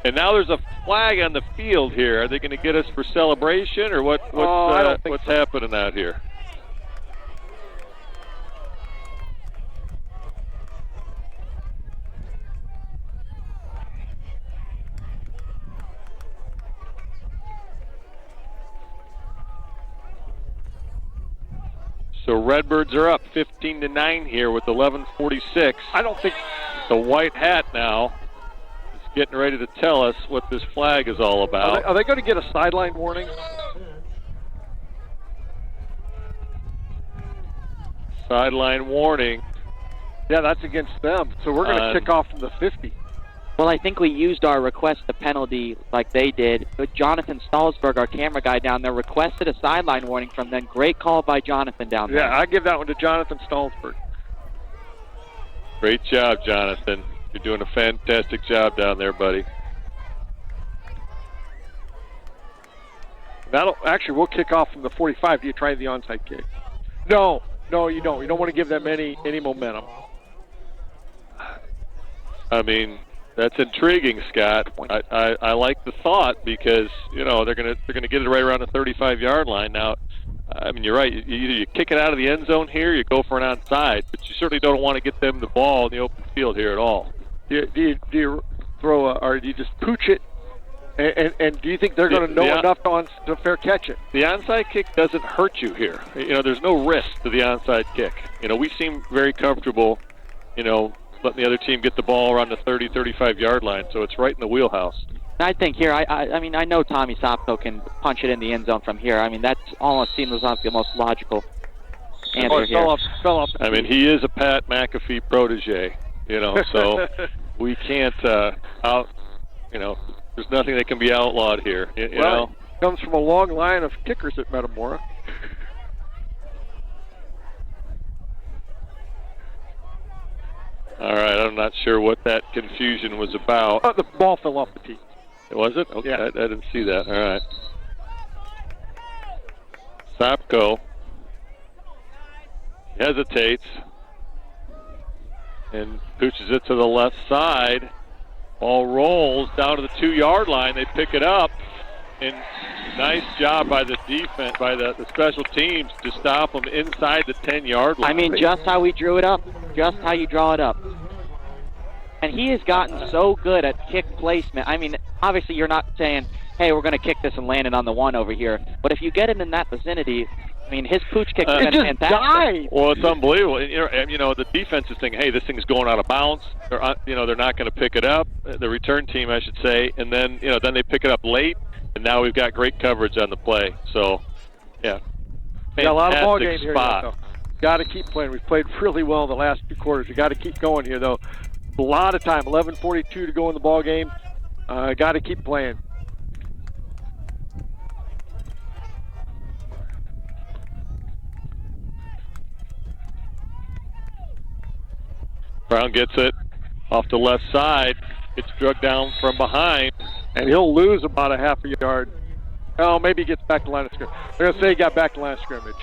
And now there's a flag on the field here. Are they going to get us for celebration, or what's happening out here? So Redbirds are up 15-9 here with 11:46. I don't think the White Hat now is getting ready to tell us what this flag is all about. Are they going to get a sideline warning? Sideline warning. Yeah, that's against them. So we're going to kick off from the 50. Well, I think we used our request the penalty like they did. But Jonathan Stallsberg, our camera guy down there, requested a sideline warning from them. Great call by Jonathan down there. Yeah, I give that one to Jonathan Stallsberg. Great job, Jonathan. You're doing a fantastic job down there, buddy. We'll kick off from the 45. Do you try the onside kick? No, you don't. You don't want to give them any momentum. I mean, that's intriguing, Scott. I like the thought because they're gonna get it right around the 35-yard line. Now, I mean, you're right. Either you kick it out of the end zone here, you go for an onside, but you certainly don't want to get them the ball in the open field here at all. Do you throw or do you just pooch it? And do you think they're going to know enough to fair catch it? The onside kick doesn't hurt you here. There's no risk to the onside kick. We seem very comfortable, letting the other team get the ball around the 30, 35-yard line, so it's right in the wheelhouse. I think here, I mean, I know Tommy Sopko can punch it in the end zone from here. I mean, that's almost seems like the most logical answer here. I mean, he is a Pat McAfee protege, so we can't there's nothing that can be outlawed here, you know. Comes from a long line of kickers at Metamora. All right, I'm not sure what that confusion was about. The ball fell off the tee. Was it? Okay, yeah. I didn't see that. All right. Sopko hesitates and pooches it to the left side. Ball rolls down to the 2-yard line. They pick it up, and nice job by the defense, by the special teams to stop them inside the 10-yard line. I mean, just how we drew it up, just how you draw it up. And he has gotten so good at kick placement. I mean, obviously you're not saying, hey, we're going to kick this and land it on the 1 over here. But if you get it in that vicinity, I mean, his pooch kick has been fantastic. Died. Well, it's unbelievable. The defense is thinking, hey, this thing's going out of bounds. They're not going to pick it up. The return team, I should say. And then, then they pick it up late, and now we've got great coverage on the play. So, yeah. Got a lot of ball games spot. here, though. Got to keep playing. We've played really well the last 2 quarters. You got to keep going here, though. A lot of time. 11:42 to go in the ball game. Got to keep playing. Brown gets it off the left side. It's drugged down from behind. And he'll lose about a half a yard. Oh, maybe he gets back to line of scrimmage. They're going to say he got back to line of scrimmage.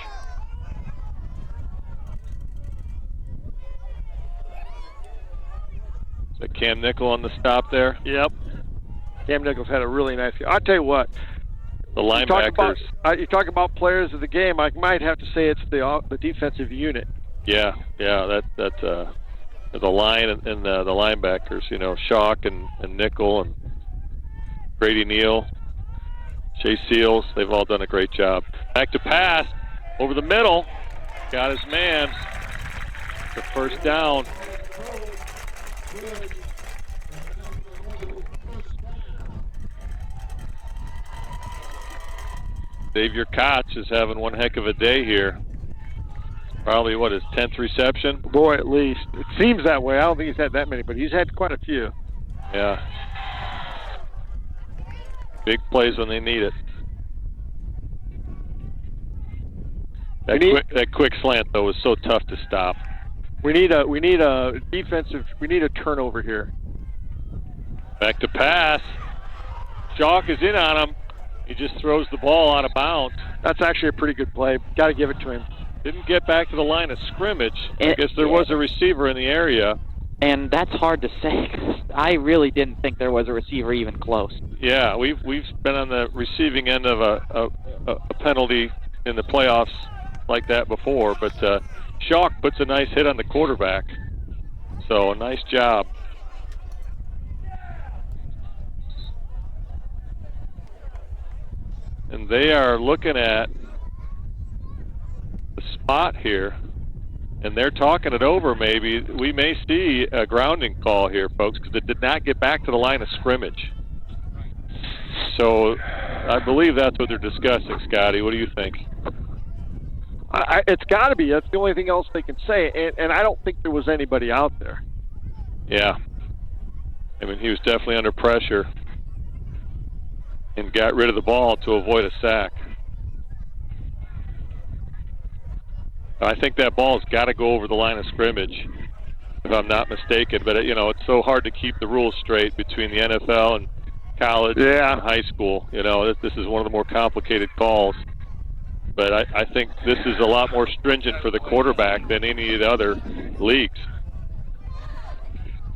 Is that Cam Nickel on the stop there? Yep. Cam Nichols had a really nice game. I'll tell you what. The linebackers. You talk about players of the game, I might have to say it's the defensive unit. Yeah, that's the line and the linebackers, Shock and Nickel and Grady Neal, Chase Seals, they've all done a great job. Back to pass, over the middle, got his man, the first down. Xavier Koch is having one heck of a day here. Probably, his 10th reception? Boy, at least. It seems that way. I don't think he's had that many, but he's had quite a few. Yeah. Big plays when they need it. That quick slant, though, was so tough to stop. We need a defensive, we need a turnover here. Back to pass. Chalk is in on him. He just throws the ball out of bounds. That's actually a pretty good play. Got to give it to him. Didn't get back to the line of scrimmage. I guess there was a receiver in the area. And that's hard to say, 'cause I really didn't think there was a receiver even close. Yeah, we've been on the receiving end of a penalty in the playoffs like that before, but Chalk puts a nice hit on the quarterback. So, a nice job. And they are looking at the spot here, and they're talking it over maybe. We may see a grounding call here, folks, because it did not get back to the line of scrimmage. So I believe that's what they're discussing, Scotty. What do you think? It's got to be. That's the only thing else they can say, and I don't think there was anybody out there. Yeah. I mean, he was definitely under pressure and got rid of the ball to avoid a sack. I think that ball's got to go over the line of scrimmage, if I'm not mistaken. But, it's so hard to keep the rules straight between the NFL college Yeah. and high school. You know, this is one of the more complicated calls. But I think this is a lot more stringent for the quarterback than any of the other leagues.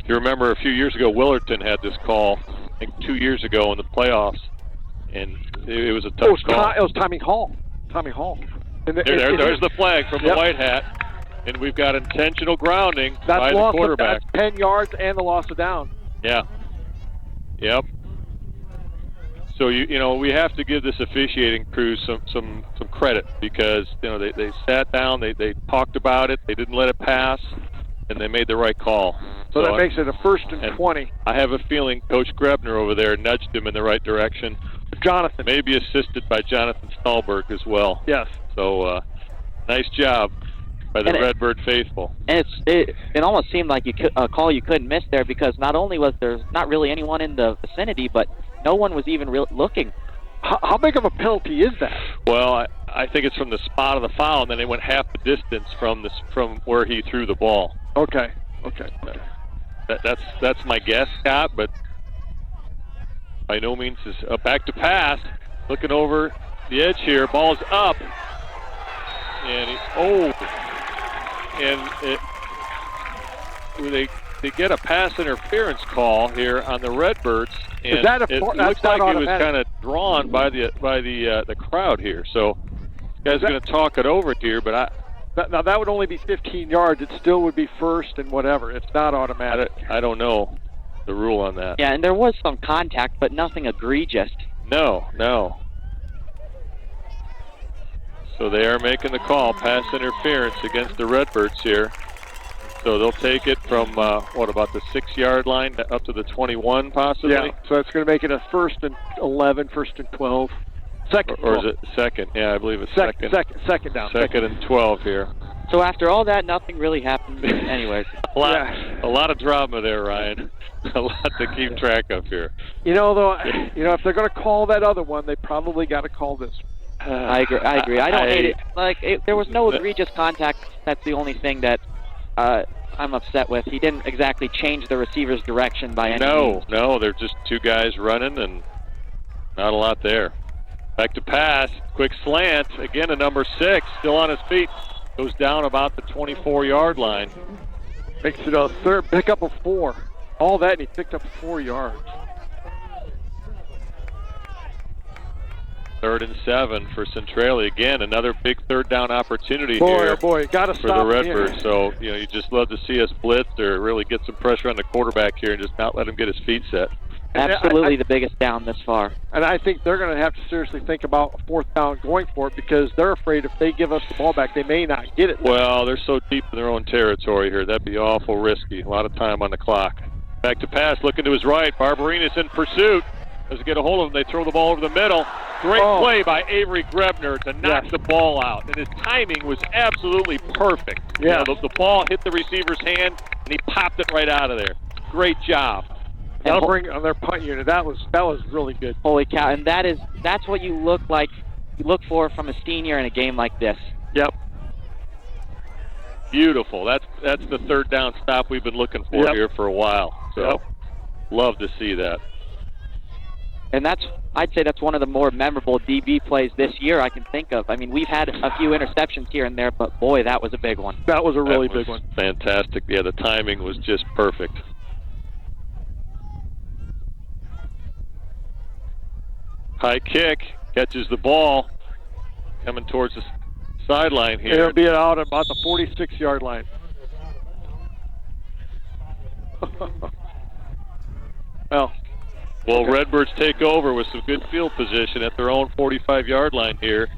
If you remember a few years ago, Willerton had this call, I think 2 years ago in the playoffs, and it was a tough call. It was Tommy Hall. Tommy Hall. And There's the flag from the white hat, and we've got intentional grounding by the quarterback. That's 10 yards and the loss of down. Yeah. Yep. So you know we have to give this officiating crew some credit because you know they sat down, they talked about it, they didn't let it pass, and they made the right call. So that makes it a 1st and 20. I have a feeling Coach Grebner over there nudged him in the right direction. Jonathan. Maybe assisted by Jonathan Stahlberg as well. Yes. So nice job by the Redbird faithful. And it almost seemed like a call you couldn't miss there because not only was there not really anyone in the vicinity, but no one was even looking. How big of a penalty is that? Well, I think it's from the spot of the foul, and then they went half the distance from where he threw the ball. Okay. That's my guess, Scott, but by no means is back to pass. Looking over the edge here, ball's up, and they get a pass interference call here on the Redbirds, and it looks like it was kind of drawn by the crowd here. So, this guy's going to talk it over here, but now that would only be 15 yards. It still would be first and whatever. It's not automatic. I don't know the rule on that. Yeah, and there was some contact, but nothing egregious. No. So they are making the call, pass interference against the Redbirds here. So they'll take it from, about the 6-yard line up to the 21 possibly? Yeah, so it's going to make it a 1st and 11, 1st and 12. Second. Or is it second? Yeah, I believe it's second. Second down. Second and 12 here. So after all that, nothing really happened anyways. A lot of drama there, Ryan. A lot to keep track of here. You know, though, if they're going to call that other one, they probably got to call this one. I agree. I don't hate it. There was no egregious contact. That's the only thing that I'm upset with. He didn't exactly change the receiver's direction by any means. No, they're just two guys running and not a lot there. Back to pass, quick slant, again a number 6, still on his feet, goes down about the 24-yard line. Makes it a third, pick up a 4. All that, and he picked up 4 yards. 3rd and 7 for Centralia. Again, another big third down opportunity here gotta for the Redbirds. So, you just love to see us blitz or really get some pressure on the quarterback here and just not let him get his feet set. Absolutely the biggest down this far. And I think they're going to have to seriously think about a 4th down going for it because they're afraid if they give us the ball back, they may not get it. Well, they're so deep in their own territory here. That'd be awful risky. A lot of time on the clock. Back to pass, looking to his right. Barberina's in pursuit. Doesn't get a hold of him. They throw the ball over the middle. Great play by Avery Grebner to knock the ball out. And his timing was absolutely perfect. Yeah. The ball hit the receiver's hand, and he popped it right out of there. Great job. That'll bring on their punt unit. That was really good. Holy cow! And that's what you look for from a senior in a game like this. Yep. Beautiful. That's the 3rd down stop we've been looking for here for a while. So love to see that. And I'd say that's one of the more memorable DB plays this year I can think of. I mean, we've had a few interceptions here and there, but boy, that was a big one. That was a really big one. Fantastic. Yeah, the timing was just perfect. High kick, catches the ball, coming towards the sideline here. It'll be out at about the 46-yard line. Well, Redbirds take over with some good field position at their own 45-yard line here.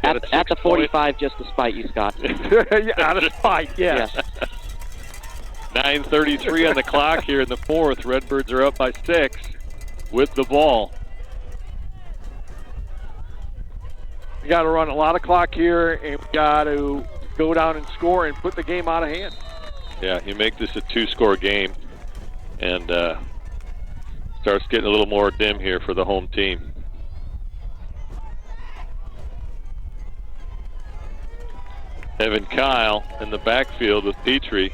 At the 45, just to spite you, Scott. Out of spite, yes. 9:33 on the clock here in the 4th. Redbirds are up by 6 with the ball. We got to run a lot of clock here, and we got to go down and score and put the game out of hand. Yeah, you make this a 2-score game, and starts getting a little more dim here for the home team. Evan Kyle in the backfield with Petrie.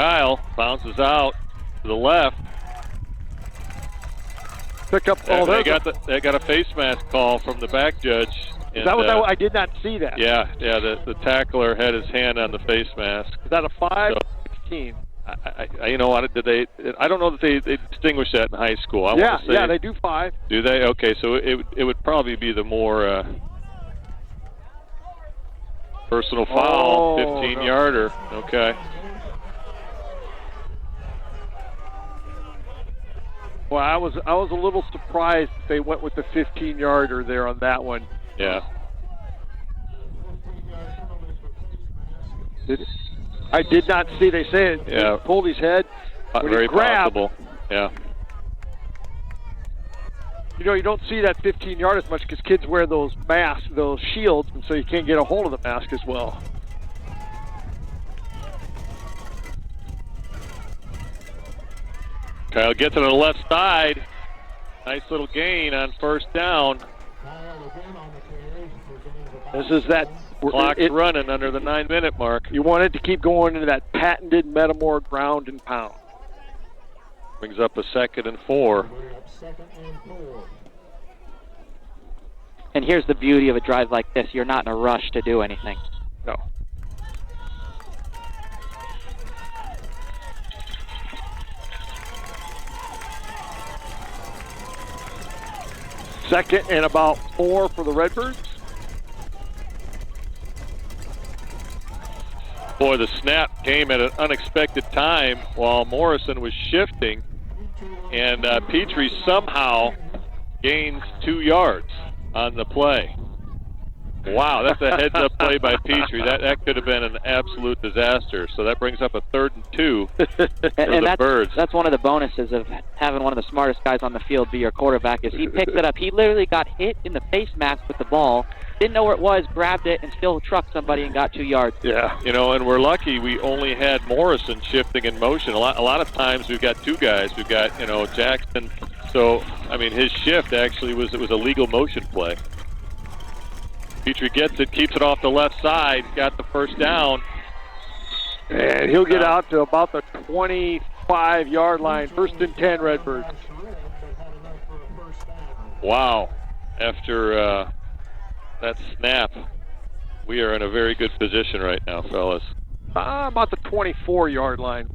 Kyle. Bounces out to the left. Pick up. They got a face mask call from the back judge. Is that what I did not see that. Yeah. The tackler had his hand on the face mask. Is that a 5 or 15? You know what? I don't know that they distinguish that in high school. Yeah, they do 5. Do they? Okay, so it would probably be the more personal foul, 15-yarder. Okay. Well, I was a little surprised that they went with the 15-yarder there on that one. Yeah. I did not see. They say it. Yeah. He pulled his head. Very possible. Yeah. You know, you don't see that 15-yard as much because kids wear those masks, those shields, and so you can't get a hold of the mask as well. Kyle gets it on the left side. Nice little gain on first down. This is that. Clock's running under the 9-minute mark. You want it to keep going into that patented Metamora ground and pound. Brings up a 2nd and 4. And here's the beauty of a drive like this. You're not in a rush to do anything. No. Second and about 4 for the Redbirds. Boy, the snap came at an unexpected time while Morrison was shifting, and Petrie somehow gains 2 yards on the play. Wow, that's a heads-up play by Petrie. That could have been an absolute disaster. So that brings up a 3rd and 2 for the Birds. That's one of the bonuses of having one of the smartest guys on the field be your quarterback is he picks it up. He literally got hit in the face mask with the ball, didn't know where it was, grabbed it, and still trucked somebody and got 2 yards. Yeah, you know, and we're lucky we only had Morrison shifting in motion. A lot of times we've got 2 guys. We've got, Jackson. So, I mean, his shift actually was a legal motion play. Petrie gets it, keeps it off the left side, got the first down. And he'll get out to about the 25-yard line. 1st and 10, Redbirds. Wow. After that snap, we are in a very good position right now, fellas. About the 24-yard line.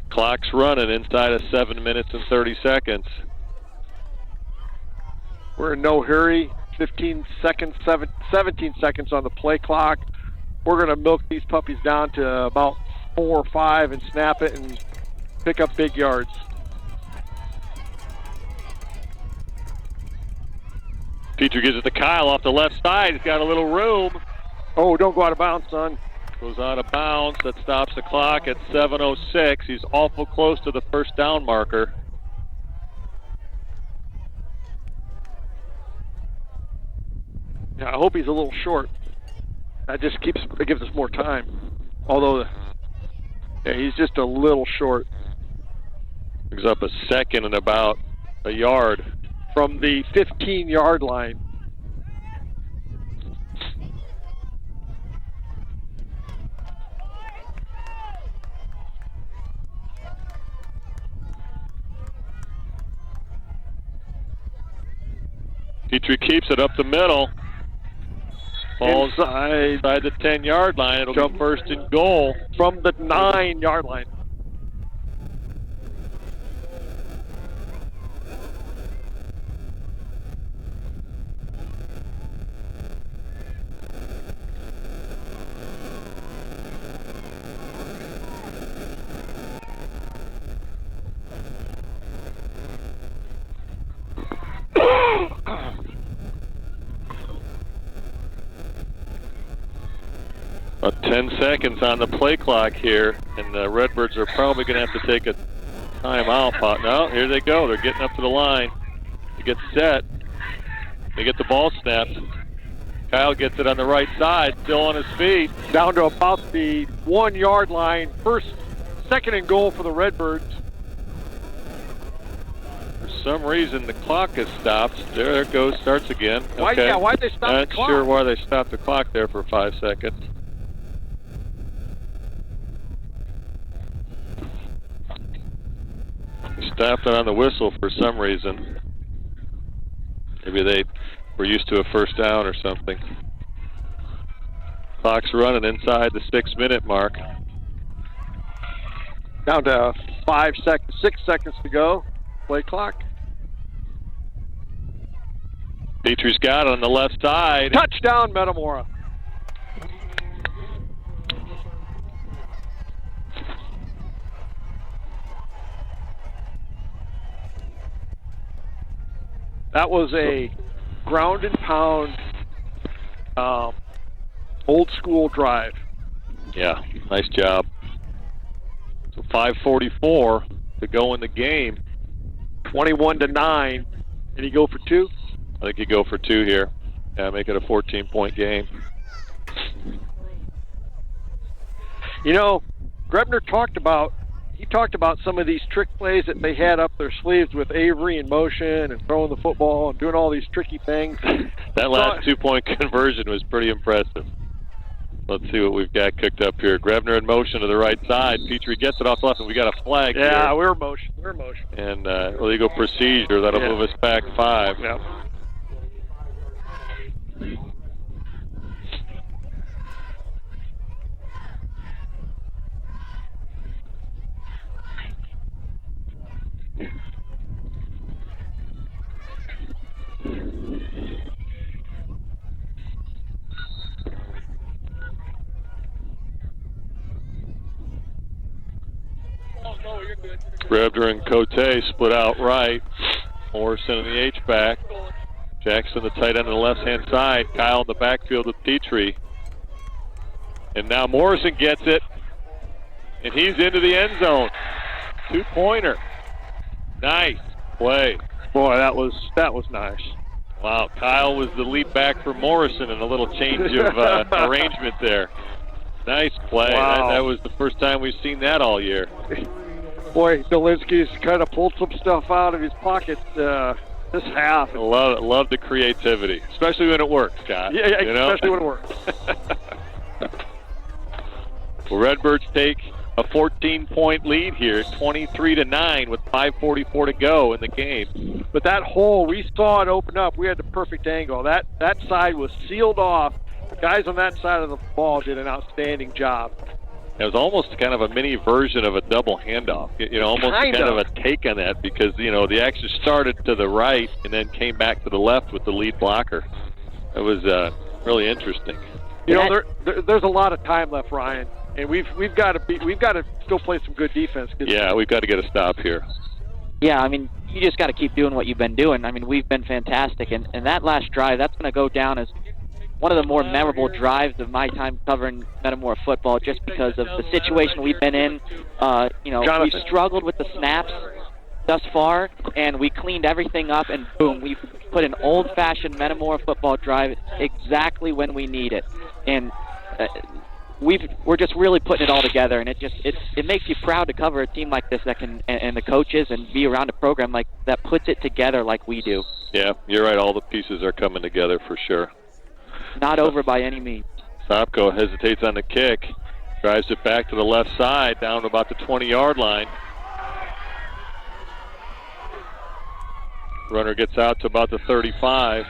Clock's running inside of 7 minutes and 30 seconds. We're in no hurry. 15 seconds, 17 seconds on the play clock. We're going to milk these puppies down to about 4 or 5 and snap it and pick up big yards. Petrie gives it to Kyle off the left side. He's got a little room. Oh, don't go out of bounds, son. Goes out of bounds. That stops the clock at 7:06. He's awful close to the first down marker. Yeah, I hope he's a little short. It gives us more time. Although, he's just a little short. Brings up a 2nd and about a yard. From the 15-yard line. Petrie keeps it up the middle. Falls inside the 10-yard line. It'll be 1st and goal. From the 9-yard line. About 10 seconds on the play clock here, and the Redbirds are probably going to have to take a timeout. No, here they go. They're getting up to the line to get set. They get the ball snapped. Kyle gets it on the right side, still on his feet. Down to about the 1-yard line. 2nd and goal for the Redbirds. For some reason, the clock has stopped. There it goes, starts again. Okay. Why'd they stop the clock? Not sure why they stopped the clock there for 5 seconds. Staffed it on the whistle for some reason. Maybe they were used to a first down or something. Clock's running inside the 6-minute mark. Down to 6 seconds to go. Play clock. Petrie's got it on the left side. Touchdown, Metamora. That was a ground and pound, old school drive. Yeah, nice job. So 5:44 to go in the game. 21-9. Did he go for 2? I think you go for 2 here. Yeah, make it a 14-point game. You know, Grebner talked about some of these trick plays that they had up their sleeves with Avery in motion and throwing the football and doing all these tricky things. That last 2-point conversion was pretty impressive. Let's see what we've got cooked up here. Grebner in motion to the right side. Petrie gets it off left, and we got a flag here. Yeah, we're in motion. And illegal procedure. That'll move us back 5. Yeah. Grebner and Cote split out right. Morrison in the H-back. Jackson, the tight end on the left-hand side. Kyle in the backfield with Petrie. And now Morrison gets it. And he's into the end zone. 2-pointer. Nice play. Boy, that was nice. Wow, Kyle was the lead back for Morrison and a little change of arrangement there. Nice play. Wow. That was the first time we've seen that all year. Boy, Dolinsky's kind of pulled some stuff out of his pocket this half. Love the creativity, especially when it works, Scott. Yeah, you know? especially when it works. Well, Redbirds take a 14-point lead here, 23-9 with 5:44 to go in the game. But that hole, we saw it open up. We had the perfect angle. That side was sealed off. The guys on that side of the ball did an outstanding job. It was almost kind of a mini version of a double handoff. You know, almost kind of a take on that because, you know, the action started to the right and then came back to the left with the lead blocker. It was really interesting. You know, there's a lot of time left, Ryan, and we've got to still play some good defense. Yeah, we've got to get a stop here. Yeah, I mean, you just got to keep doing what you've been doing. I mean, we've been fantastic, and that last drive, that's going to go down as one of the more memorable drives of my time covering Metamora football, just because of the situation we've been in. You know, we've struggled with the snaps thus far, and we cleaned everything up, and boom, we've put an old-fashioned Metamora football drive exactly when we need it. And we're just really putting it all together, and it makes you proud to cover a team like this that can, and the coaches, and be around a program like that puts it together like we do. Yeah, you're right. All the pieces are coming together for sure. Not over by any means. Sopko hesitates on the kick, drives it back to the left side, down to about the 20-yard line. Runner gets out to about the 35.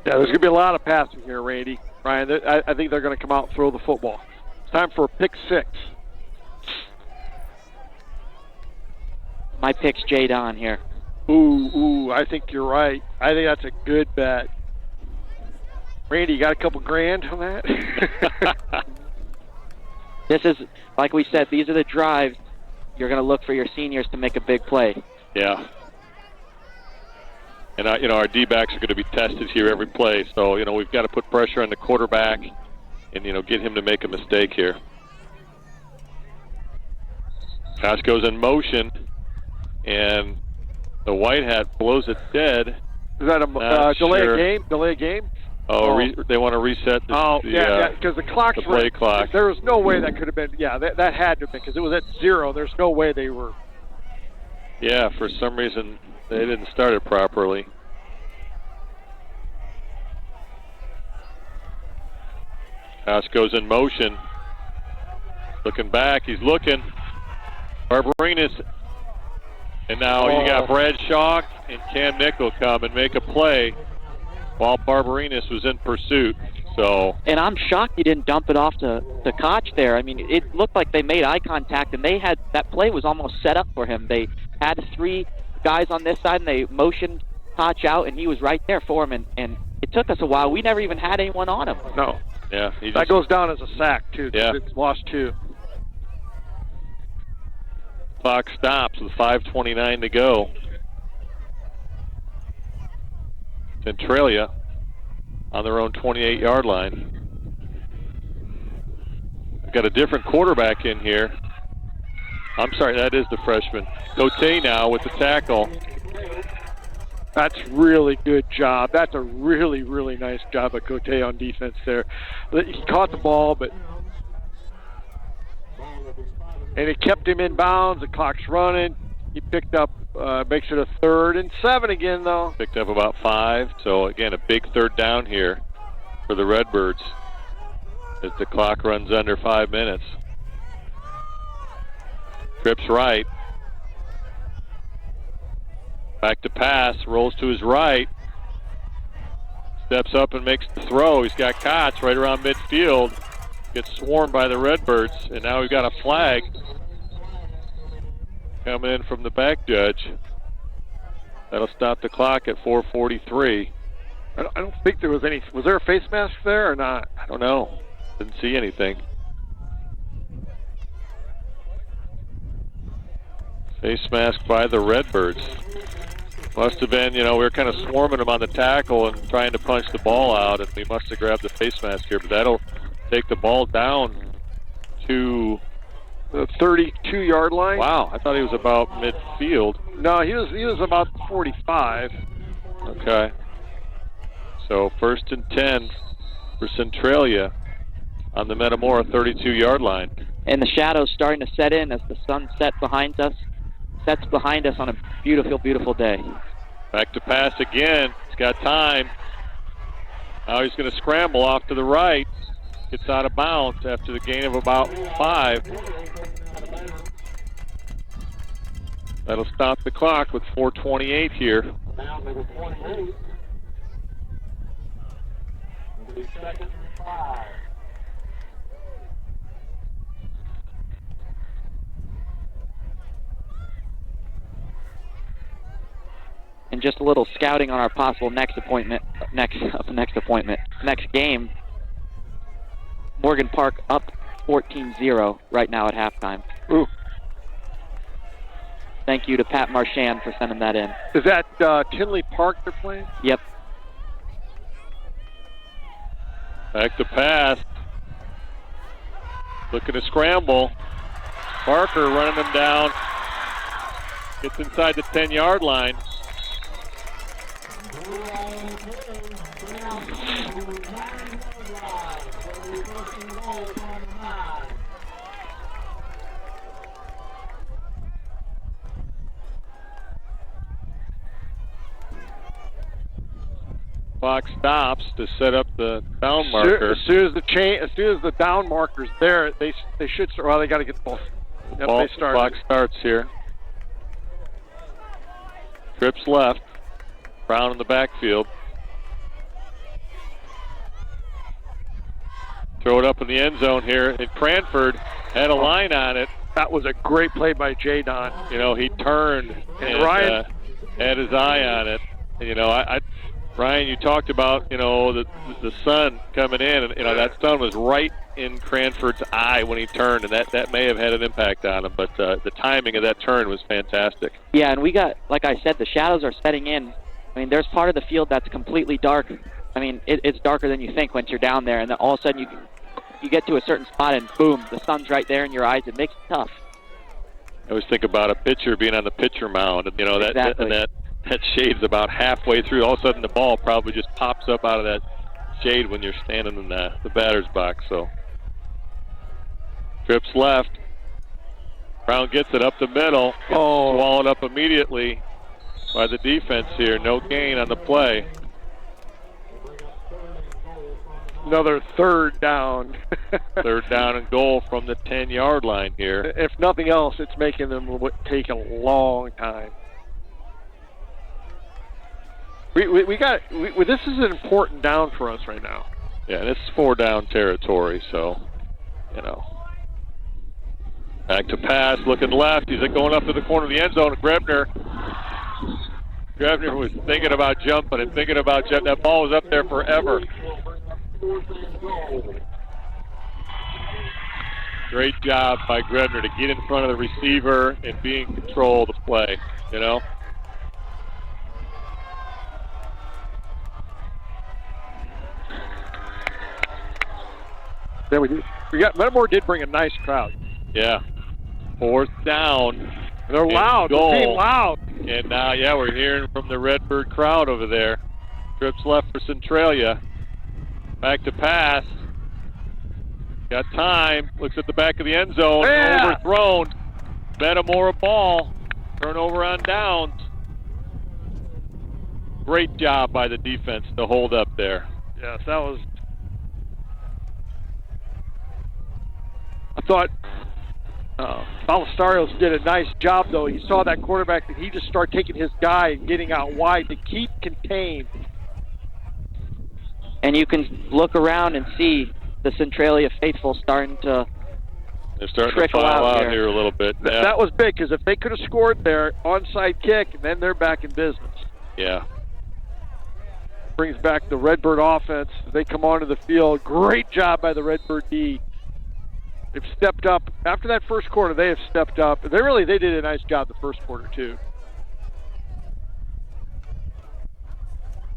Yeah, there's going to be a lot of passing here, Randy. Ryan, I think they're going to come out and throw the football. It's time for a pick 6. My pick's Jade on here. Ooh, I think you're right. I think that's a good bet. Randy, you got a couple grand on that? This is, like we said, these are the drives you're going to look for your seniors to make a big play. Yeah. And, our D-backs are going to be tested here every play. So, we've got to put pressure on the quarterback and, get him to make a mistake here. Costco's in motion, and the white hat blows it dead. Is that a delay a game? They want to reset because the clock's the play clock. There was no way that could have been. Yeah, that had to have been because it was at 0. There's no way they were. Yeah, for some reason They didn't start it properly. Pass goes in motion. Looking back, he's looking. Barbarinus. And now you got Brad Shaw and Cam Nickel come and make a play while Barbarinus was in pursuit. So. And I'm shocked he didn't dump it off to Koch there. I mean, it looked like they made eye contact, and they had that play was almost set up for him. They had 3 guys on this side, and they motioned Koch out, and he was right there for him. And it took us a while. We never even had anyone on him. No. Yeah. That goes down as a sack, too. Yeah. It's lost 2. Clock stops with 5:29 to go. Centralia on their own 28-yard line. We've got a different quarterback in here. I'm sorry, that is the freshman. Cote now with the tackle. That's really good job. That's a really, really nice job of Cote on defense there. He caught the ball, and it kept him in bounds. The clock's running. He picked up, makes it a 3rd and 7 again, though. Picked up about 5. So, again, a big 3rd down here for the Redbirds as the clock runs under 5 minutes. Trips right. Back to pass. Rolls to his right. Steps up and makes the throw. He's got Koch right around midfield. Gets swarmed by the Redbirds, and now we've got a flag coming in from the back judge. That'll stop the clock at 4:43. I don't think there was any. Was there a face mask there or not? I don't know. Didn't see anything. Face mask by the Redbirds. Must have been, we were kind of swarming them on the tackle and trying to punch the ball out, and we must have grabbed the face mask here, but that'll take the ball down to the 32-yard line. Wow, I thought he was about midfield. No, he was about 45. Okay. So 1st and 10 for Centralia on the Metamora 32-yard line. And the shadow's starting to set in as the sun sets behind us on a beautiful, beautiful day. Back to pass again. He's got time. Now he's going to scramble off to the right. Gets out of bounds after the gain of about 5. That'll stop the clock with 4:28 here. Down number 28. It'll be 2nd and 5. And just a little scouting on our possible next game. Morgan Park up 14-0 right now at halftime. Ooh. Thank you to Pat Marchand for sending that in. Is that Tinley Park they're playing? Yep. Back to pass. Looking to scramble. Parker running them down. Gets inside the 10-yard line. Clock stops to set up the down marker. As soon as the down marker's there, they should start. Well, they got to get the ball. Yep, they start. Clock starts here. Trips left. Brown in the backfield. Throw it up in the end zone here. And Cranford had a line on it. That was a great play by Jay Don. He turned and Ryan had his eye on it. And, Ryan, you talked about, the sun coming in, and, that sun was right in Cranford's eye when he turned, and that may have had an impact on him, but the timing of that turn was fantastic. Yeah, and we got, like I said, the shadows are setting in. I mean, there's part of the field that's completely dark. I mean, it's darker than you think once you're down there, and then all of a sudden you get to a certain spot, and boom, the sun's right there in your eyes. It makes it tough. I always think about a pitcher being on the pitcher mound, and, Exactly. that shade's about halfway through. All of a sudden, the ball probably just pops up out of that shade when you're standing in the batter's box. So, trips left. Brown gets it up the middle. Gets swallowed up immediately. by the defense here. No gain on the play. Another third down. Third down and goal from the 10-yard line here. If nothing else, it's making them take a long time. This is an important down for us right now. Yeah, and it's 4-down territory, so, you know. Back to pass, looking left. He's going up to the corner of the end zone. Grebner was thinking about jumping and thinking about jumping. That ball was up there forever. Great job by Grebner to get in front of the receiver and be in control of the play, you know. There we got Metamora did bring a nice crowd. Yeah. 4th down. They're loud. They're being loud. And now, yeah, we're hearing from the Redbird crowd over there. Trips left for Centralia. Back to pass. Got time. Looks at the back of the end zone. Yeah. Overthrown. Metamora ball. Turnover on downs. Great job by the defense to hold up there. Yes, that was. I thought Ballestarios did a nice job, though. He saw that quarterback, and he just started taking his guy and getting out wide to keep contained. And you can look around and see the Centralia faithful starting to They're starting to trickle file out here. here a little bit. Yeah. That was big, because if they could have scored there, onside kick, and then they're back in business. Yeah. Brings back the Redbird offense. They come onto the field. Great job by the Redbird D. They've stepped up. After that first quarter, they have stepped up. They did a nice job the first quarter, too.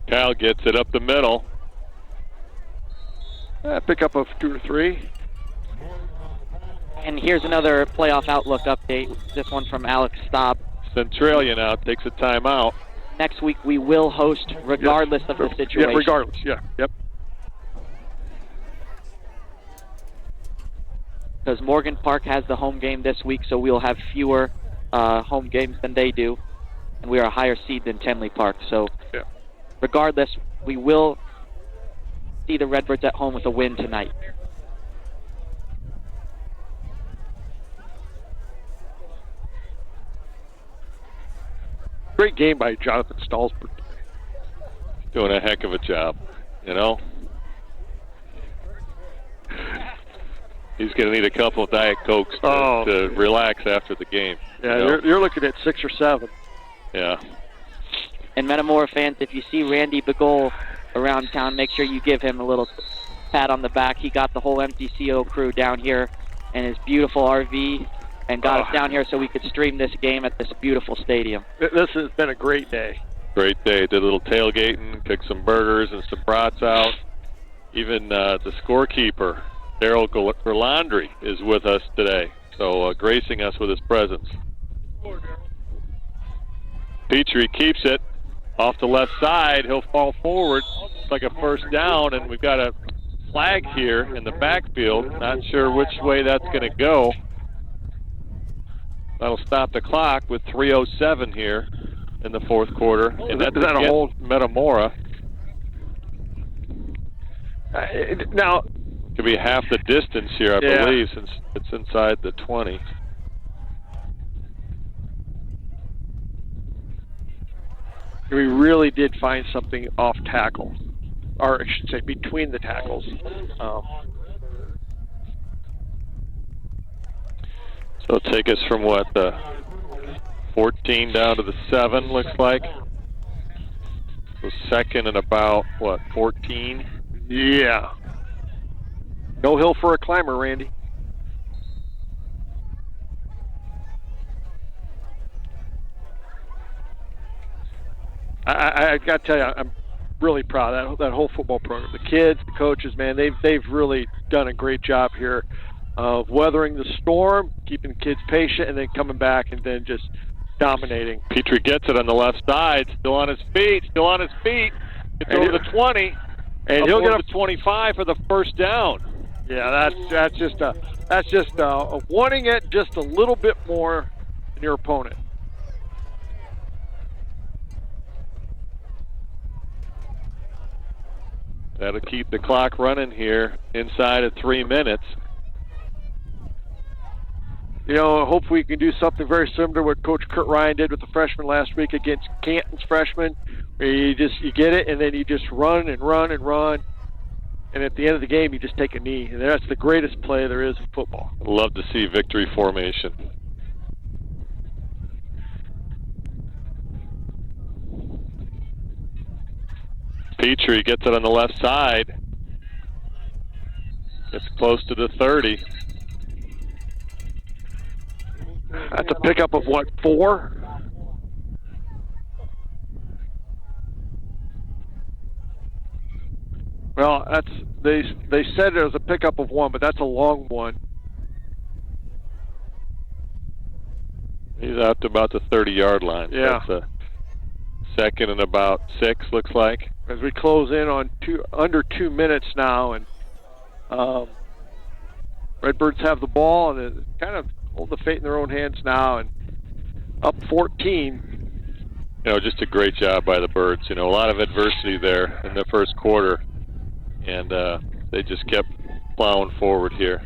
Kyle gets it up the middle. Pick up of 2 or 3. And here's another playoff outlook update. This one from Alex Staub. Centralia now takes a timeout. Next week we will host regardless of the situation. Yeah, regardless. Yeah. Yep. Because Morgan Park has the home game this week, so we'll have fewer home games than they do, and we are a higher seed than Tenley Park. So, regardless, we will see the Redbirds at home with a win tonight. Great game by Jonathan Stallsberg. Doing a heck of a job, you know. He's going to need a couple of Diet Cokes to relax after the game. Yeah, you know? you're looking at 6 or 7. Yeah. And Metamora fans, if you see Randy Begol around town, make sure you give him a little pat on the back. He got the whole MTCO crew down here in his beautiful RV and got us down here so we could stream this game at this beautiful stadium. This has been a great day. Great day. Did a little tailgating, picked some burgers and some brats out. Even the scorekeeper, Daryl Gerlandry, is with us today, so gracing us with his presence. Petrie keeps it off the left side. He'll fall forward. It's like a first down, and we've got a flag here in the backfield. Not sure which way that's going to go. That'll stop the clock with 3:07 here in the fourth quarter. And that's a hold Metamora. Now, could be half the distance here, I believe, since it's inside the 20. We really did find something off tackle, or I should say between the tackles. So take us from what, the 14 down to the 7, looks like. So second and about, what, 14? Yeah. No hill for a climber, Randy. I got to tell you, I'm really proud of that whole football program. The kids, the coaches, man, they've really done a great job here of weathering the storm, keeping kids patient, and then coming back and then just dominating. Petrie gets it on the left side, still on his feet. Gets over the 20, and he'll get up to 25 for the first down. Yeah, that's just wanting it just a little bit more than your opponent. That'll keep the clock running here inside of 3 minutes. You know, hopefully we can do something very similar to what Coach Kurt Ryan did with the freshmen last week against Canton's freshmen, where you get it and then you just run and run and run, and at the end of the game you just take a knee, and that's the greatest play there is in football. I'd love to see victory formation. Petrie gets it on the left side. Gets close to the 30. That's a pickup of what, 4? Well, they said it was a pickup of 1, but that's a long one. He's out to about the 30-yard line. Yeah. That's a second and about 6, looks like. As we close in on under 2 minutes now, and Redbirds have the ball, and it kind of hold the fate in their own hands now, and up 14. You know, just a great job by the Birds. You know, a lot of adversity there in the first quarter, and they just kept plowing forward here.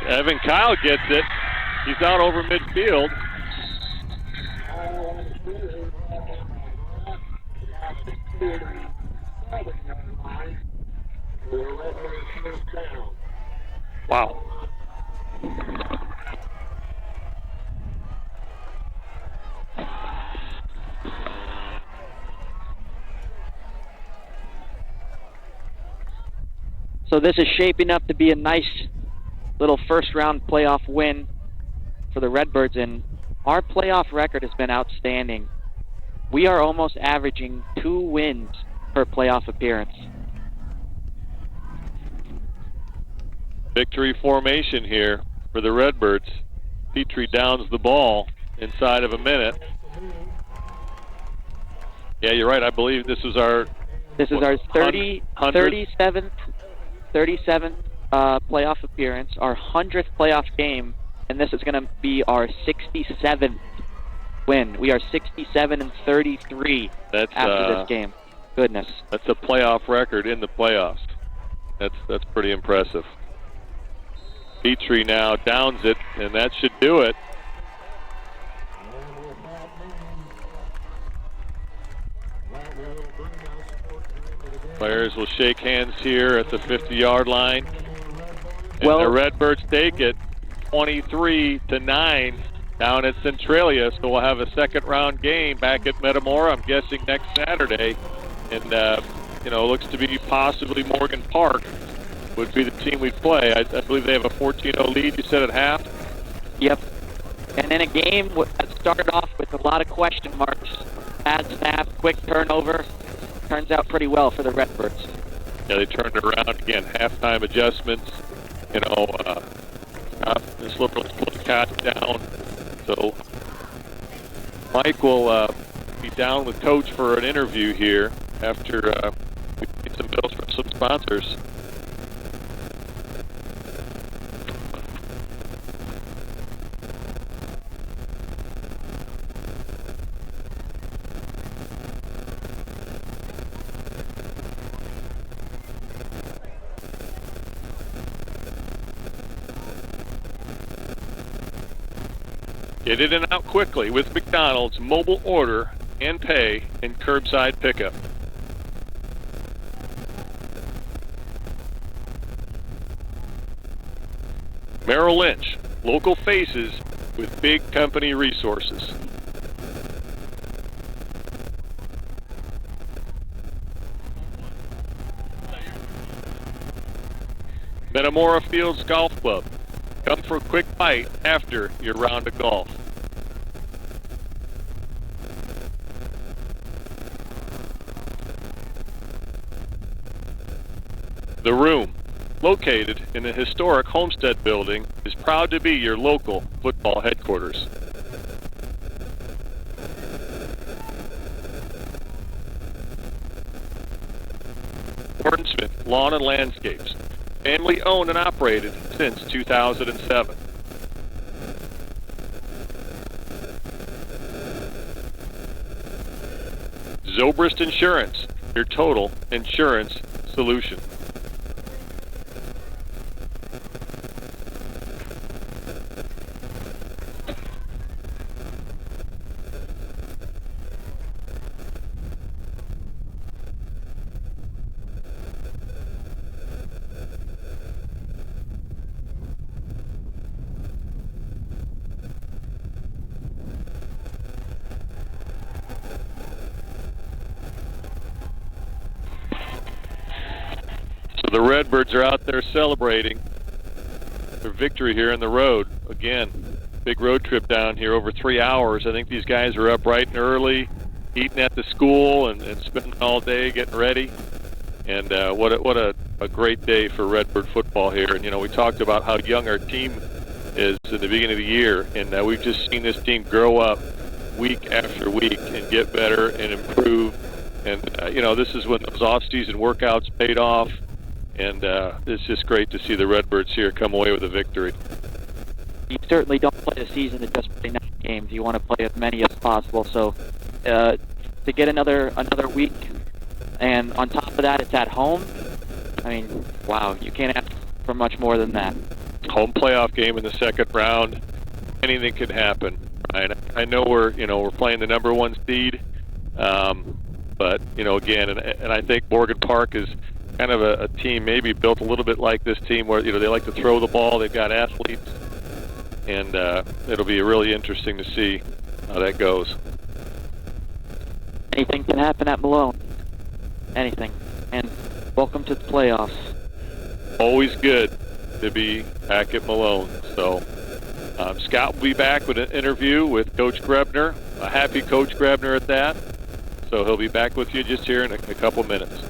Evan Kyle gets it. He's out over midfield. Wow. So this is shaping up to be a nice little first-round playoff win for the Redbirds, and our playoff record has been outstanding. We are almost averaging 2 wins per playoff appearance. Victory formation here for the Redbirds. Petrie downs the ball inside of a minute. Yeah, you're right. I believe this is our 37th playoff appearance, our 100th playoff game, and this is going to be our 67th win. We are 67-33 after this game. Goodness. That's a playoff record in the playoffs. That's pretty impressive. Petrie now downs it, and that should do it. Players will shake hands here at the 50-yard line. And the Redbirds take it 23-9 down at Centralia. So we'll have a second-round game back at Metamora, I'm guessing next Saturday. And, you know, looks to be possibly Morgan Park would be the team we'd play. I believe they have a 14-0 lead, you said, at half? Yep. And in a game that started off with a lot of question marks, bad snap, quick turnover, turns out pretty well for the Redbirds. Yeah, they turned it around again. Halftime adjustments, you know, this little cat down. So Mike will be down with Coach for an interview here after we get some bills from some sponsors. Get in and out quickly with McDonald's mobile order and pay and curbside pickup. Merrill Lynch, local faces with big company resources. Metamora Fields Golf Club. Come for a quick bite after your round of golf. The Room, located in the historic Homestead Building, is proud to be your local football headquarters. Wordsmith Lawn and Landscapes, family owned and operated since 2007. Zobrist Insurance, your total insurance solution. The Redbirds are out there celebrating their victory here on the road. Again, big road trip down here, over 3 hours. I think these guys are up bright and early, eating at the school and spending all day getting ready. And what a great day for Redbird football here. And, you know, we talked about how young our team is at the beginning of the year. And we've just seen this team grow up week after week and get better and improve. And, you know, this is when those off-season workouts paid off. And it's just great to see the Redbirds here come away with a victory. You certainly don't play a season to just play 9 games. You want to play as many as possible. So to get another week, and on top of that, it's at home. I mean, wow, you can't ask for much more than that. Home playoff game in the second round. Anything could happen. Right? I know we're playing the number 1 seed, but you know, again, and I think Morgan Park is kind of a team maybe built a little bit like this team, where, you know, they like to throw the ball. They've got athletes, and it'll be really interesting to see how that goes. Anything can happen at Malone. Anything. And welcome to the playoffs. Always good to be back at Malone. So Scott will be back with an interview with Coach Grebner, a happy Coach Grebner at that. So he'll be back with you just here in a couple minutes.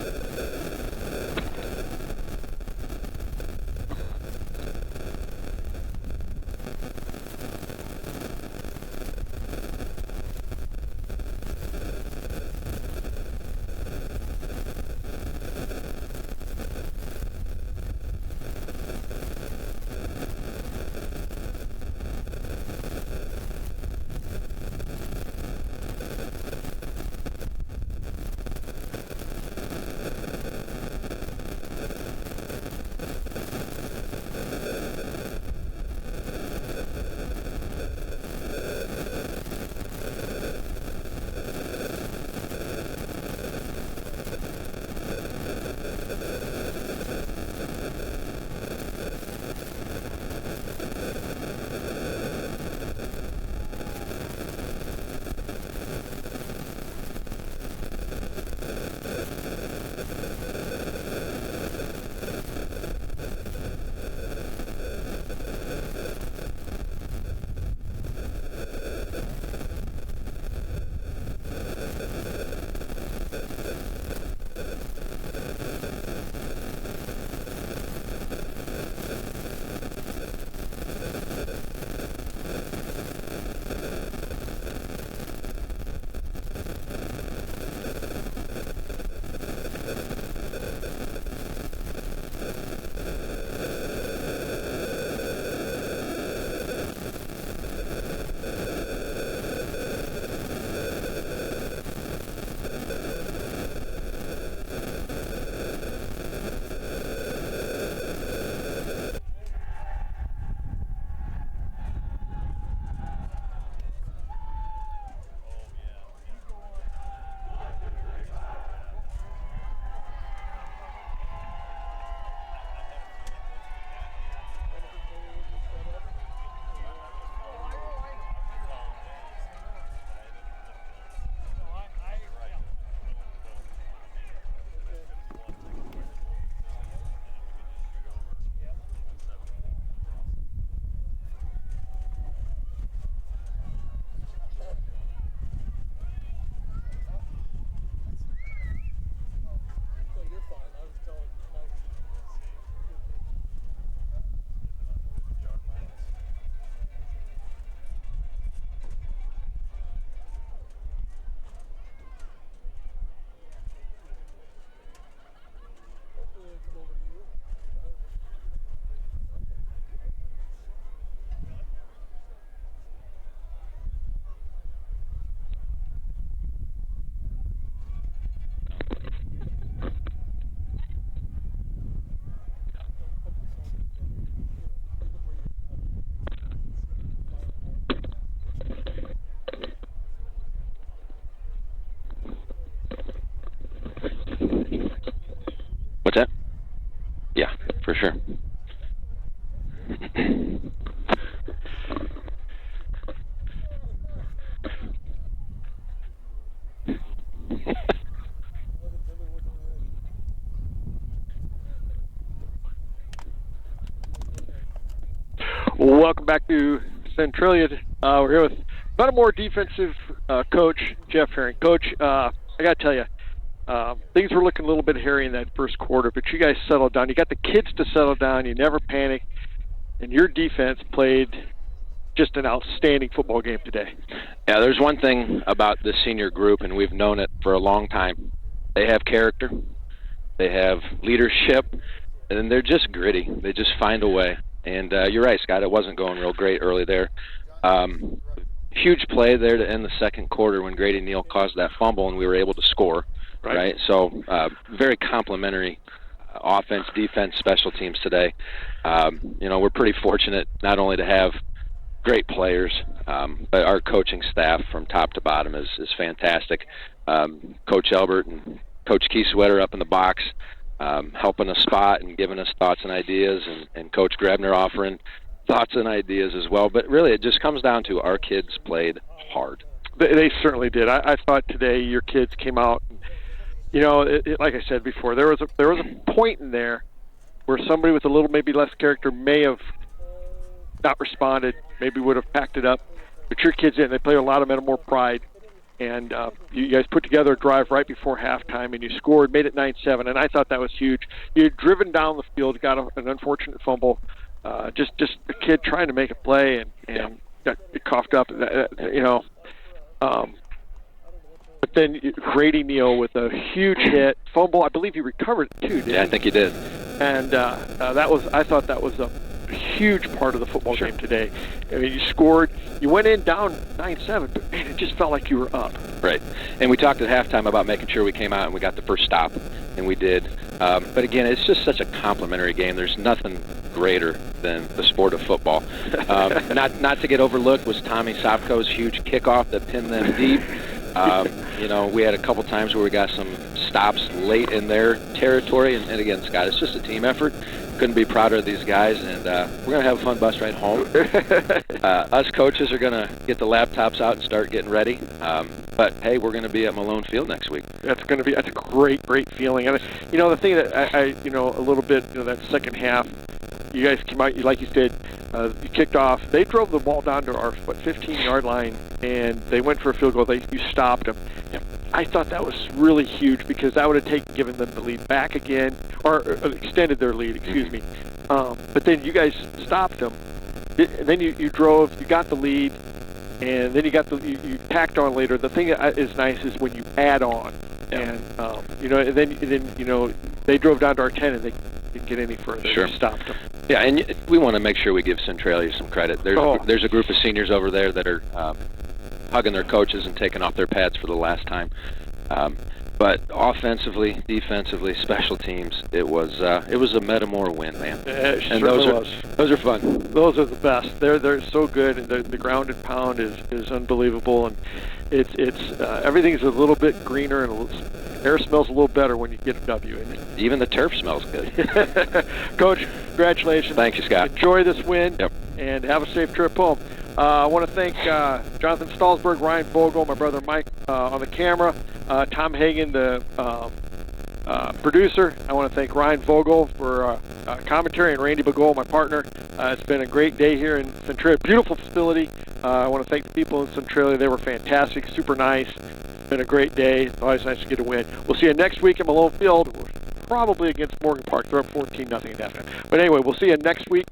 sure. Welcome back to Centralia. We're here with Metamora defensive coach Jeff Herring. Coach, I got to tell you, things were looking a little bit hairy in that first quarter, but you guys settled down. You got the kids to settle down. You never panicked, and your defense played just an outstanding football game today. Yeah, there's one thing about this senior group, and we've known it for a long time. They have character. They have leadership, and they're just gritty. They just find a way. And you're right, Scott, it wasn't going real great early there. Huge play there to end the second quarter when Grady Neal caused that fumble and we were able to score, right? So very complimentary offense, defense, special teams today. We're pretty fortunate not only to have great players, but our coaching staff from top to bottom is fantastic. Coach Elbert and Coach Kieswetter up in the box, helping us spot and giving us thoughts and ideas, and Coach Grebner offering thoughts and ideas as well. But really, it just comes down to our kids played hard. They certainly did. I thought today your kids came out. Like I said before, there was a point in there where somebody with a little maybe less character may have not responded, maybe would have packed it up. But your kids didn't. They played a lot of Metamora pride. And you guys put together a drive right before halftime, and you scored, made it 9-7, and I thought that was huge. You had driven down the field, got an unfortunate fumble, just a kid trying to make a play, and got coughed up. But then Grady Neal with a huge hit, fumble. I believe he recovered it too, didn't he? I think he did. And I thought that was a huge part of the football game today. I mean, you scored, you went in down 9-7, but man, it just felt like you were up. Right. And we talked at halftime about making sure we came out and we got the first stop, and we did. But again, it's just such a complimentary game. There's nothing greater than the sport of football. Not to get overlooked was Tommy Sopko's huge kickoff that pinned them deep. We had a couple times where we got some stops late in their territory, and again, Scott, it's just a team effort. Couldn't be prouder of these guys, and we're going to have a fun bus ride home. Us coaches are going to get the laptops out and start getting ready. But, hey, we're going to be at Malone Field next week. That's a great feeling. And, the thing that I a little bit, that second half, you guys came out, like you said, you kicked off. They drove the ball down to our 15-yard line, and they went for a field goal. You stopped them. I thought that was really huge because that would have given them the lead back again, or extended their lead, excuse me. But then you guys stopped them. And then you drove, you got the lead, and then you tacked on later. The thing that is nice is when you add on, and and then they drove down to our 10 and they didn't get any further. Sure. You stopped them. Yeah, and we want to make sure we give Centralia some credit. There's a group of seniors over there that are hugging their coaches and taking off their pads for the last time. But offensively, defensively, special teams, it was a Metamora win, man. And those are fun. Those are the best. They're so good, and the ground and pound is unbelievable, and it's everything's a little bit greener, and air smells a little better when you get a W. Even the turf smells good. Coach, congratulations. Thank you, Scott. Enjoy this win. Yep. And have a safe trip home. I want to thank Jonathan Stallsberg, Ryan Vogel, my brother Mike on the camera, Tom Hagan, the producer. I want to thank Ryan Vogel for commentary, and Randy Bagol, my partner. It's been a great day here in Centralia. Beautiful facility. I want to thank the people in Centralia. They were fantastic, super nice. It's been a great day. It's always nice to get a win. We'll see you next week at Malone Field, probably against Morgan Park. They're up 14-0 at halftime. But anyway, we'll see you next week.